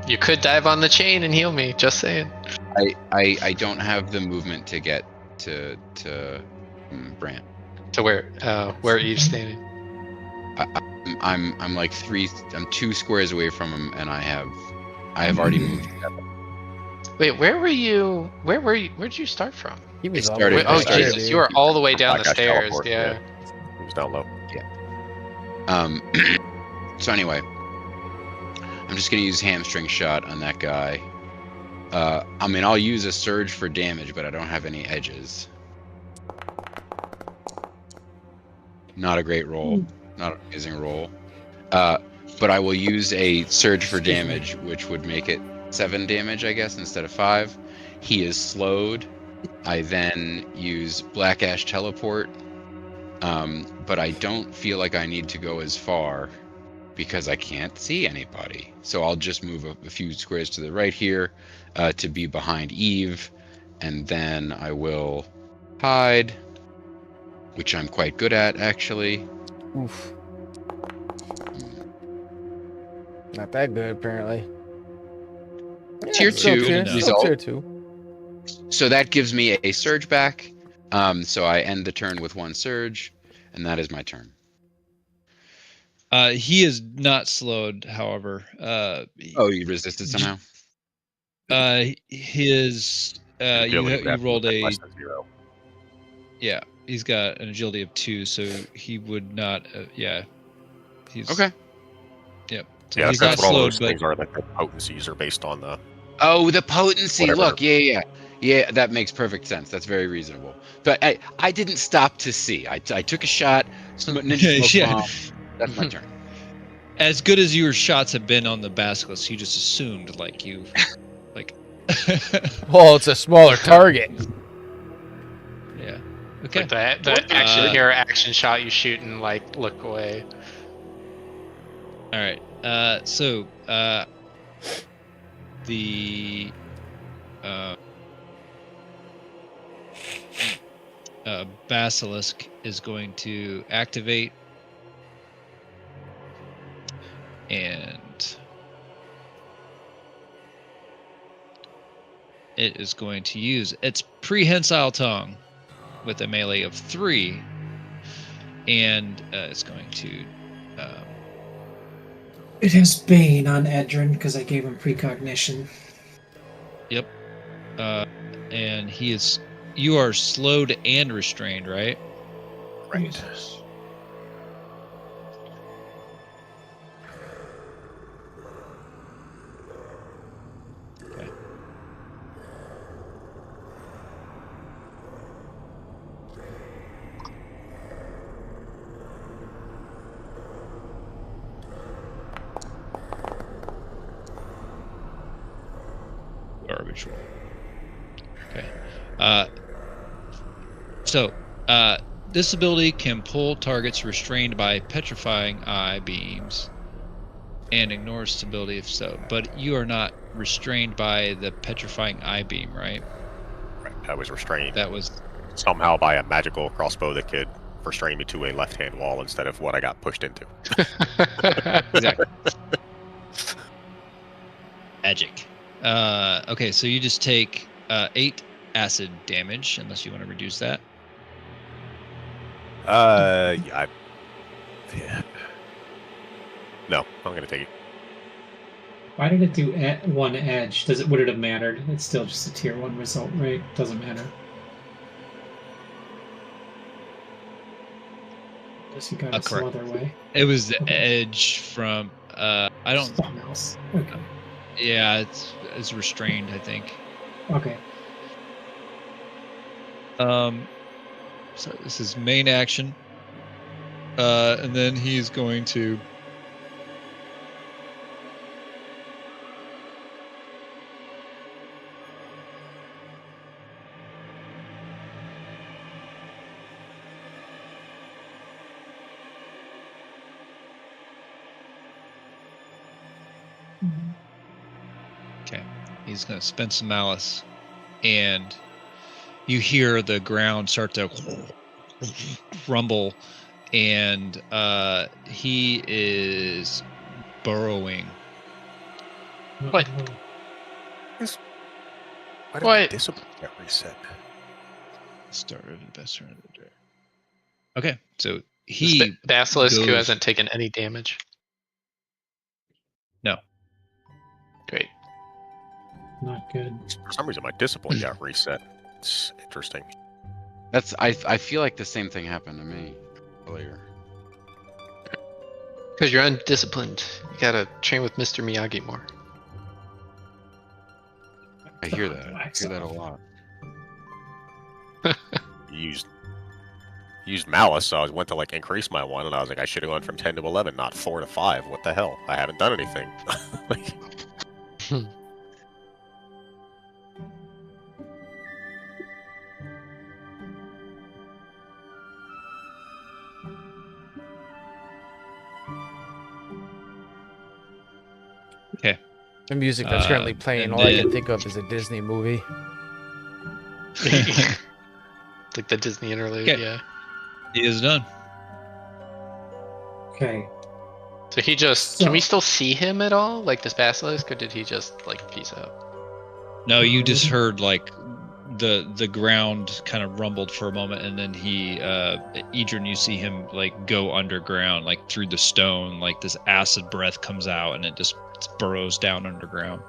you could dive on the chain and heal me, just saying. I don't have the movement to get to Brant. To where Eve's standing. I'm like I'm 2 squares away from him, and I have already moved. Wait, where'd you start from? He was started. Oh Jesus, you were all the way down the stairs. Yeah. He was down low. Yeah. So anyway, I'm just gonna use hamstring shot on that guy. I mean, I'll use a surge for damage, but I don't have any edges. Not a great roll. Not an amazing roll. But I will use a surge for damage, which would make it 7 damage, I guess, instead of 5. He is slowed. I then use Black Ash Teleport. But I don't feel like I need to go as far because I can't see anybody. So I'll just move a few squares to the right here to be behind Eve. And then I will hide, which I'm quite good at, actually. Oof. Not that good, apparently. Yeah, tier 2 result. Tier 2. So that gives me a surge back. So I end the turn with 1 surge, and that is my turn. He is not slowed, however. You resisted somehow? You rolled a... Less than 0. Yeah, he's got an agility of 2, so he would not... he's... Okay. Yep. So yeah, he's that's not what all slowed, those things are. Like the potencies are based on the... Oh, the potency. Whatever. Look, yeah, that makes perfect sense. That's very reasonable. But I didn't stop to see. I took a shot. Ninja smoke bomb. That's my turn. As good as your shots have been on the basilisk, you just assumed Well, it's a smaller target. Yeah. Okay. Like the action shot you shoot and look away. All right. So the basilisk is going to activate, and it is going to use its prehensile tongue with a melee of 3, and it's going to. It has Bane on Icedern because I gave him precognition. Yep. And he is. You are slowed and restrained, right? Right. Okay. Garbage roll. Okay. This ability can pull targets restrained by petrifying eye beams and ignore stability if so. But you are not restrained by the petrifying eye beam, right? Right. I was restrained. That was somehow by a magical crossbow that could restrain me to a left-hand wall instead of what I got pushed into. Exactly. Magic. Okay, so you just take 8 acid damage, unless you want to reduce that. Yeah. No, I'm gonna take it. Why did it do 1 edge? Would it have mattered? It's still just a tier 1 result, right? Doesn't matter. Unless you got it some other way. It was the edge from I don't. Something else. Okay. Yeah, it's restrained, I think. Okay. So this is main action, and then he's going to. Okay, he's going to spend some malice, and you hear the ground start to rumble, and he is burrowing. What? Why did my discipline get reset? Started the best turn of the day. Okay, so he Basilisk who hasn't taken any damage. No. Great. Not good. For some reason, my discipline got reset. It's interesting. I feel like the same thing happened to me earlier. Because you're undisciplined. You gotta train with Mr. Miyagi more. I hear that. I hear that a lot. Used malice, so I went to like increase my one, and I was like, I should have gone from 10 to 11, not 4 to 5. What the hell? I haven't done anything. Okay. The music that's currently playing, all I can think of is a Disney movie. Like the Disney interlude, yeah. He is done. Okay. So he just... Can we still see him at all? Like this basilisk? Or did he just, like, peace out? No, you just heard, like, the ground kind of rumbled for a moment, and then he... Icedern, you see him, like, go underground, like, through the stone. Like, this acid breath comes out, and it just burrows down underground.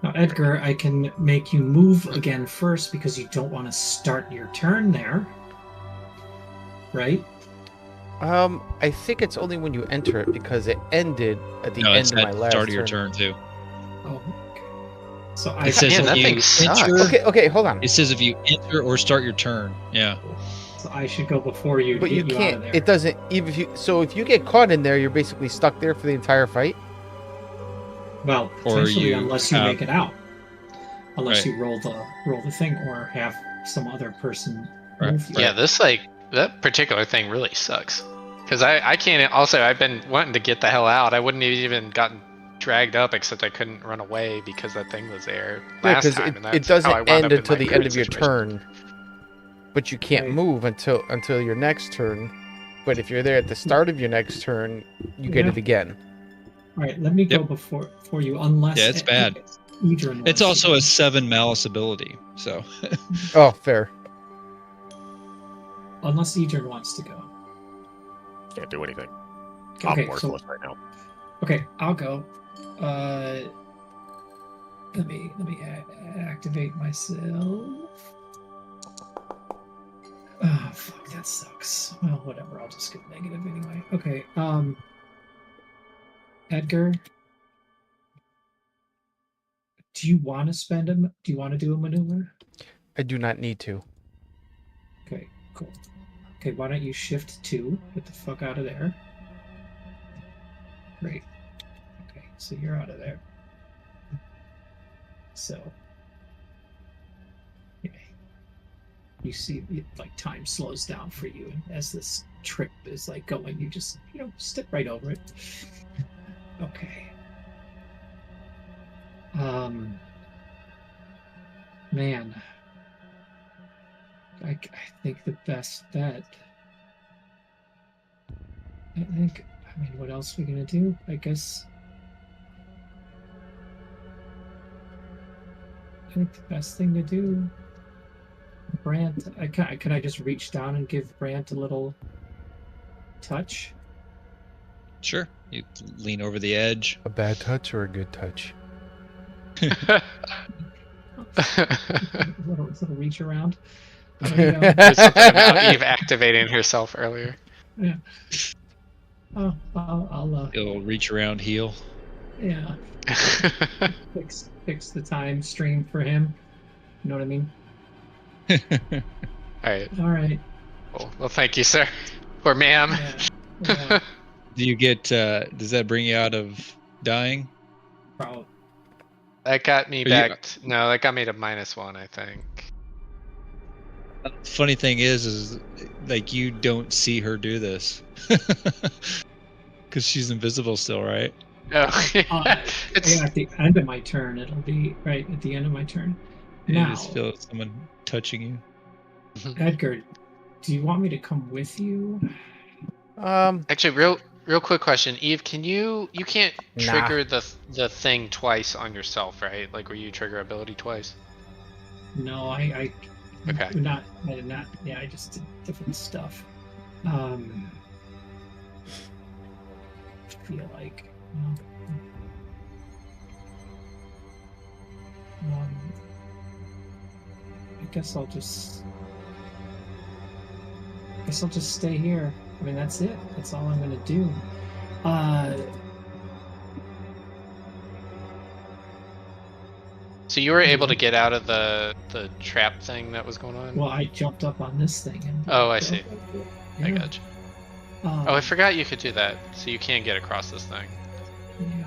Now, Edgar, I can make you move again first because you don't want to start your turn there. Right? I think it's only when you enter it because it ended at the end of my last start of your turn too. Oh, okay. So it says that thing sucks. Okay, hold on. It says if you enter or start your turn. Yeah. So I should go before you. But to you get can't. You out of there. It doesn't. Even if you. So if you get caught in there, you're basically stuck there for the entire fight. Well, potentially, unless you make it out, unless you roll the thing or have some other person move you. Yeah, that particular thing really sucks. Because I can't. Also, I've been wanting to get the hell out. I wouldn't have even gotten dragged up, except I couldn't run away because that thing was there last time. It doesn't end until the end of your turn. But you can't move until your next turn. But if you're there at the start of your next turn, you get it again. All right, let me go before you, unless... Yeah, it's bad. It's also a 7 malice ability, so... Oh, fair. Unless Icedern wants to go. Can't do anything. Okay, I'm worthless right now. Okay, I'll go. Let me activate myself. fuck, that sucks. Well, whatever. I'll just get negative anyway. Okay. Edgar, do you want to spend a? Do you want to do a maneuver? I do not need to. Okay, cool. Okay, why don't you shift 2? Get the fuck out of there. Great. Okay, so you're out of there. So, yeah. You see, like, time slows down for you, and as this trip is like going, you just, step right over it. Okay. Man. I think the best bet. I mean, what else are we gonna do? I guess. I think the best thing to do. Brant, can I just reach down and give Brant a little touch? Sure. You lean over the edge. A bad touch or a good touch? a little reach around. There's something about Eve activating herself earlier. Yeah. Oh, I'll It'll reach around, heal. Yeah. fix the time stream for him. You know what I mean? All right. Well, thank you, sir. Or ma'am. Yeah. Do you get? Does that bring you out of dying? Probably. That got me back. No, that got me to -1, I think. Funny thing is like you don't see her do this because she's invisible still, right? Oh, yeah, at the end of my turn, it'll be right at the end of my turn. You just feel someone touching you. Edgar, do you want me to come with you? Actually, real quick question, Eve. Can you can't trigger the thing twice on yourself, right? Like where you trigger ability twice. No, I okay. I did not. Yeah, I just did different stuff. I feel like. I guess I'll just stay here. I mean, that's it. That's all I'm gonna do. So you were able to get out of the trap thing that was going on? Well, I jumped up on this thing. And I see. Yeah. I got you. I forgot you could do that. So you can get across this thing. Yeah.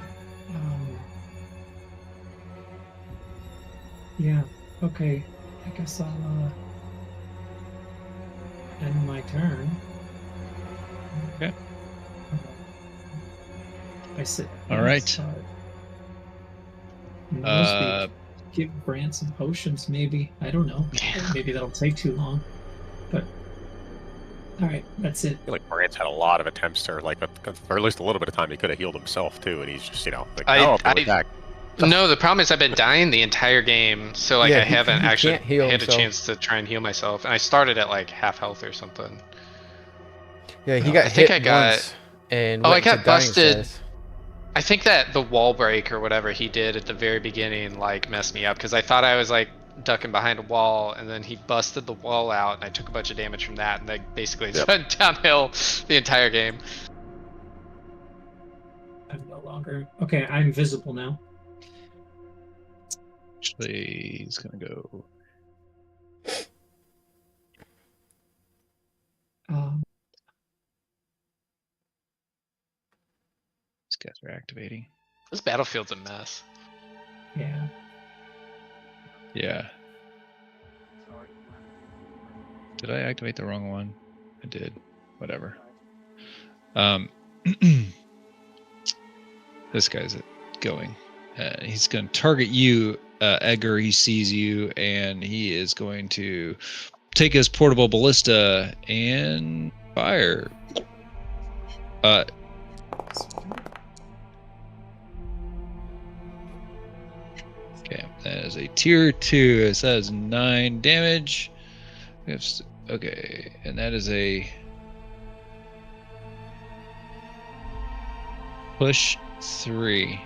Yeah. Okay. I guess I'll end my turn. Okay. I sit. All right. Give Brant some potions, maybe. I don't know. Maybe that'll take too long. But all right, that's it. I feel like Brant's had a lot of attempts to, or at least a little bit of time, he could have healed himself too, and he's just, attack. No, the problem is I've been dying the entire game, so I haven't actually had a chance to try and heal myself. And I started at like half health or something. Yeah, he got hit once and I got busted. I think that the wall break or whatever he did at the very beginning like messed me up because I thought I was like ducking behind a wall, and then he busted the wall out, and I took a bunch of damage from that, and they basically just went downhill the entire game. I'm no longer okay. I'm visible now. Actually, he's gonna go. These guys are activating. This battlefield's a mess. Yeah. Yeah. Did I activate the wrong one? I did. Whatever. This guy's going. He's going to target you, Edgar. He sees you, and he is going to take his portable ballista and fire. Okay, that is a tier 2. It says 9 damage. Okay, and that is a push 3.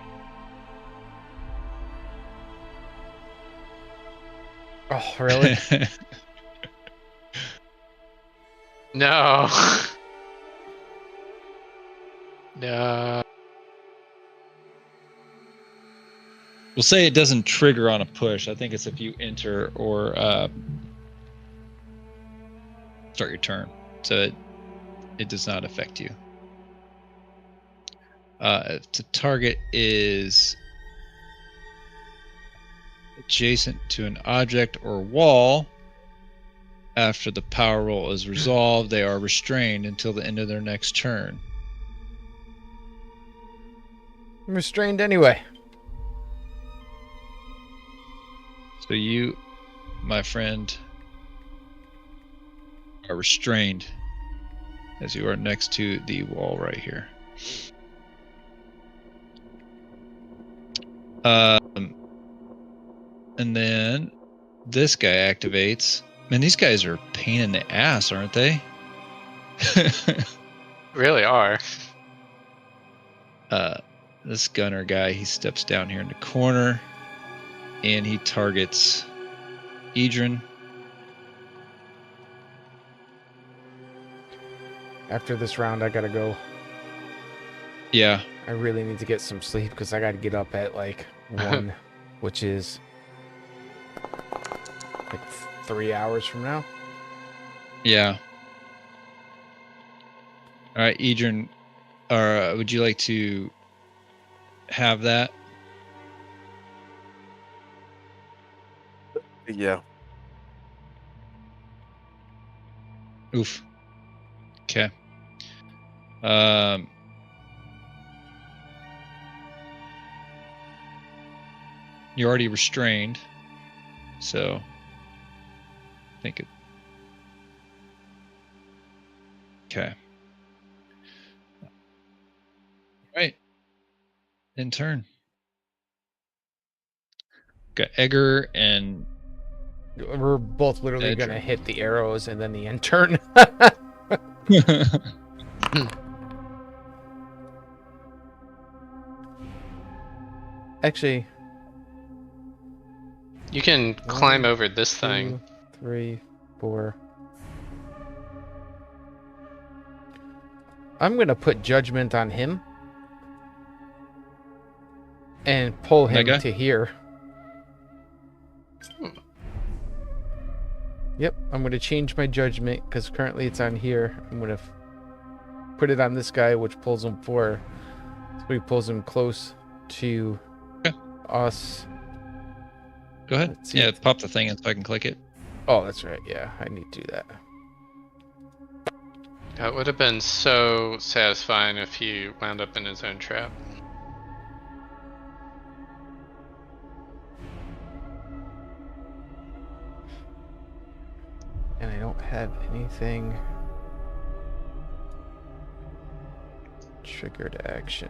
Oh, really? No. No. We'll say it doesn't trigger on a push. I think it's if you enter or start your turn. So it does not affect you. If the target is adjacent to an object or wall, after the power roll is resolved, they are restrained until the end of their next turn. I'm restrained anyway. So you, my friend, are restrained as you are next to the wall right here. And then this guy activates. Man, these guys are a pain in the ass, aren't they? Really are. This gunner guy, he steps down here in the corner and he targets Icedern. After this round, I gotta go. Yeah. I really need to get some sleep because I gotta get up at like 1, which is like 3 hours from now. Yeah. All right, Icedern, would you like to have that? Yeah. Oof. Okay. You're already restrained, so I think it. Okay. All right. In turn. Got Egger and. We're both literally gonna hit the arrows and then the end turn. Actually, you can climb over this thing. 2, 3, 4. I'm gonna put judgment on him and pull him to here. Yep, I'm gonna change my judgment because currently it's on here. I'm gonna put it on this guy, which pulls him forward. So he pulls him close to us. Go ahead. Yeah, pop the thing in so I can click it. Oh, that's right. Yeah, I need to do that. That would have been so satisfying if he wound up in his own trap. And I don't have anything triggered action.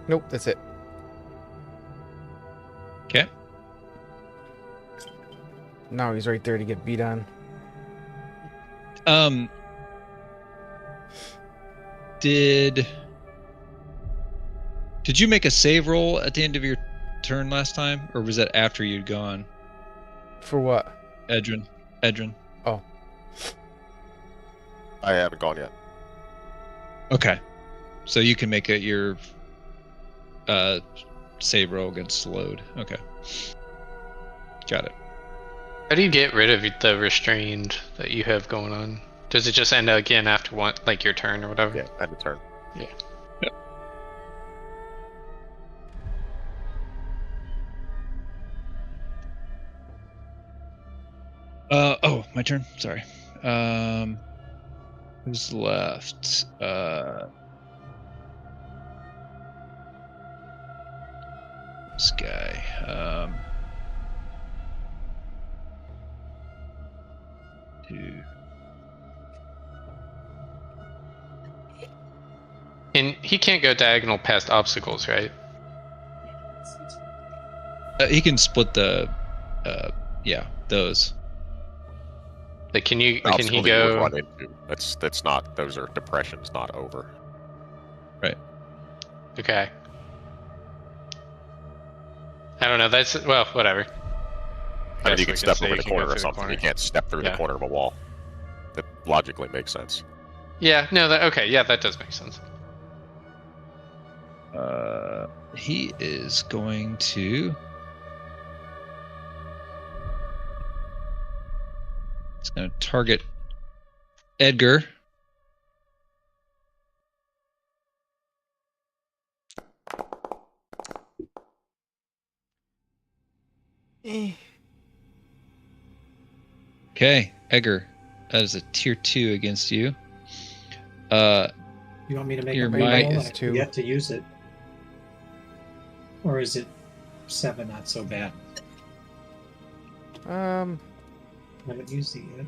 Nope, that's it. Okay. Now he's right there to get beat on. Did you make a save roll at the end of your turn last time, or was that after you'd gone? For what? Icedern. Oh. I haven't gone yet. Okay. So you can make your save roll against load. Okay. Got it. How do you get rid of the restrained that you have going on? Does it just end again after one, like your turn or whatever? Yeah, end of turn. Yeah. Yep. Oh, my turn. Sorry. Who's left? This guy. 2. And he can't go diagonal past obstacles, right? He can split the, those. Like, can he go? Run into. That's not. Those are depressions, not over. Right. Okay. I don't know. That's well, whatever. I mean, you can step over the corner or the something. corner. You can't step through the corner of a wall. That logically makes sense. Yeah. No. Okay. Yeah, that does make sense. He is going to. He's going to target Edgar. Okay, Edgar, that is a tier 2 against you. You want me to make Your a might roll? is I 2. Yet to use it, or is it 7? Not so bad. I haven't used it yet.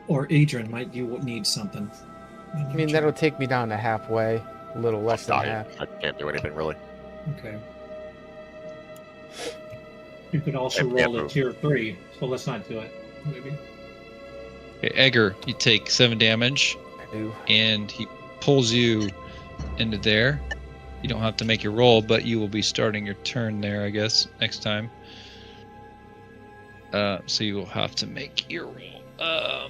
Or Adrian, might you need something? I mean, that'll take me down to halfway, a little less than half. I can't do anything really. Okay. You could also roll a tier 3, so let's not do it. Maybe. Okay, Edgar, you take 7 damage, and he pulls you into there. You don't have to make your roll, but you will be starting your turn there, I guess, next time. So you will have to make your roll.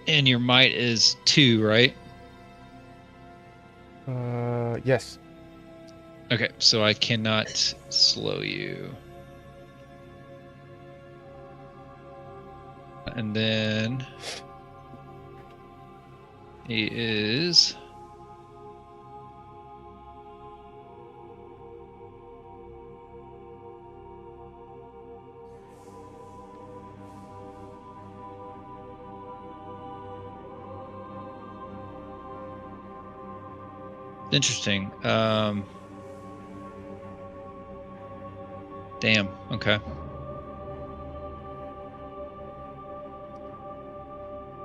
And your might is 2, right? Yes. Okay, so I cannot slow you. And then he is interesting. Damn, okay.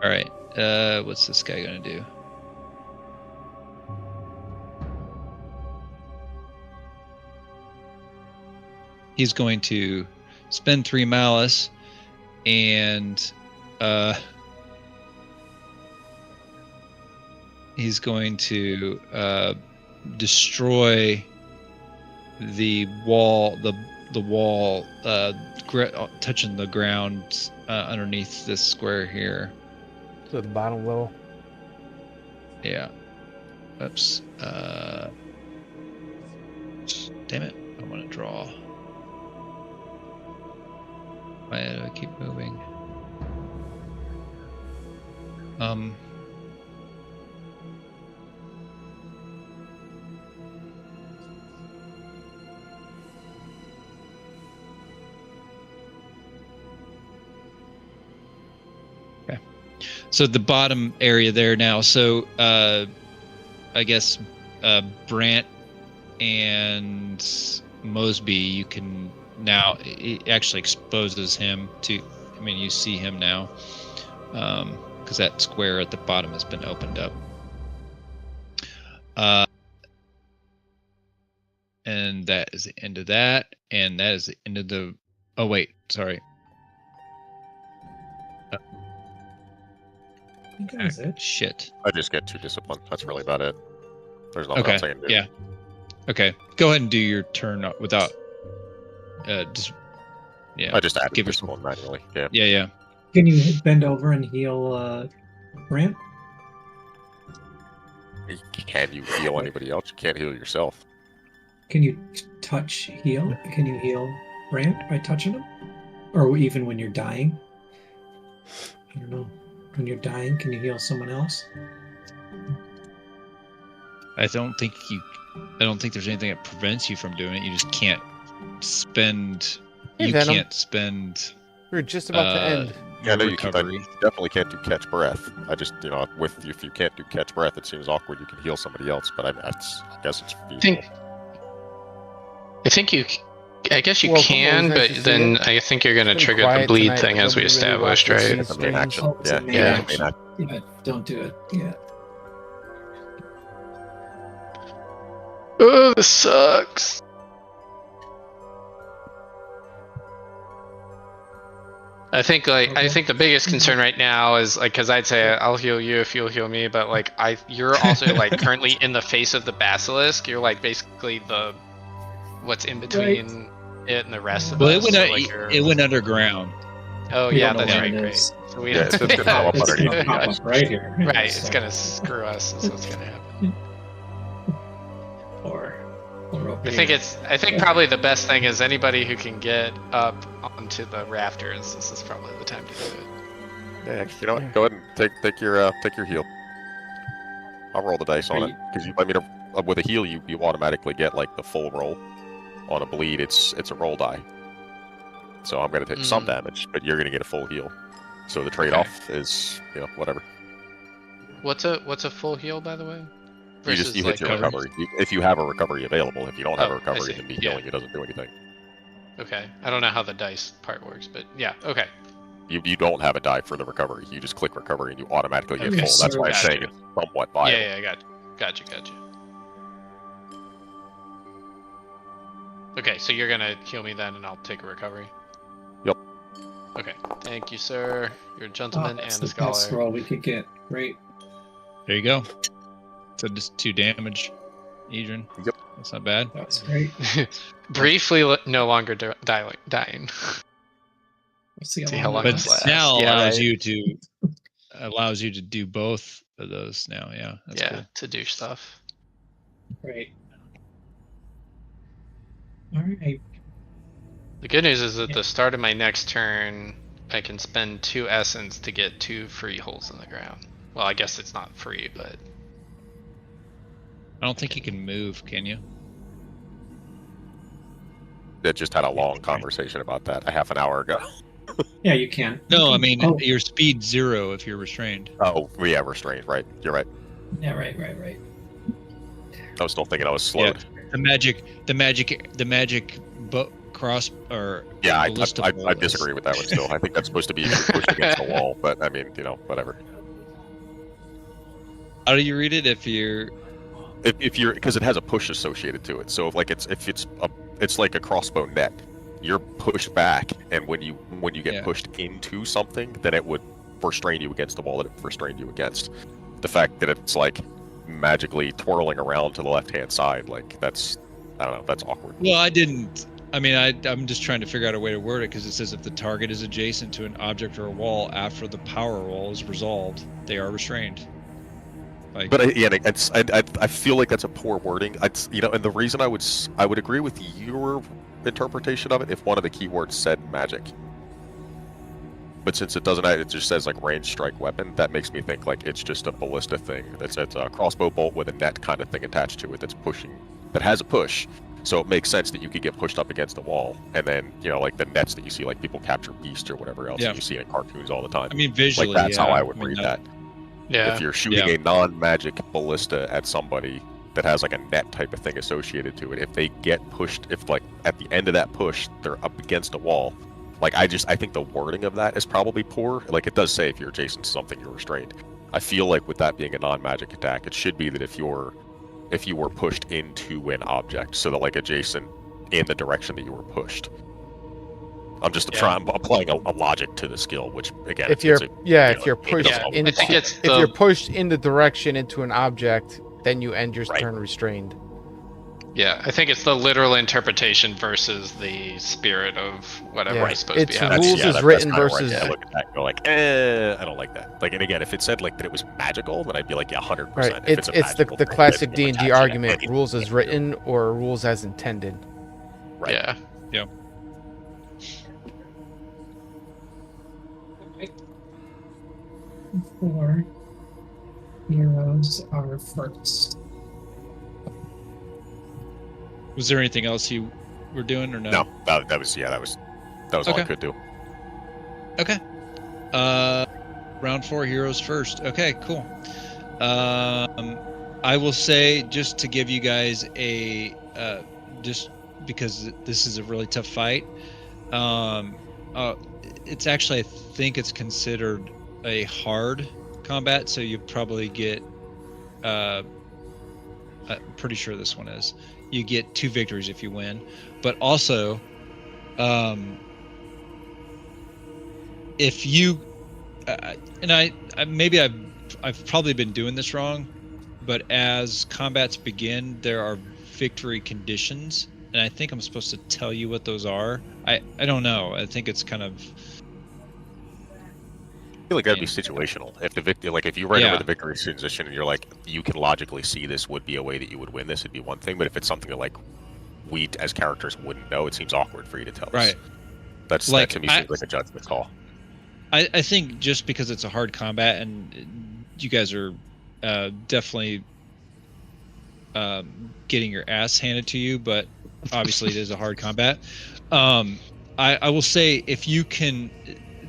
All right, what's this guy gonna do? He's going to spend 3 malice and he's going to destroy the wall, the wall touching the ground underneath this square here. So the bottom level. Yeah. Oops. Damn it! I want to draw. Why do I keep moving? Okay. So the bottom area there now. So I guess Brant and Mosby, you can now, it actually exposes him to, I mean, you see him now, because that square at the bottom has been opened up. And that is the end of that, and that is the end of the, oh wait, sorry. I think that was it. Shit. I just get 2 discipline. That's really about it. There's nothing else I can do. Yeah. Okay. Go ahead and do your turn without just, yeah. I just added give discipline manually. Yeah. Yeah, yeah. Can you bend over and heal Brant? Can you heal anybody else? You can't heal yourself. Can you heal? Can you heal Brant by touching him? Or even when you're dying? I don't know. When you're dying, can you heal someone else? I don't think there's anything that prevents you from doing it. You just can't spend. Hey, you Venom. can't spend. We're just about to end. Yeah, no, you recovery. definitely can't do catch breath. I just, if you can't do catch breath, it seems awkward. You can heal somebody else, but I guess it's feasible. I guess you Well, can, nice but to see then you. I think you're going to It's been trigger the quiet bleed tonight, thing as we nobody really established, watches right? these That's a main action. Oh, it's a Yeah, main yeah, action. main action. Yeah, don't do it. Yeah. Oh, this sucks. I think the biggest concern right now is like, because I'd say I'll heal you if you'll heal me, but like you're also like currently in the face of the basilisk. You're like basically what's in between it and the rest of us. It went underground. Oh yeah, that's right. Great. So it's gonna come up underneath you guys. Right here. Right, it's gonna screw us. Is what's gonna happen. Or I think probably the best thing is anybody who can get up onto the rafters. This is probably the time to do it. Yeah, you know what? Go ahead and take your heal. I'll roll the dice on it because with a heal you automatically get like the full roll. On a bleed, it's a roll die. So I'm gonna take some damage, but you're gonna get a full heal. So the trade-off is whatever. What's a full heal, by the way? You hit your recovery. If you have a recovery available. If you don't have a recovery, then the healing it doesn't do anything. Okay, I don't know how the dice part works, but yeah, okay. You don't have a die for the recovery. You just click recovery and you automatically get full. That's why I'm saying it's somewhat viable. Yeah, got you. Okay, so you're gonna heal me then, and I'll take a recovery. Yep. Okay, thank you, sir. You're a gentleman and a scholar. That's the best roll we could get. Great. There you go. So just 2 damage, Icedern. Yep. That's not bad. That's great. Briefly, no longer dying. See how long but this lasts. now allows you to do both of those now. Yeah. That's cool. To do stuff. Great. All right. The good news is at the start of my next turn, I can spend 2 essence to get 2 free holes in the ground. Well, I guess it's not free, but I don't think you can move, can you? That just had a long conversation about that a half an hour ago. Yeah, you can. No, I mean your speed 0 if you're restrained. Oh, yeah, restrained. Right, you're right. Yeah, right. I was still thinking I was slowed. Yeah, the magic cross or yeah, I disagree with that one still. I think that's supposed to be pushed against the wall, but I mean, whatever. How do you read it if you're because it has a push associated to it. So it's like a crossbow net. You're pushed back, and when you get pushed into something, then it would restrain you against the wall that it restrained you against. The fact that it's like magically twirling around to the left-hand side, like that's awkward. Well, I'm just trying to figure out a way to word it because it says if the target is adjacent to an object or a wall after the power roll is resolved, they are restrained. But I feel like that's a poor wording. And the reason I would agree with your interpretation of it if one of the keywords said magic. But since it doesn't, it just says like range strike weapon. That makes me think like it's just a ballista thing. It's a crossbow bolt with a net kind of thing attached to it that's pushing, that has a push. So it makes sense that you could get pushed up against a wall, and then like the nets that you see, like people capture beasts or whatever else that you see in cartoons all the time. I mean, visually, like that's how I would read that. Yeah. If you're shooting a non-magic ballista at somebody that has like a net type of thing associated to it, if they get pushed, if like at the end of that push they're up against a wall, like I think the wording of that is probably poor. Like it does say if you're adjacent to something you're restrained. I feel like with that being a non-magic attack, it should be that if you were pushed into an object, so that like adjacent in the direction that you were pushed. I'm just applying a logic to the skill, which again, if you're pushed if you're pushed in the direction into an object, then you end your turn restrained. Yeah, I think it's the literal interpretation versus the spirit of whatever is supposed to be happening. Rules is written versus. I look at that and go like, I don't like that. Like, and again, if it said like that it was magical, then I'd be like, 100%. Right. It's the classic D&D argument: rules as written or rules as intended. Right. Yeah. Yeah. Four heroes are first. Was there anything else you were doing or no? No, that was all I could do. Okay. Round 4, heroes first. Okay, cool. I will say, just to give you guys a just because this is a really tough fight. It's actually, I think it's considered a hard combat, so you probably get. I'm pretty sure this one is. You get 2 victories if you win, but also if you and I maybe I've probably been doing this wrong, but as combats begin, there are victory conditions, and I think I'm supposed to tell you what those are. I don't know. I think it's kind of. I feel like that'd be situational. If the victory, like if you ran over the victory position and you're like, you can logically see this would be a way that you would win this, it'd be one thing. But if it's something that like we as characters wouldn't know, it seems awkward for you to tell us. Right. That to me seems like a judgment call. I think just because it's a hard combat and you guys are definitely getting your ass handed to you, but obviously it is a hard combat. I will say if you can,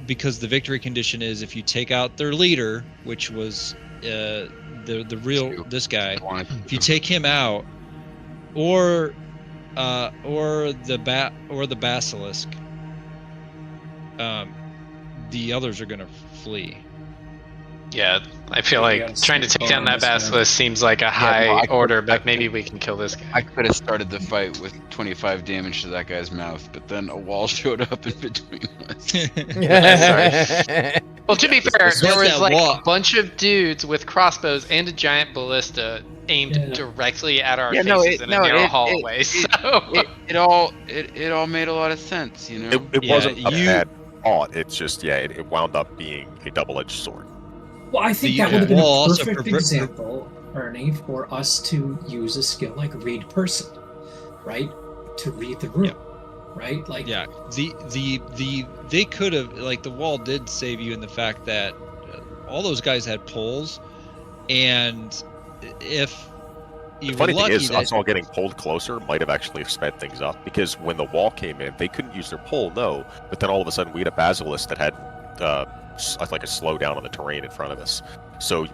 because the victory condition is if you take out their leader, which was the real this guy, if you take him out, or the basilisk, the others are gonna flee. Yeah, I feel like trying to take down that basilisk seems like a high order, but maybe we can kill this guy. I could have started the fight with 25 damage to that guy's mouth, but then a wall showed up in between us. Sorry. Well, to be fair, there was like a bunch of dudes with crossbows and a giant ballista aimed directly at our faces in a narrow hallway. It all made a lot of sense, you know. It wasn't a bad thought. It's just it wound up being a double-edged sword. Well, I think that would have been a perfect example, Ernie, for us to use a skill like read person, right? To read the room, right? Like they could have, like, the wall did save you in the fact that all those guys had poles, and if you were funny thing is, us all getting pulled closer might have actually sped things up, because when the wall came in, they couldn't use their pole, but then all of a sudden we had a basilisk that had like a slowdown on the terrain in front of us. So we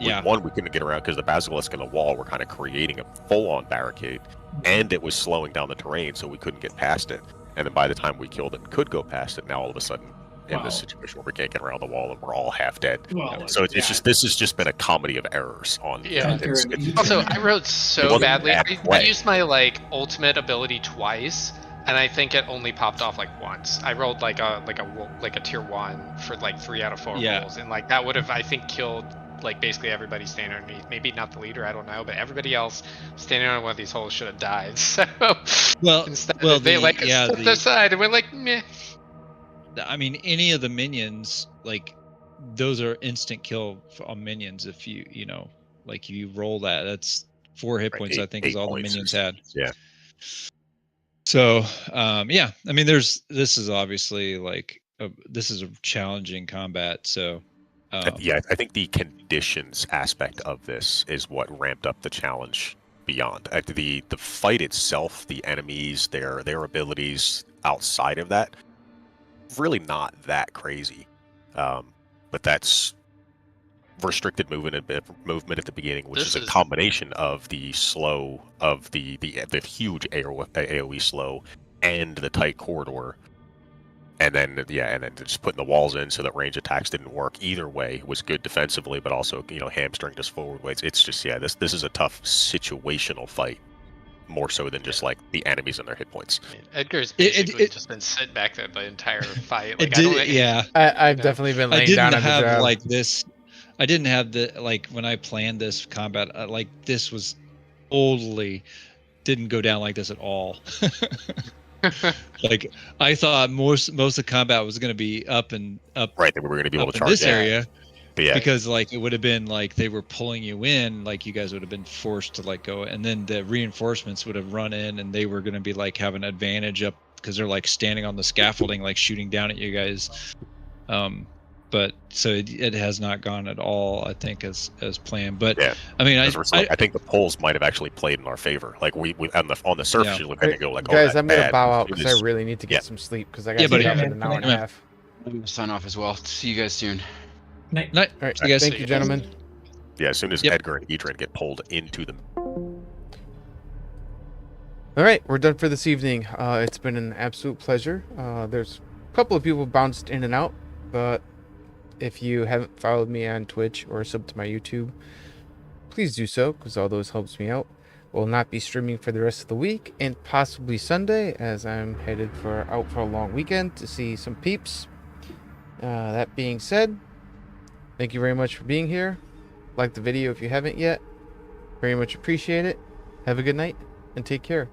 couldn't get around because the basilisk and the wall were kind of creating a full-on barricade, and it was slowing down the terrain, so we couldn't get past it. And then by the time we killed it and could go past it, now all of a sudden in this situation where we can't get around the wall and we're all half dead. So it's just, this has just been a comedy of errors on. Also, I wrote so badly. I used my ultimate ability twice, and I think it only popped off once. I rolled like a tier 1 for 3 out of 4 rolls, and that would have, I think, killed basically everybody standing underneath. Maybe not the leader, I don't know, but everybody else standing on one of these holes should have died. So they stepped aside and we're meh. I mean, any of the minions, those are instant kill on minions. If you roll that's 4 hit points, I think, is all the minions had. Yeah. So, I mean, this is obviously this is a challenging combat. So, I think the conditions aspect of this is what ramped up the challenge beyond. The fight itself, the enemies, their abilities outside of that, really not that crazy. But that's restricted movement at the beginning, which is a combination of the slow, of the huge AoE slow, and the tight corridor, and then just putting the walls in so that range attacks didn't work either way was good defensively, but also hamstringed us forward ways. It's just this is a tough situational fight, more so than just the enemies and their hit points. I mean, Edgar's basically just been sitting back there the entire fight. I've definitely been laying down on the ground. I didn't have when I planned this combat, this was totally didn't go down like this at all. I thought most of the combat was going to be up. Right, that we were going to be able to charge this area. Because it would have been they were pulling you in, you guys would have been forced to go, and then the reinforcements would have run in, and they were going to be have an advantage up because they're standing on the scaffolding, shooting down at you guys. But so it has not gone at all, I think, as planned. But I mean, I think the polls might have actually played in our favor. We on the surface, you look at it and go guys, I'm gonna bow out because I really need to get some sleep because I got to get up in an hour and a half. I'm gonna sign off as well. See you guys soon. Night. All right, see you guys. Thank you, gentlemen. Yeah, as soon as Edgar and Icedern get pulled into them. All right, we're done for this evening. It's been an absolute pleasure. There's a couple of people bounced in and out, but if you haven't followed me on Twitch or subbed to my YouTube, please do so, because all those helps me out. Will not be streaming for the rest of the week and possibly Sunday, as I'm headed out for a long weekend to see some peeps. That being said, thank you very much for being here. Like the video if you haven't yet. Very much appreciate it. Have a good night and take care.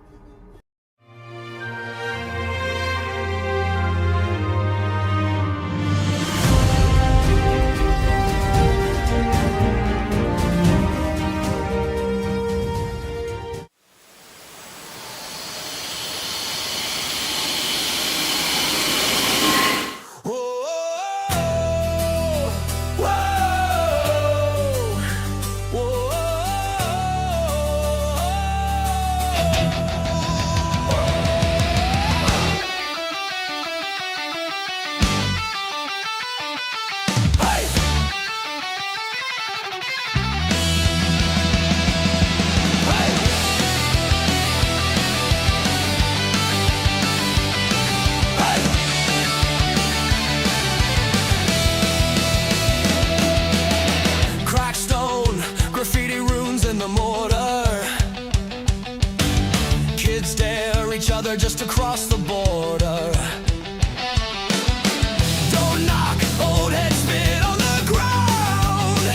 Just across the border. Don't knock, old head spit on the ground,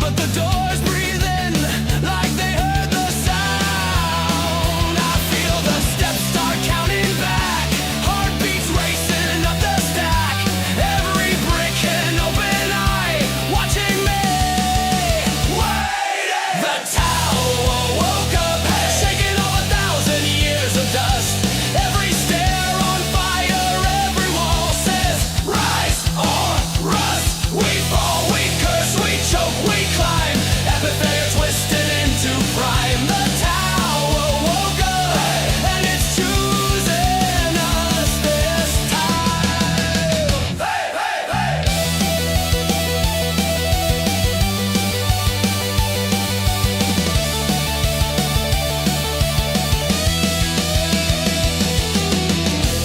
but the doors breathe in like they heard the sound. I feel the steps start counting back, heartbeats racing up the stack, every brick an open eye watching me. Waiting. The tower woke up, shaking off 1,000 years of dust. Every stair on fire, every wall says rise or rust. We fall, we curse, we choke, we climb. Epic failure twisted into prime. The tower woke up and it's choosing us this time. Hey, hey, hey!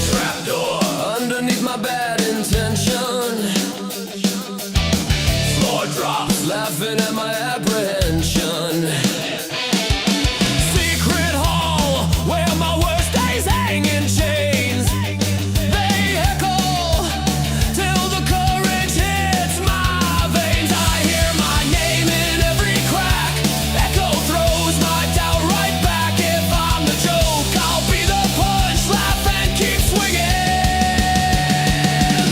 Trapdoor underneath my bad intention. Floor drops, laughing at my apprehension. Secret hall where my worst days hang in chains. They echo till the courage hits my veins. I hear my name in every crack. Echo throws my doubt right back. If I'm the joke, I'll be the punch. Laugh and keep swinging.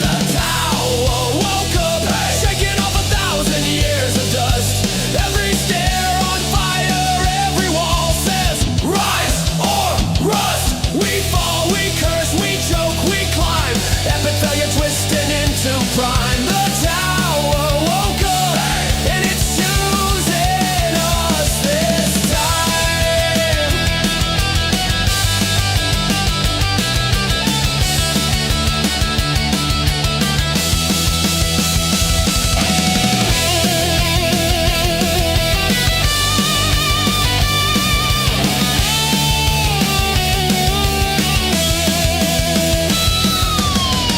The tower woke up, shaking off 1,000 years of dust. Every stair on fire, every wall says rise or rust. We fall, we curse, we choke, we climb. Epic failure twisting into prime. The tower woke up and it's choosing us this time.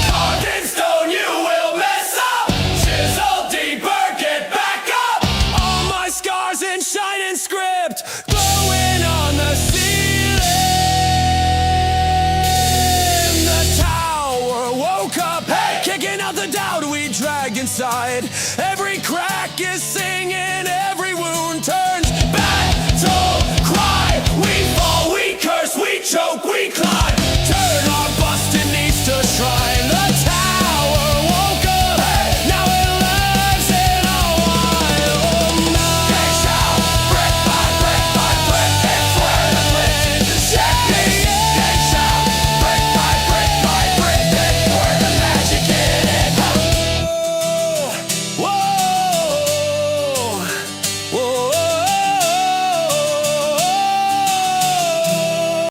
Carved in stone, you will mess up. Chisel deeper, get back up. All my scars in shining script, glowing on the ceiling. The tower woke up, kicking out the doubt we drag inside. Every crack is singing